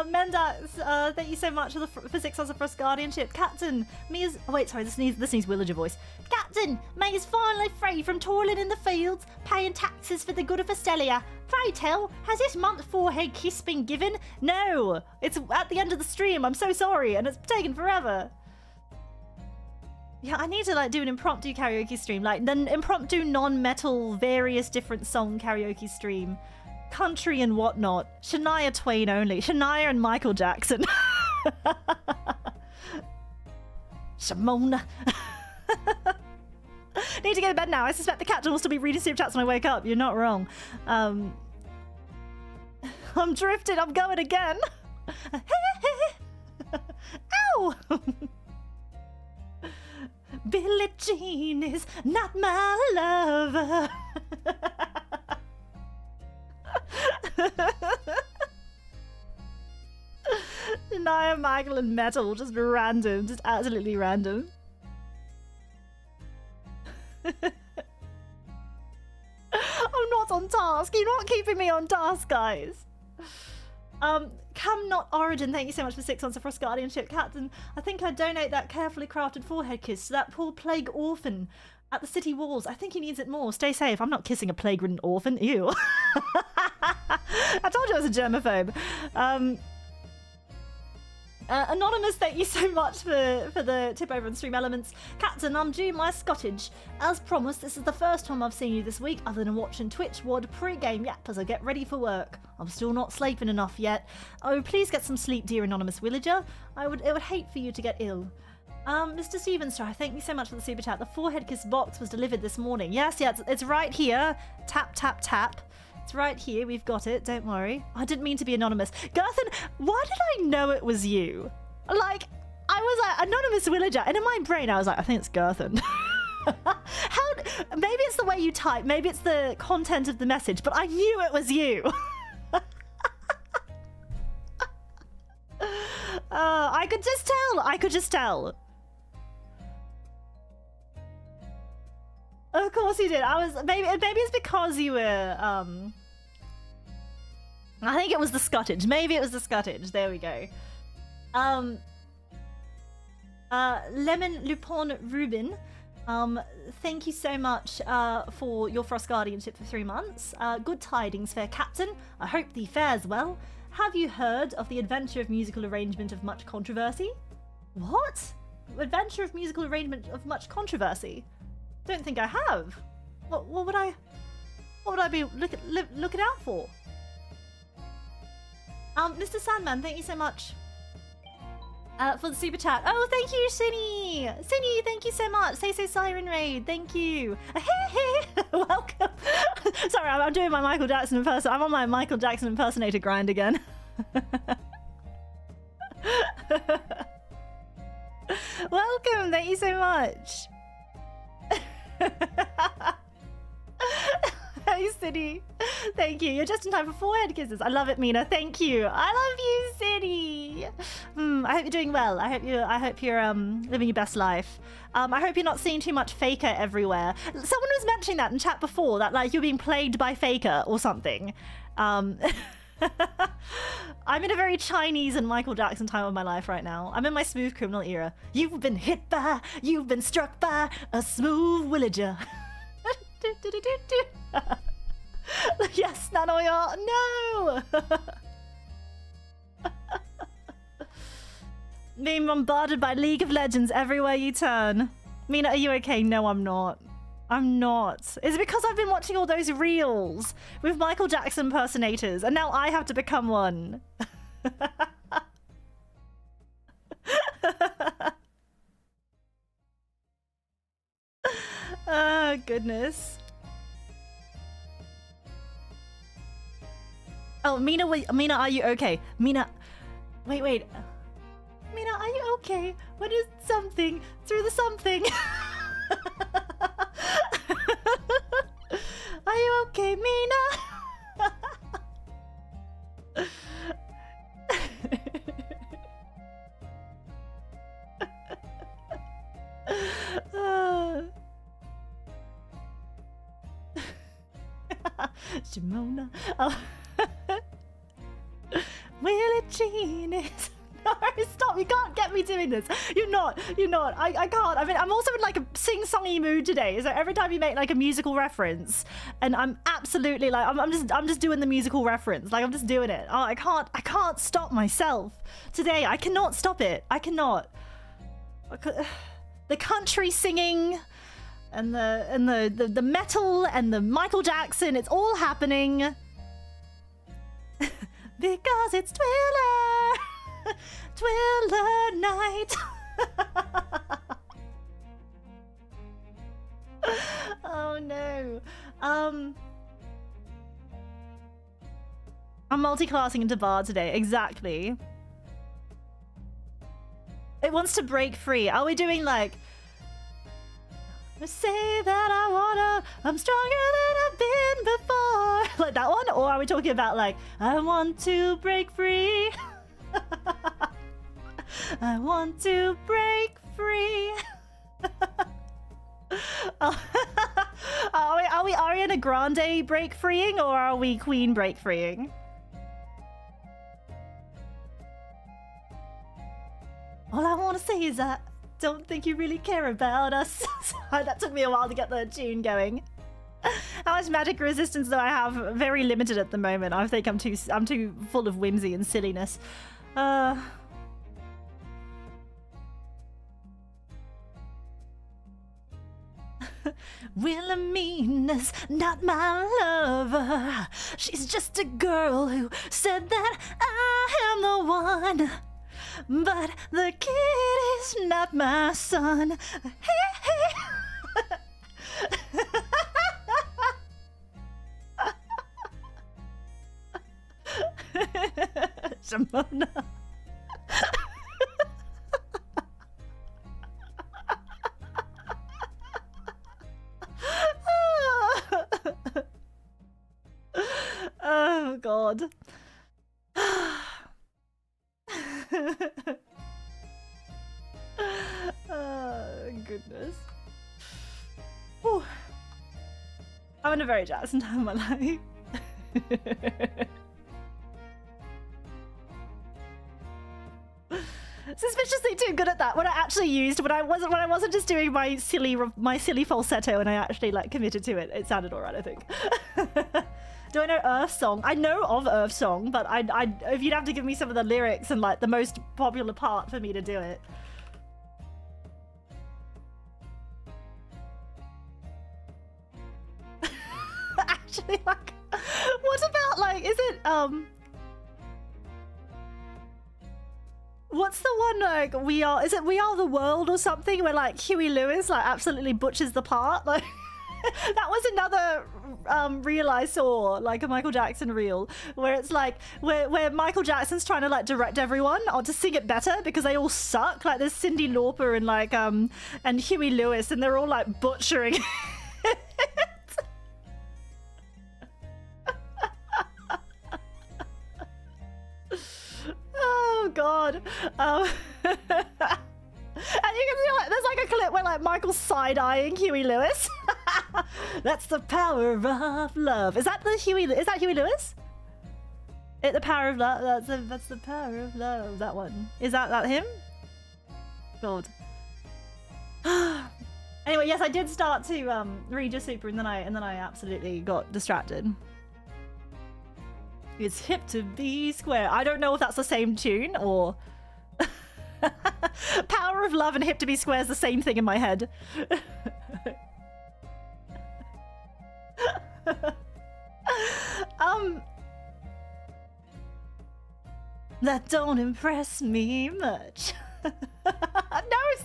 Mendax, thank you so much for 6 hours of Frost Guardianship. Captain, me is... Oh, wait, sorry, this needs Willager voice. Captain, May is finally free from toiling in the fields, paying taxes for the good of Estelia. Pray tell, has this month's forehead kiss been given? No, it's at the end of the stream. I'm so sorry, and it's taken forever. Yeah, I need to like do an impromptu karaoke stream, like an impromptu non-metal, various different song karaoke stream. Country and whatnot. Shania Twain only. Shania and Michael Jackson. Shimona. Need to go to bed now. I suspect the captain will still be reading super chats when I wake up. You're not wrong. I'm drifted. I'm going again. Ow! Billie Jean is not my lover. Shania, Michael, and metal, just random, just absolutely random. I'm not on task. You're not keeping me on task, guys. Cam Not Origin, thank you so much for 6 months of Frost Guardianship. Captain, I think I'd donate that carefully crafted forehead kiss to that poor plague orphan at the city walls. I think he needs it more. Stay safe. I'm not kissing a plague-ridden orphan. Ew. I told you I was a germaphobe. Anonymous, thank you so much for the tip over on Stream Elements. Captain, I'm due my Scottage. As promised, this is the first time I've seen you this week, other than watching Twitch WOD pre-game yap as I get ready for work. I'm still not sleeping enough yet. Oh, please get some sleep, dear anonymous villager. It would hate for you to get ill. Mr. Stevenstar, thank you so much for the super chat. The forehead kiss box was delivered this morning. Yes, it's right here. Tap, tap, tap. It's right here. We've got it. Don't worry. I didn't mean to be anonymous. Gerthen, why did I know it was you? Like, I was like, anonymous villager. And in my brain, I was like, I think it's Gerthen. Maybe it's the way you type. Maybe it's the content of the message. But I knew it was you. I could just tell. I could just tell. Of course you did. Maybe it's because you were I think it was the Scottage. Maybe it was the Scottage. There we go. Lemon Lupon Rubin. Thank you so much for your Frost Guardianship for 3 months. Good tidings, fair captain. I hope thee fares well. Have you heard of the adventure of musical arrangement of much controversy? What? Adventure of musical arrangement of much controversy? Don't think I have. What would I be looking out for? Mr. Sandman, thank you so much for the super chat. Oh, thank you, Shinny. Shinny, thank you so much. Say Siren Raid, thank you. Welcome. Sorry, I'm doing my Michael Jackson impersonation. I'm on my Michael Jackson impersonator grind again. Welcome, thank you so much. Hey, City. Thank you. You're just in time for forehead kisses. I love it, Mina. Thank you. I love you, City. I hope you're doing well. I hope you're living your best life. I hope you're not seeing too much Faker everywhere. Someone was mentioning that in chat before, that like you're being plagued by Faker or something. I'm in a very Chinese and Michael Jackson time of my life right now. I'm in my smooth criminal era. You've been struck by a smooth villager. Yes, Nanoya, no! Being bombarded by League of Legends everywhere you turn. Mina, are you okay? No, I'm not. I'm not. Is it because I've been watching all those reels with Michael Jackson impersonators and now I have to become one? Oh, goodness. Oh, Mina, Mina, are you okay? Mina, wait. Mina, are you okay? What is something through the something? Are you okay, Mina? Shimona. Oh. Willie Genius. No, stop. You can't get me doing this. You're not. I can't. I mean, I'm also in like a sing-songy mood today. So every time you make like a musical reference, and I'm absolutely like, I'm just doing the musical reference. Like I'm just doing it. Oh, I can't stop myself today. I cannot stop it. I cannot. The country singing, and the metal and the Michael Jackson. It's all happening. Because it's Twiller. Twiller night. Oh no. I'm multi-classing into bar today. Exactly. It wants to break free. Are we doing like say that I wanna, I'm stronger than I've been before, like that one? Or are we talking about like I want to break free? I want to break free. Oh, Are we Ariana Grande break freeing or are we Queen break freeing? All I want to say is I don't think you really care about us. Sorry, that took me a while to get the tune going. How much magic resistance do I have? Very limited at the moment. I think I'm too full of whimsy and silliness. Wilhelmina's not my lover. She's just a girl who said that I am the one. But the kid is not my son. Shamona. Oh God. Oh goodness. Whew. I'm in a very jazzed time of my life. Suspiciously too good at that. When I actually used, when I wasn't just doing my silly falsetto, and I actually like committed to it, it sounded alright, I think. Do I know Earth Song? I know of Earth Song, but if you'd have to give me some of the lyrics and like the most popular part for me to do it. Actually, like, what about like, is it what's the one like We Are the World or something, where like Huey Lewis like absolutely butchers the part? Like that was another reel I saw, like a Michael Jackson reel, where it's like where Michael Jackson's trying to like direct everyone or to sing it better because they all suck. Like there's Cyndi Lauper and like and Huey Lewis, and they're all like butchering. Oh God. And you can see like there's like a clip where like Michael's side-eyeing Huey Lewis. That's the power of love. Is that Huey Lewis? The power of love. That's the power of love. That one. Is that him? God. Anyway, yes, I did start to read your super, and then I absolutely got distracted. It's hip to be square. I don't know if that's the same tune or Power of Love and Hip to be Square is the same thing in my head. That don't impress me much. No,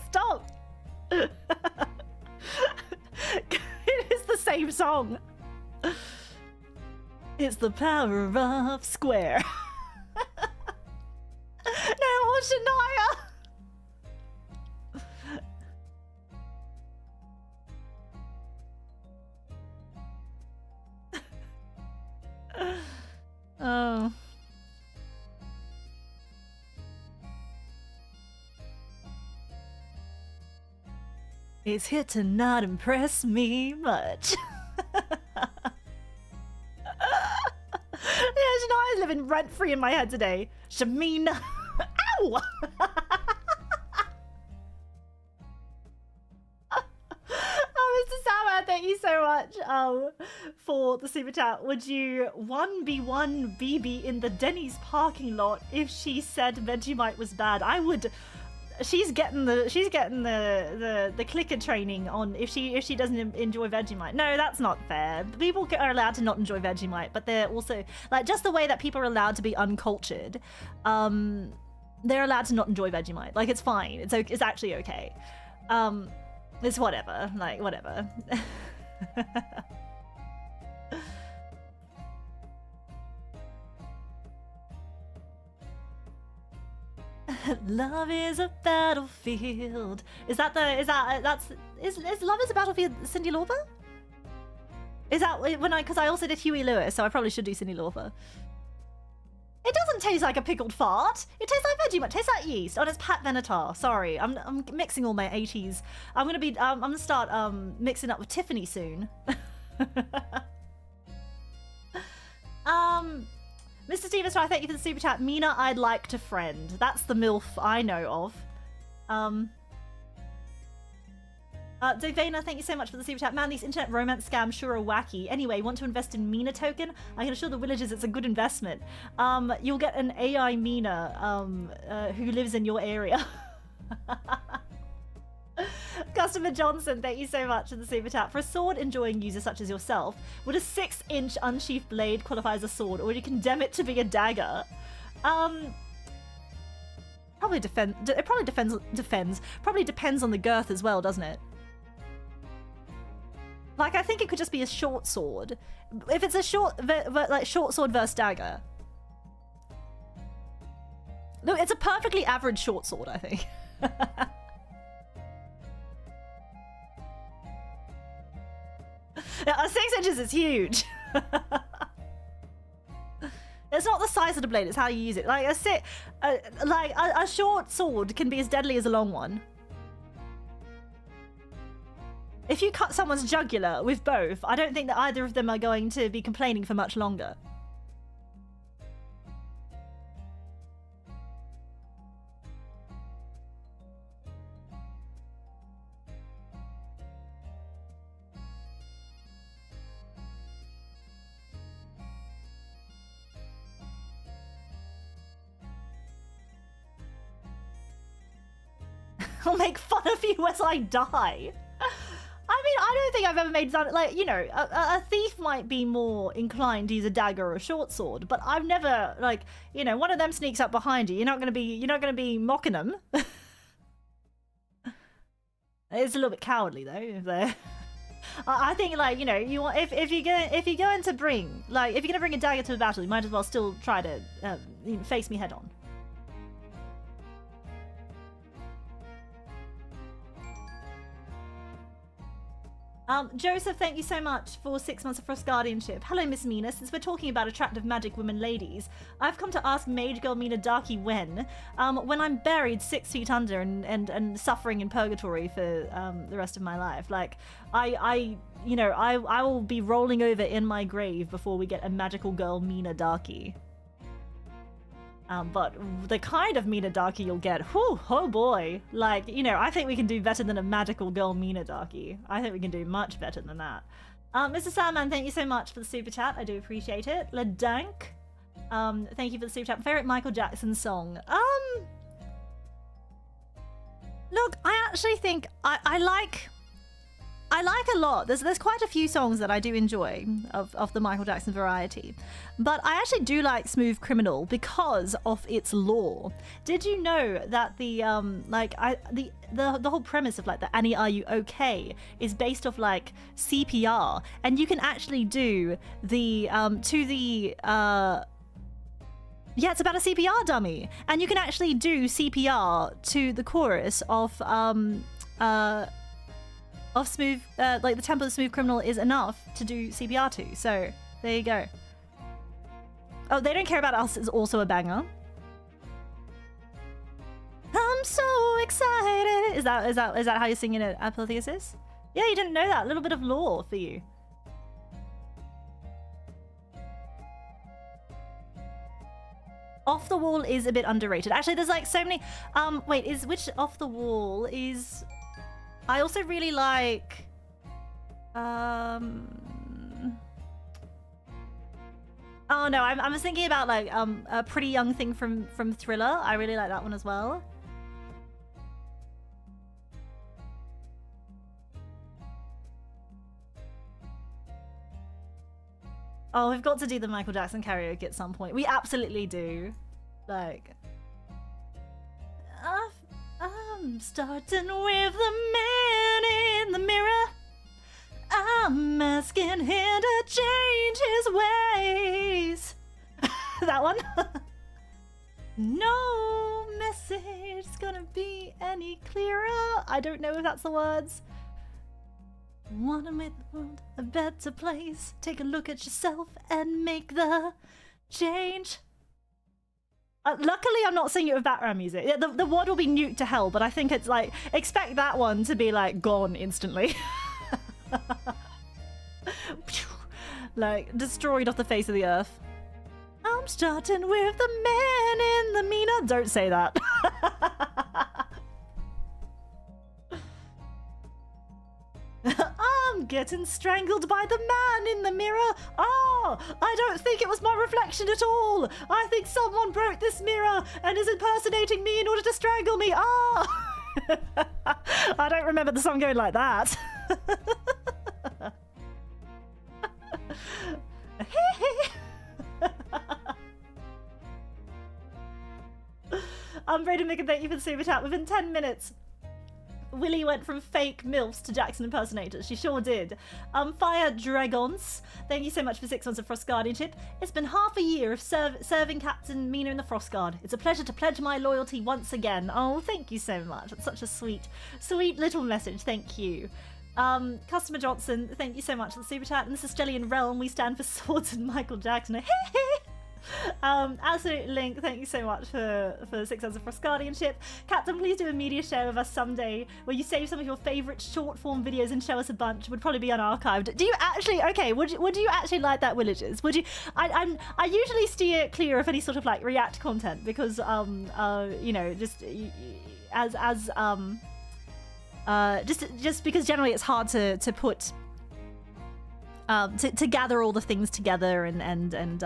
stop. It is the same song. It's the power of square. No, Shania. Oh. It's here to not impress me much. Yeah, Shania's living rent-free in my head today. Shamina. Ow! Oh, Mr. Salman, thank you so much for the super chat. Would you 1v1 Bibi in the Denny's parking lot if she said Vegemite was bad? I would. She's getting the clicker training on if she doesn't enjoy Vegemite. No, that's not fair. People are allowed to not enjoy Vegemite, but they're also like just the way that people are allowed to be uncultured. They're allowed to not enjoy Vegemite. Like it's fine. It's actually okay. It's whatever. Like whatever. Love is a battlefield. Is Love is a Battlefield Cyndi Lauper? Is that because I also did Huey Lewis, so I probably should do Cyndi Lauper. It doesn't taste like a pickled fart. It tastes like Vegemite. It tastes like yeast. Oh, it's Pat Benatar. Sorry, I'm mixing all my 80s. I'm gonna start mixing up with Tiffany soon. Mr. Stevens, thank you for the super chat. Mina, I'd like to friend. That's the MILF I know of. Devena, thank you so much for the super chat. Man, these internet romance scams sure are wacky. Anyway, want to invest in Mina token? I can assure the villagers it's a good investment. You'll get an AI Mina who lives in your area. Customer Johnson, thank you so much for the super chat. For a sword-enjoying user such as yourself, would a 6-inch unsheathed blade qualify as a sword, or would you condemn it to be a dagger? Probably depends on the girth as well, doesn't it? Like, I think it could just be a short sword. If it's a short sword versus dagger. No, it's a perfectly average short sword, I think. Yeah, 6 inches is huge. It's not the size of the blade, it's how you use it. Like a short sword can be as deadly as a long one. If you cut someone's jugular with both, I don't think that either of them are going to be complaining for much longer. I'll make fun of you as I die. I mean, I don't think I've ever made fun. Like, you know, a thief might be more inclined to use a dagger or a short sword, but I've never, like, you know, one of them sneaks up behind you. You're not gonna be mocking them. It's a little bit cowardly though. If they're... I think, like, you know, you want if you're going to bring a dagger to a battle, you might as well still try to face me head on. Joseph, thank you so much for 6 months of Frost Guardianship. Hello, Miss Mina. Since we're talking about attractive magic women ladies, I've come to ask Mage Girl Mina Darky when I'm buried 6 feet under and suffering in purgatory for the rest of my life. Like, I will be rolling over in my grave before we get a magical girl Mina Darky. But the kind of Mina Darky you'll get, whew, oh boy. Like, you know, I think we can do better than a magical girl Mina Darky. I think we can do much better than that. Mr. Sandman, thank you so much for the super chat. I do appreciate it. LeDank, thank you for the super chat. Favorite Michael Jackson song? Look, I actually think I like a lot. There's quite a few songs that I do enjoy of the Michael Jackson variety, but I actually do like Smooth Criminal because of its lore. Did you know that the whole premise of like the Annie Are You Okay is based off like CPR, and you can actually do the yeah, it's about a CPR dummy, and you can actually do CPR to the chorus of Smooth, like the tempo of Smooth Criminal is enough to do CPR to. So there you go. Oh, They Don't Care About Us is also a banger. I'm so excited. Is that how you're singing it, Apotheosis? Yeah, you didn't know that. A little bit of lore for you. Off the Wall is a bit underrated. Actually, there's like so many. Wait, which Off the Wall is? I also really like. Oh no, I was thinking about like a Pretty Young Thing from Thriller. I really like that one as well. Oh, we've got to do the Michael Jackson karaoke at some point. We absolutely do. Like, I'm starting with the man in the mirror. I'm asking him to change his ways. That one? No message is gonna be any clearer. I don't know if that's the words. Wanna make the world a better place. Take a look at yourself and make the change. Luckily, I'm not singing it with background music. The word will be nuked to hell, but I think it's like, expect that one to be like gone instantly. Like, destroyed off the face of the earth. I'm starting with the man in the Mina. Don't say that. I'm getting strangled by the man in the mirror. Oh, I don't think it was my reflection at all. I think someone broke this mirror and is impersonating me in order to strangle me. Oh. I don't remember the song going like that. I'm Brayden Mick, and thank you for the super chat. Within 10 minutes, Willie went from fake MILFs to Jackson impersonators. She sure did. Fire Dragons, thank you so much for 6 months of Frost Guardianship. It's been half a year of serving Captain Mina in the Frost Guard. It's a pleasure to pledge my loyalty once again. Oh, thank you so much. That's such a sweet, sweet little message. Thank you. Customer Johnson, thank you so much for the super chat. And this is Stellian Realm. We stand for Swords and Michael Jackson. Absolute Link, thank you so much for 6 months of Frost Guardianship. Captain, please do a media share with us someday where you save some of your favourite short form videos and show us a bunch. Would probably be unarchived. Do you actually, okay, would you actually like that, Villagers? Would you? I usually steer clear of any sort of like react content because you know, just just because generally it's hard to put to gather all the things together and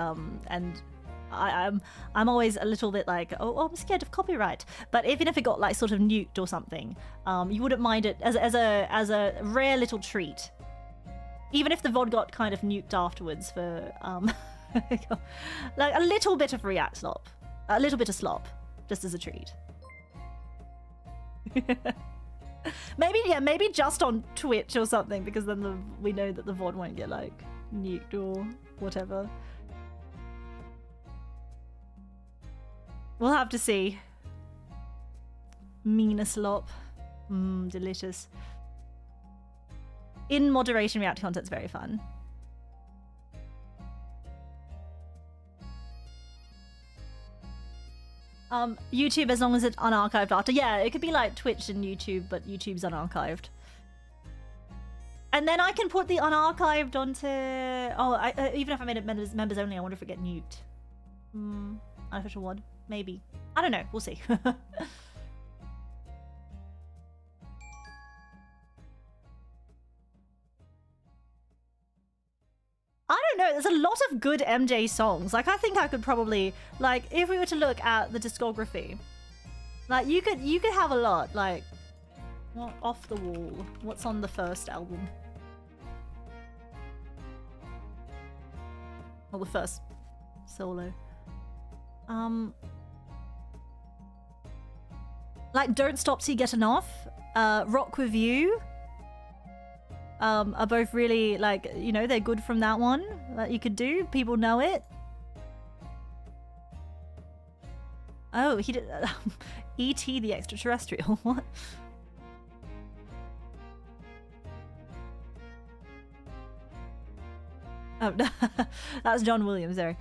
I'm always a little bit like, oh, I'm scared of copyright. But even if it got like sort of nuked or something, you wouldn't mind it as a rare little treat. Even if the VOD got kind of nuked afterwards for like a little bit of react slop, a little bit of slop, just as a treat. Maybe just on Twitch or something, because then we know that the VOD won't get like nuked or whatever. We'll have to see. Mina slop. Delicious. In moderation, react content's very fun. YouTube, as long as it's unarchived after. Yeah, it could be like Twitch and YouTube, but YouTube's unarchived. And then I can put the unarchived onto... Oh, even if I made it members only, I wonder if it get nuked. Unofficial one. Maybe. I don't know. We'll see. I don't know. There's a lot of good MJ songs. Like, I think I could probably... Like, if we were to look at the discography, like, you could have a lot. Like, what off the wall? What's on the first album? Well, the first solo. Like Don't Stop Till You Get Enough, Rock With You, are both really, like, you know, they're good from that one that you could do. People know it. Oh, he did E.T. the Extraterrestrial. What? Oh, that was John Williams there.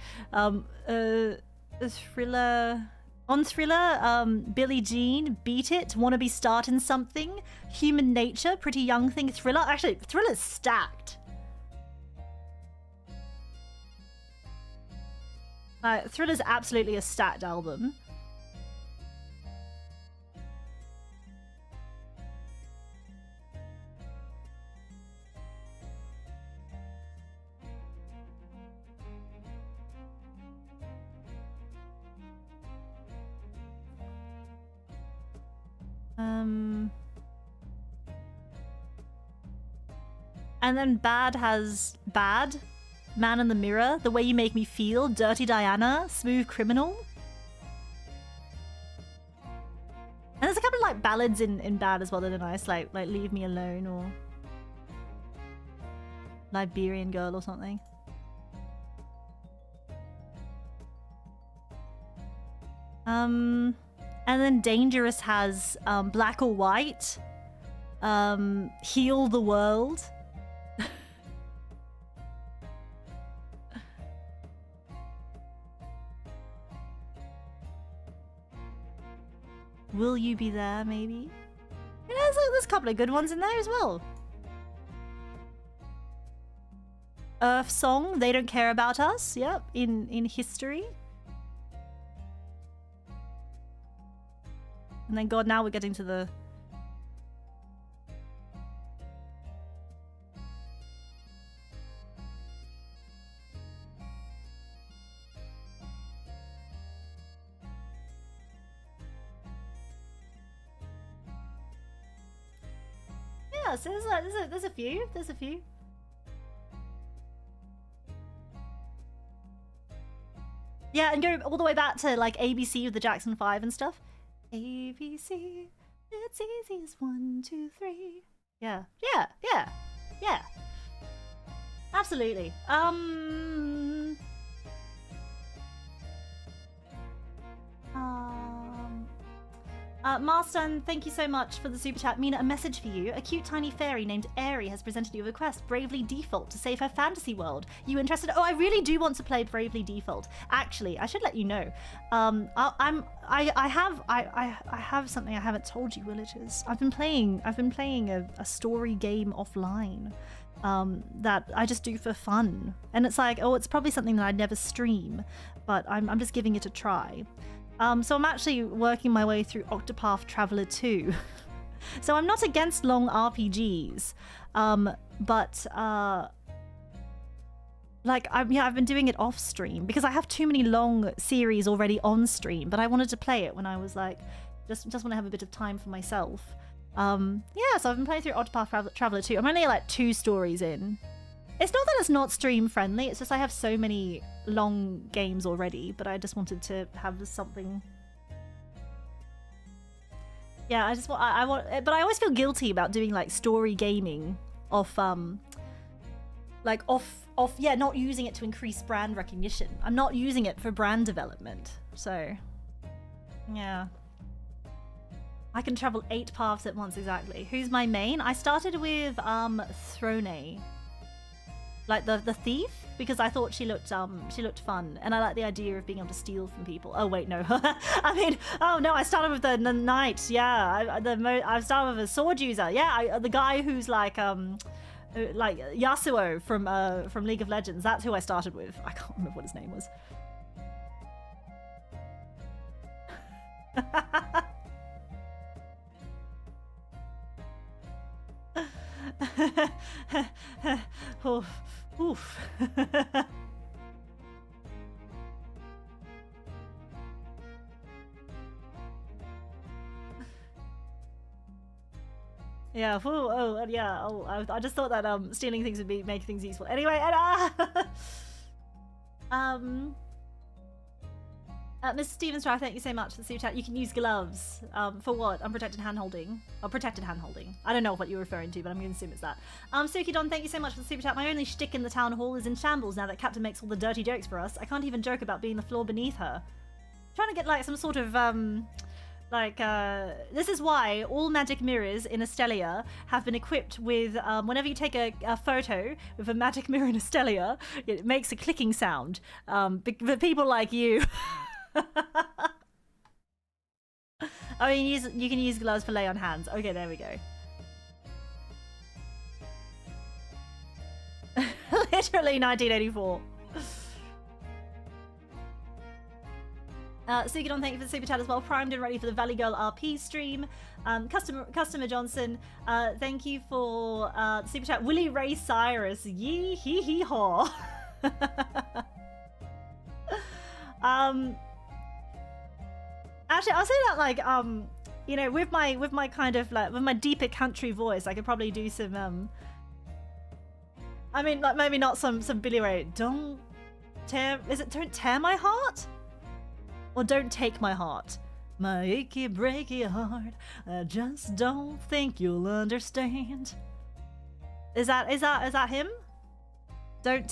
Thriller... On Thriller, Billie Jean, Beat It, Wanna Be Starting Something, Human Nature, Pretty Young Thing, Thriller. Actually, Thriller's stacked. Thriller's absolutely a stacked album. And then Bad has Bad, Man in the Mirror, The Way You Make Me Feel, Dirty Diana, Smooth Criminal. And there's a couple of like ballads in Bad as well that are nice, like Leave Me Alone or Liberian Girl or something. And then Dangerous has Black or White, Heal the World. Will You Be There, maybe? Yeah, there's a couple of good ones in there as well. Earth song, They Don't Care About Us, yep, in history. And then God, now we're getting to the... Yeah, so there's a few. Yeah, and go all the way back to like ABC with the Jackson 5 and stuff. ABC, it's easy as 1, 2, 3. Yeah. Absolutely. Marston, thank you so much for the super chat. Mina, a message for you. A cute tiny fairy named Airy has presented you with a quest, Bravely Default, to save her fantasy world. You interested? Oh, I really do want to play Bravely Default. Actually, I should let you know. I have something I haven't told you, Villagers. I've been playing a story game offline. That I just do for fun. And it's like, oh, it's probably something that I'd never stream, but I'm just giving it a try. So I'm actually working my way through Octopath Traveler 2. So I'm not against long RPGs, but like I've been doing it off stream because I have too many long series already on stream. But I wanted to play it when I was like, just want to have a bit of time for myself. Yeah, so I've been playing through Octopath Traveler 2. I'm only like 2 stories in. It's not that it's not stream friendly, it's just I have so many long games already, but I just wanted to have something. Yeah, I just want, I want, but I always feel guilty about doing like story gaming off, yeah, not using it to increase brand recognition. I'm not using it for brand development, so yeah. I can travel 8 paths at once, exactly. Who's my main? I started with Throne. Like the thief, because I thought she looked fun, and I like the idea of being able to steal from people. Oh wait, no, I mean, oh no, I started with the knight. Yeah, I started with a sword user. Yeah, the guy who's like Yasuo from League of Legends. That's who I started with. I can't remember what his name was. Oh, oof. Yeah. Oh, yeah. Oh, I just thought that stealing things would make things useful. Anyway, Mr. Stevens, thank you so much for the super chat. You can use gloves. For what? Unprotected hand-holding? Or protected hand-holding. I don't know what you're referring to, but I'm going to assume it's that. Sukidon, thank you so much for the super chat. My only shtick in the town hall is in shambles now that Captain makes all the dirty jokes for us. I can't even joke about being the floor beneath her. I'm trying to get like some sort of, this is why all magic mirrors in Estelia have been equipped with, whenever you take a photo with a magic mirror in Estelia, it makes a clicking sound. For people like you... Oh, you can use gloves for lay on hands. Okay, there we go. Literally 1984. Sukidon, thank you for the super chat as well. Primed and ready for the Valley Girl RP stream. Customer Johnson, thank you for the super chat. Willie Ray Cyrus, yee hee hee haw. Actually, I'll say that like you know, with my kind of like with my deeper country voice, I could probably do some I mean, like maybe not some Billy Ray. Don't tear my heart, or don't take my heart. My achy breaky heart, I just don't think you'll understand. Is that him? Don't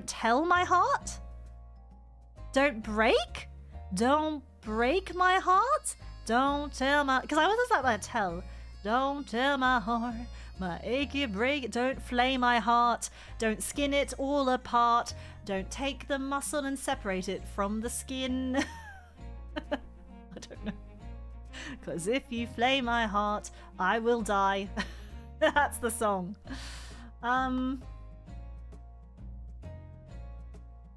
tell my heart. Don't break. Don't break my heart. Don't tell my, because I was just like tell. Don't tell my heart, my achy break. Don't flay my heart. Don't skin it all apart. Don't take the muscle and separate it from the skin. I don't know. Because if you flay my heart, I will die. That's the song.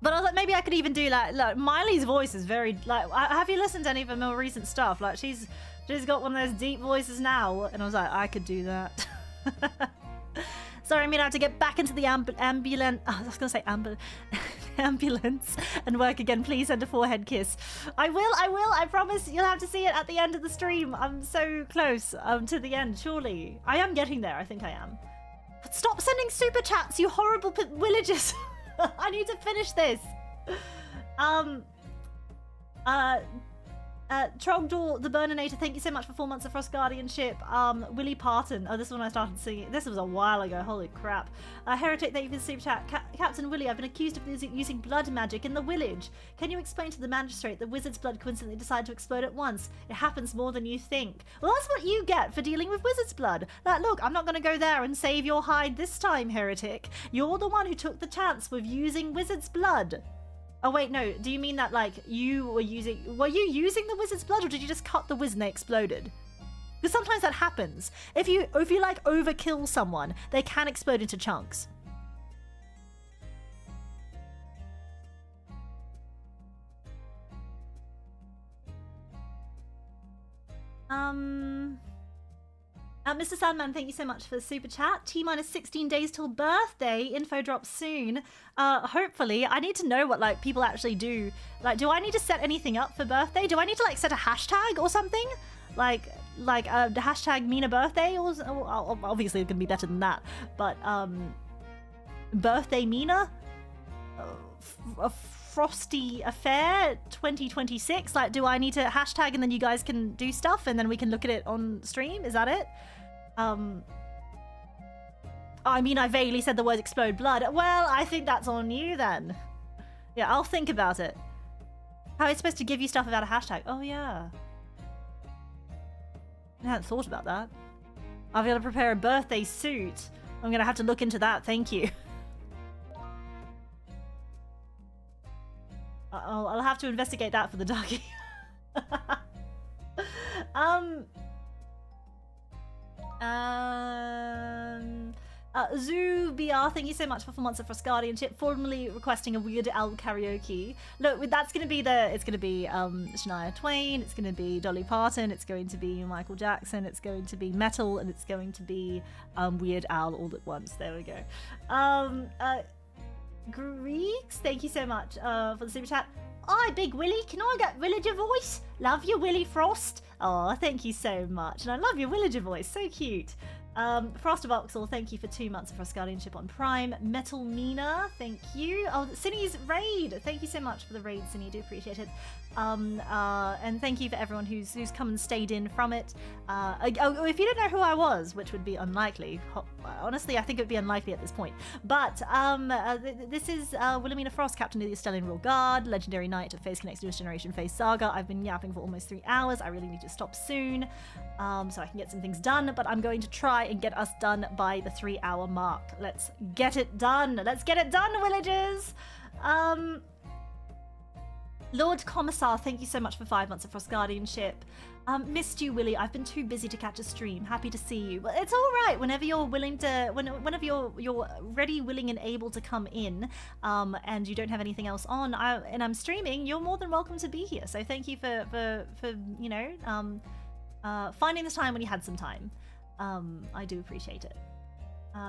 But I was like, maybe I could even do like Miley's voice is very like. Have you listened to any of her more recent stuff? Like she's got one of those deep voices now, and I was like, I could do that. Sorry, I mean I have to get back into the ambulance. Oh, I was gonna say ambulance and work again. Please send a forehead kiss. I will. I promise. You'll have to see it at the end of the stream. I'm so close to the end. Surely, I am getting there. I think I am. But stop sending super chats, you horrible villagers. I need to finish this. Trogdor the Burninator, thank you so much for 4 months of Frost Guardianship. Willie Parton, oh, this is when I started singing. This was a while ago, holy crap. Heretic, thank you for the super chat. Captain Willie, I've been accused of using blood magic in the village. Can you explain to the magistrate that wizard's blood coincidentally decided to explode at once? It happens more than you think. Well, that's what you get for dealing with wizard's blood. Like, look, I'm not going to go there and save your hide this time, heretic. You're the one who took the chance with using wizard's blood. Oh wait, no. Do you mean that like were you using the wizard's blood, or did you just cut the wizard and they exploded? Because sometimes that happens. If you like overkill someone, they can explode into chunks. Mr. Sandman, thank you so much for the super chat. T-minus 16 days till birthday. Info drops soon. Hopefully. I need to know what like people actually do. Like, do I need to set anything up for birthday? Do I need to like set a hashtag or something? Like the hashtag Mina birthday, or obviously it's gonna be better than that. But birthday Mina, a frosty affair 2026. Like, do I need to hashtag and then you guys can do stuff and then we can look at it on stream? Is that it? I mean, I vaguely said the word explode blood. Well, I think that's on you then. Yeah, I'll think about it. How are you supposed to give you stuff without a hashtag? Oh, yeah. I hadn't thought about that. I've got to prepare a birthday suit. I'm going to have to look into that. Thank you. I'll have to investigate that for the doggy. Zoo BR, thank you so much for 4 months of Frost Guardianship, formally requesting a Weird Al karaoke. Look, that's gonna be it's gonna be Shania Twain, it's gonna be Dolly Parton, it's going to be Michael Jackson, it's going to be metal, and it's going to be Weird Al all at once. There we go. Greeks, thank you so much for the super chat. Hi, Big Willie, can I get villager voice? Love you, Willie Frost. Oh, thank you so much. And I love your villager voice, so cute. Frost of Oxel, thank you for 2 months of Frost Guardianship on Prime. Metal Mina, thank you. Oh, Cinny's raid, thank you so much for the raid, Cinny, do appreciate it. And thank you for everyone who's come and stayed in from it. If you don't know who I was, which would be unlikely, honestly, I think it would be unlikely at this point. But this is Wilhelmina Frost, Captain of the Stellian Royal Guard, Legendary Knight of phaseconnect's newest generation Phase Saga. I've been yapping for almost 3 hours. I really need to stop soon, so I can get some things done. But I'm going to try and get us done by the 3-hour mark. Let's get it done. Let's get it done, villagers. Lord Commissar, thank you so much for 5 months of Frost Guardianship. Missed you, Willie. I've been too busy to catch a stream. Happy to see you. But it's all right. Whenever you're willing to, whenever you're ready, willing, and able to come in, and you don't have anything else on, and I'm streaming, you're more than welcome to be here. So thank you for you know, finding the time when you had some time. I do appreciate it.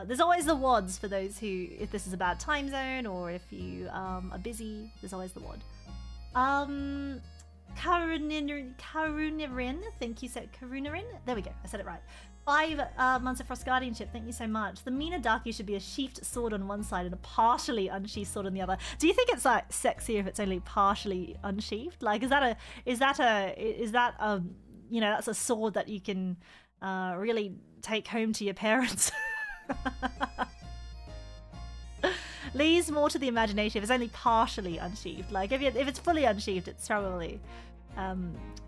There's always the WODs for those who, if this is a bad time zone or if you are busy, there's always the WOD. Karunirin, thank you so Karunarin. There we go, I said it right. 5 months of Frost Guardianship, thank you so much. The Mina Darky should be a sheathed sword on one side and a partially unsheathed sword on the other. Do you think it's like sexier if it's only partially unsheathed? Like, is that you know, that's a sword that you can really take home to your parents? Leaves more to the imagination if it's only partially unsheathed. Like, if it's fully unsheathed, it's probably,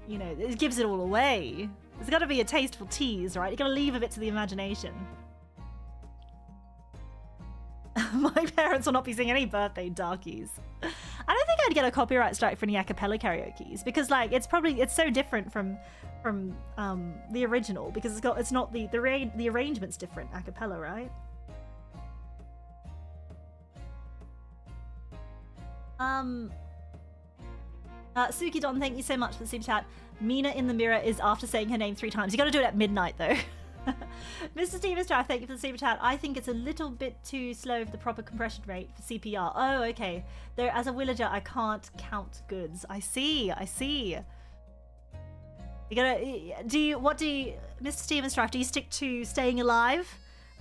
you know, it gives it all away. There's got to be a tasteful tease, right? You got to leave a bit to the imagination. My parents will not be singing any birthday darkies. I don't think I'd get a copyright strike for any a cappella karaoke's, because like it's so different from the original, because it's not the arrangement's different a cappella, right? Sukidon, thank you so much for the super chat. Mina in the mirror is after saying her name 3 times. You gotta do it at midnight though. Mr. Stevens Drive, thank you for the super chat. I think it's a little bit too slow for the proper compression rate for CPR. Oh, okay. Though as a villager, I can't count goods. I see. You gotta, Mr. Stevens Drive, do you stick to Staying Alive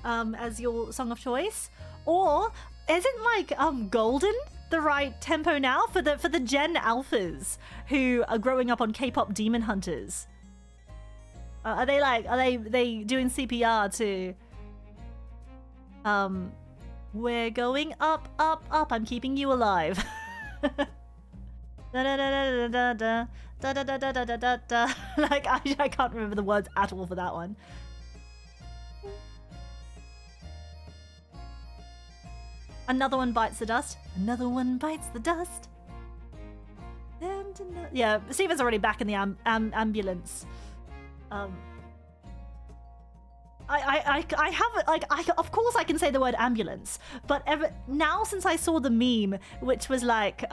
as your song of choice? Or isn't like Golden the right tempo now for the Gen Alphas who are growing up on K-pop Demon Hunters? Are they doing CPR to we're going up, up, up, I'm keeping you alive. Da da da da da da da da da da da da da. Like I can't remember the words at all for that one. Another one bites the dust. Another one bites the dust. Yeah, Steven's already back in the ambulance. I haven't, like, of course I can say the word ambulance, but now since I saw the meme, which was like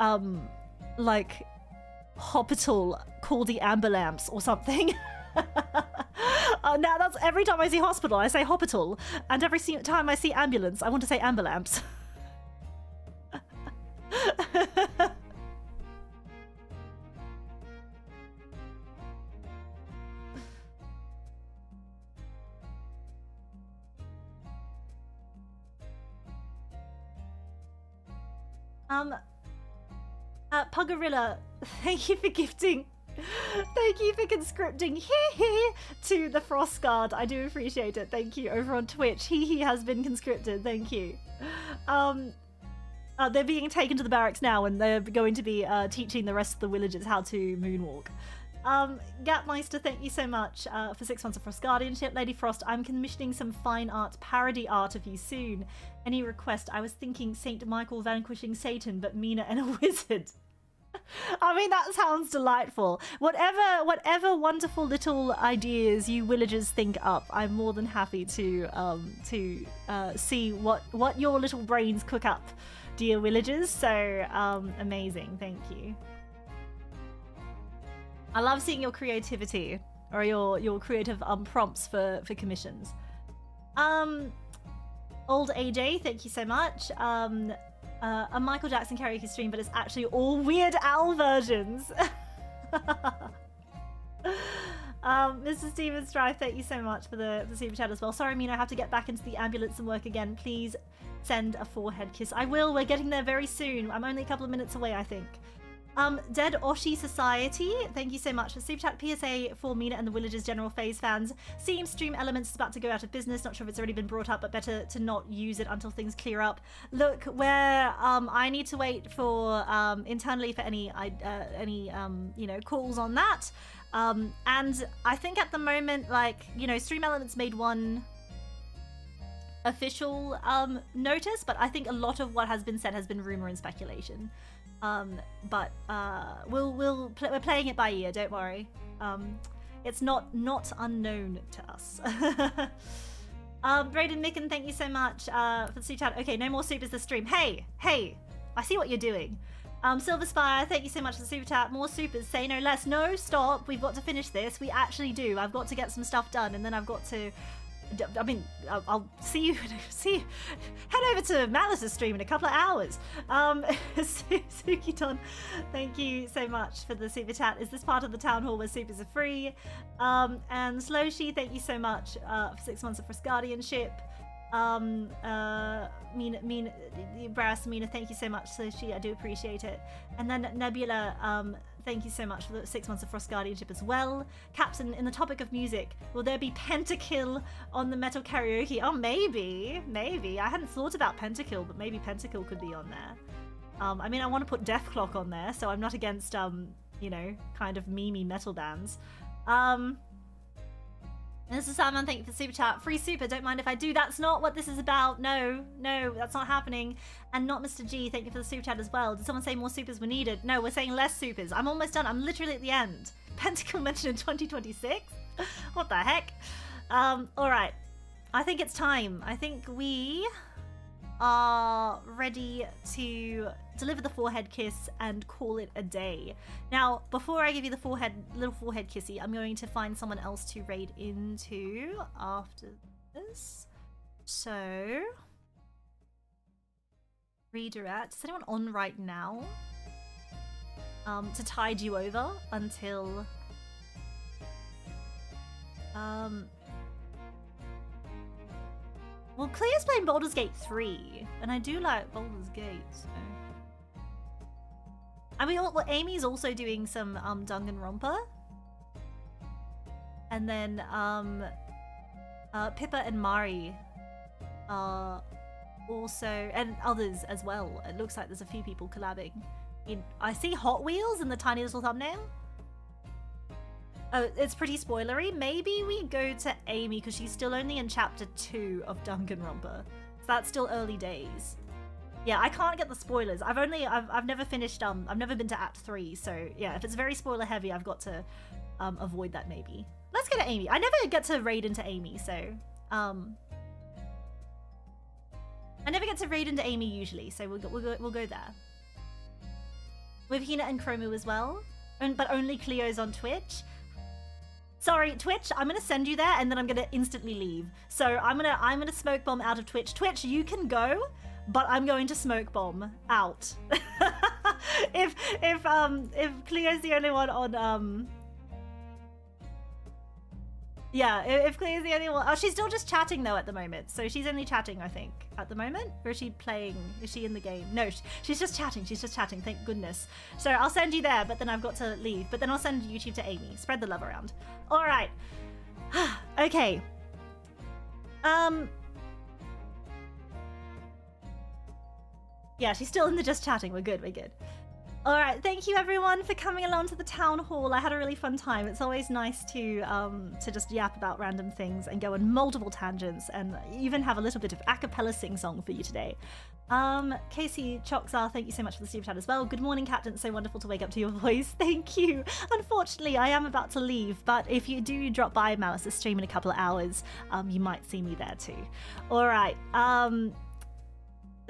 hospital, call the ambulance or something. Now that's every time I see hospital, I say hospital, and every time I see ambulance, I want to say ambulance. Puggarilla, thank you for gifting. Thank you for conscripting to the Frost Guard. I do appreciate it. Thank you. Over on Twitch, he has been conscripted. Thank you. They're being taken to the barracks now, and they're going to be teaching the rest of the villagers how to moonwalk. Gapmeister, thank you so much for 6 months of Frost Guardianship. Lady Frost, I'm commissioning some fine art parody art of you soon. Any request? I was thinking Saint Michael vanquishing Satan, but Mina and a wizard. I mean, that sounds delightful. Whatever wonderful little ideas you villagers think up, I'm more than happy to see what your little brains cook up, dear villagers. So amazing, thank you. I love seeing your creativity or your creative prompts for commissions. Old AJ, thank you so much. A Michael Jackson karaoke stream, but it's actually all Weird Al versions. Mr. Stevens Drive, thank you so much for the super chat as well. Sorry, Mina, I have to get back into the ambulance and work again. Please send a forehead kiss. I will. We're getting there very soon. I'm only a couple of minutes away, I think. Dead Oshi Society, thank you so much for super chat. PSA for Mina and the Villagers General Phase fans. Seems Stream Elements is about to go out of business. Not sure if it's already been brought up, but better to not use it until things clear up. Look, where I need to wait for internally for any you know, calls on that. And I think at the moment, like, you know, Stream Elements made one official notice, but I think a lot of what has been said has been rumor and speculation. But we're playing it by ear, don't worry. It's not unknown to us. Brayden Micken, thank you so much for the super chat. Okay, no more supers this stream. Hey, I see what you're doing. Silver Spire, thank you so much for the super chat. More supers, say no less. No, stop, we've got to finish this. We actually do. I've got to get some stuff done, and then I've got to, I mean, I'll see you. Head over to Malice's stream in a couple of hours. Sukiton, thank you so much for the super chat. Is this part of the town hall where supers are free? And Slowshi, thank you so much for 6 months of Frost Guardianship. Mina, Brass Mina, thank you so much, Slowshi. I do appreciate it. And then Nebula, thank you so much for the 6 months of Frost Guardianship as well. Captain, in the topic of music, will there be Pentakill on the metal karaoke? Oh, maybe. I hadn't thought about Pentakill, but maybe Pentakill could be on there. I mean, I want to put Death Clock on there, so I'm not against, you know, kind of memey metal bands. This is Salman, thank you for the super chat. Free super, don't mind if I do. That's not what this is about. No, that's not happening. And not Mr. G, thank you for the super chat as well. Did someone say more supers were needed? No, we're saying less supers. I'm almost done. I'm literally at the end. Pentacle mentioned in 2026? What the heck? Alright. I think it's time. I think we are ready to deliver the forehead kiss and call it a day. Now, before I give you the little forehead kissy, I'm going to find someone else to raid into after this. So, redirect. Is anyone on right now? To tide you over until well, Cleo's playing Baldur's Gate 3, and I do like Baldur's Gate, so. And well, Amy's also doing some Danganronpa. And then Pippa and Mari are also, and others as well. It looks like there's a few people collabing. I see Hot Wheels in the tiny little thumbnail. Oh, it's pretty spoilery. Maybe we go to Amy because she's still only in chapter 2 of Danganronpa. So that's still early days. Yeah, I can't get the spoilers. I've never finished, I've never been to Act 3. So yeah, if it's very spoiler heavy, I've got to avoid that maybe. Let's go to Amy. I never get to raid into Amy, so I never get to raid into Amy usually, so we'll go there. With Hina and Chromu as well, but only Cleo's on Twitch. Sorry, Twitch, I'm gonna send you there and then I'm gonna instantly leave. So I'm gonna smoke bomb out of Twitch. Twitch, you can go, but I'm going to smoke bomb out. if Cleo's the only one on yeah, if Cleo's the only one. Oh, she's still just chatting though at the moment. So she's only chatting, I think, at the moment. Or is she playing? Is she in the game? No, she's just chatting. She's just chatting. Thank goodness. So I'll send you there, but then I've got to leave. But then I'll send YouTube to Amy. Spread the love around. All right. Okay. Yeah, she's still in the just chatting. We're good. We're good. All right, thank you everyone for coming along to the town hall. I had a really fun time. It's always nice to just yap about random things and go on multiple tangents and even have a little bit of a cappella sing-song for you today. Casey Choxar, thank you so much for the super chat as well. Good morning, Captain. It's so wonderful to wake up to your voice. Thank you. Unfortunately, I am about to leave, but if you do drop by Malice's stream in a couple of hours, you might see me there too. All right.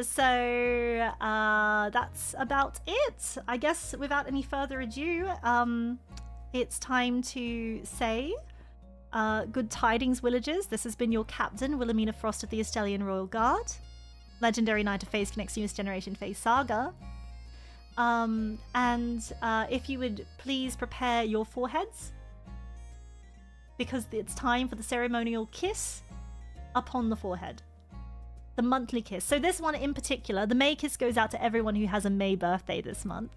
So that's about it. I guess without any further ado, it's time to say good tidings, villagers. This has been your captain, Wilhelmina Frost of the Estelian Royal Guard, legendary knight of phaseconnect's newest generation, Phase Saga. And if you would please prepare your foreheads, because it's time for the ceremonial kiss upon the forehead. The monthly kiss. So this one in particular, the May kiss goes out to everyone who has a May birthday this month,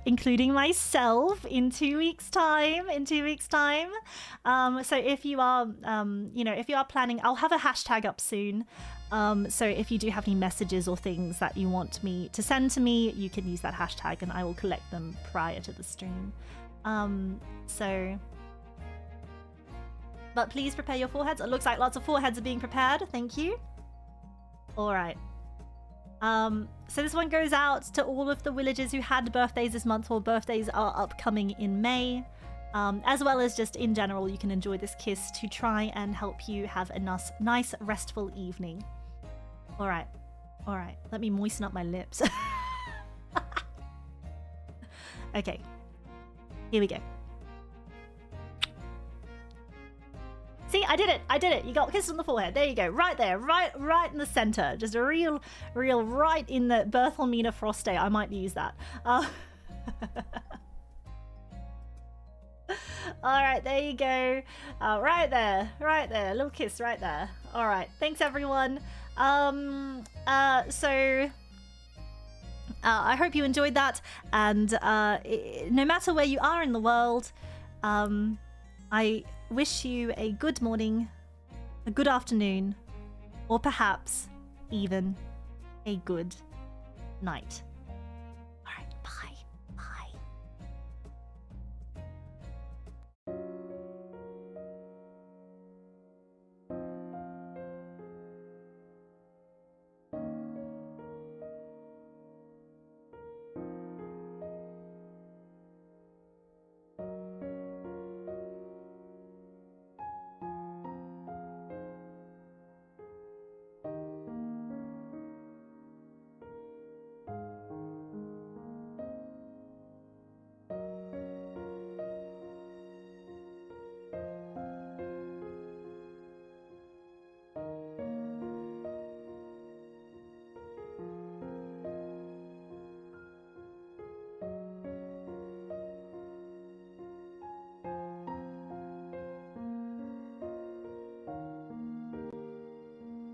including myself in 2 weeks' time. So if you are, if you are planning, I'll have a hashtag up soon. So if you do have any messages or things that you want me to send to me, you can use that hashtag and I will collect them prior to the stream. But please prepare your foreheads. It looks like lots of foreheads are being prepared. Thank you. All right. So this one goes out to all of the villagers who had birthdays this month or birthdays are upcoming in May. As well as just in general, you can enjoy this kiss to try and help you have a nice restful evening. All right. All right. Let me moisten up my lips. Okay. Here we go. See, I did it. I did it. You got kissed on the forehead. There you go. Right there. Right in the center. Just a real right in the Wilhelmina Frost day. I might use that. All right, there you go. Right there. A little kiss right there. All right. Thanks, everyone. I hope you enjoyed that. And no matter where you are in the world, I wish you a good morning, a good afternoon, or perhaps even a good night.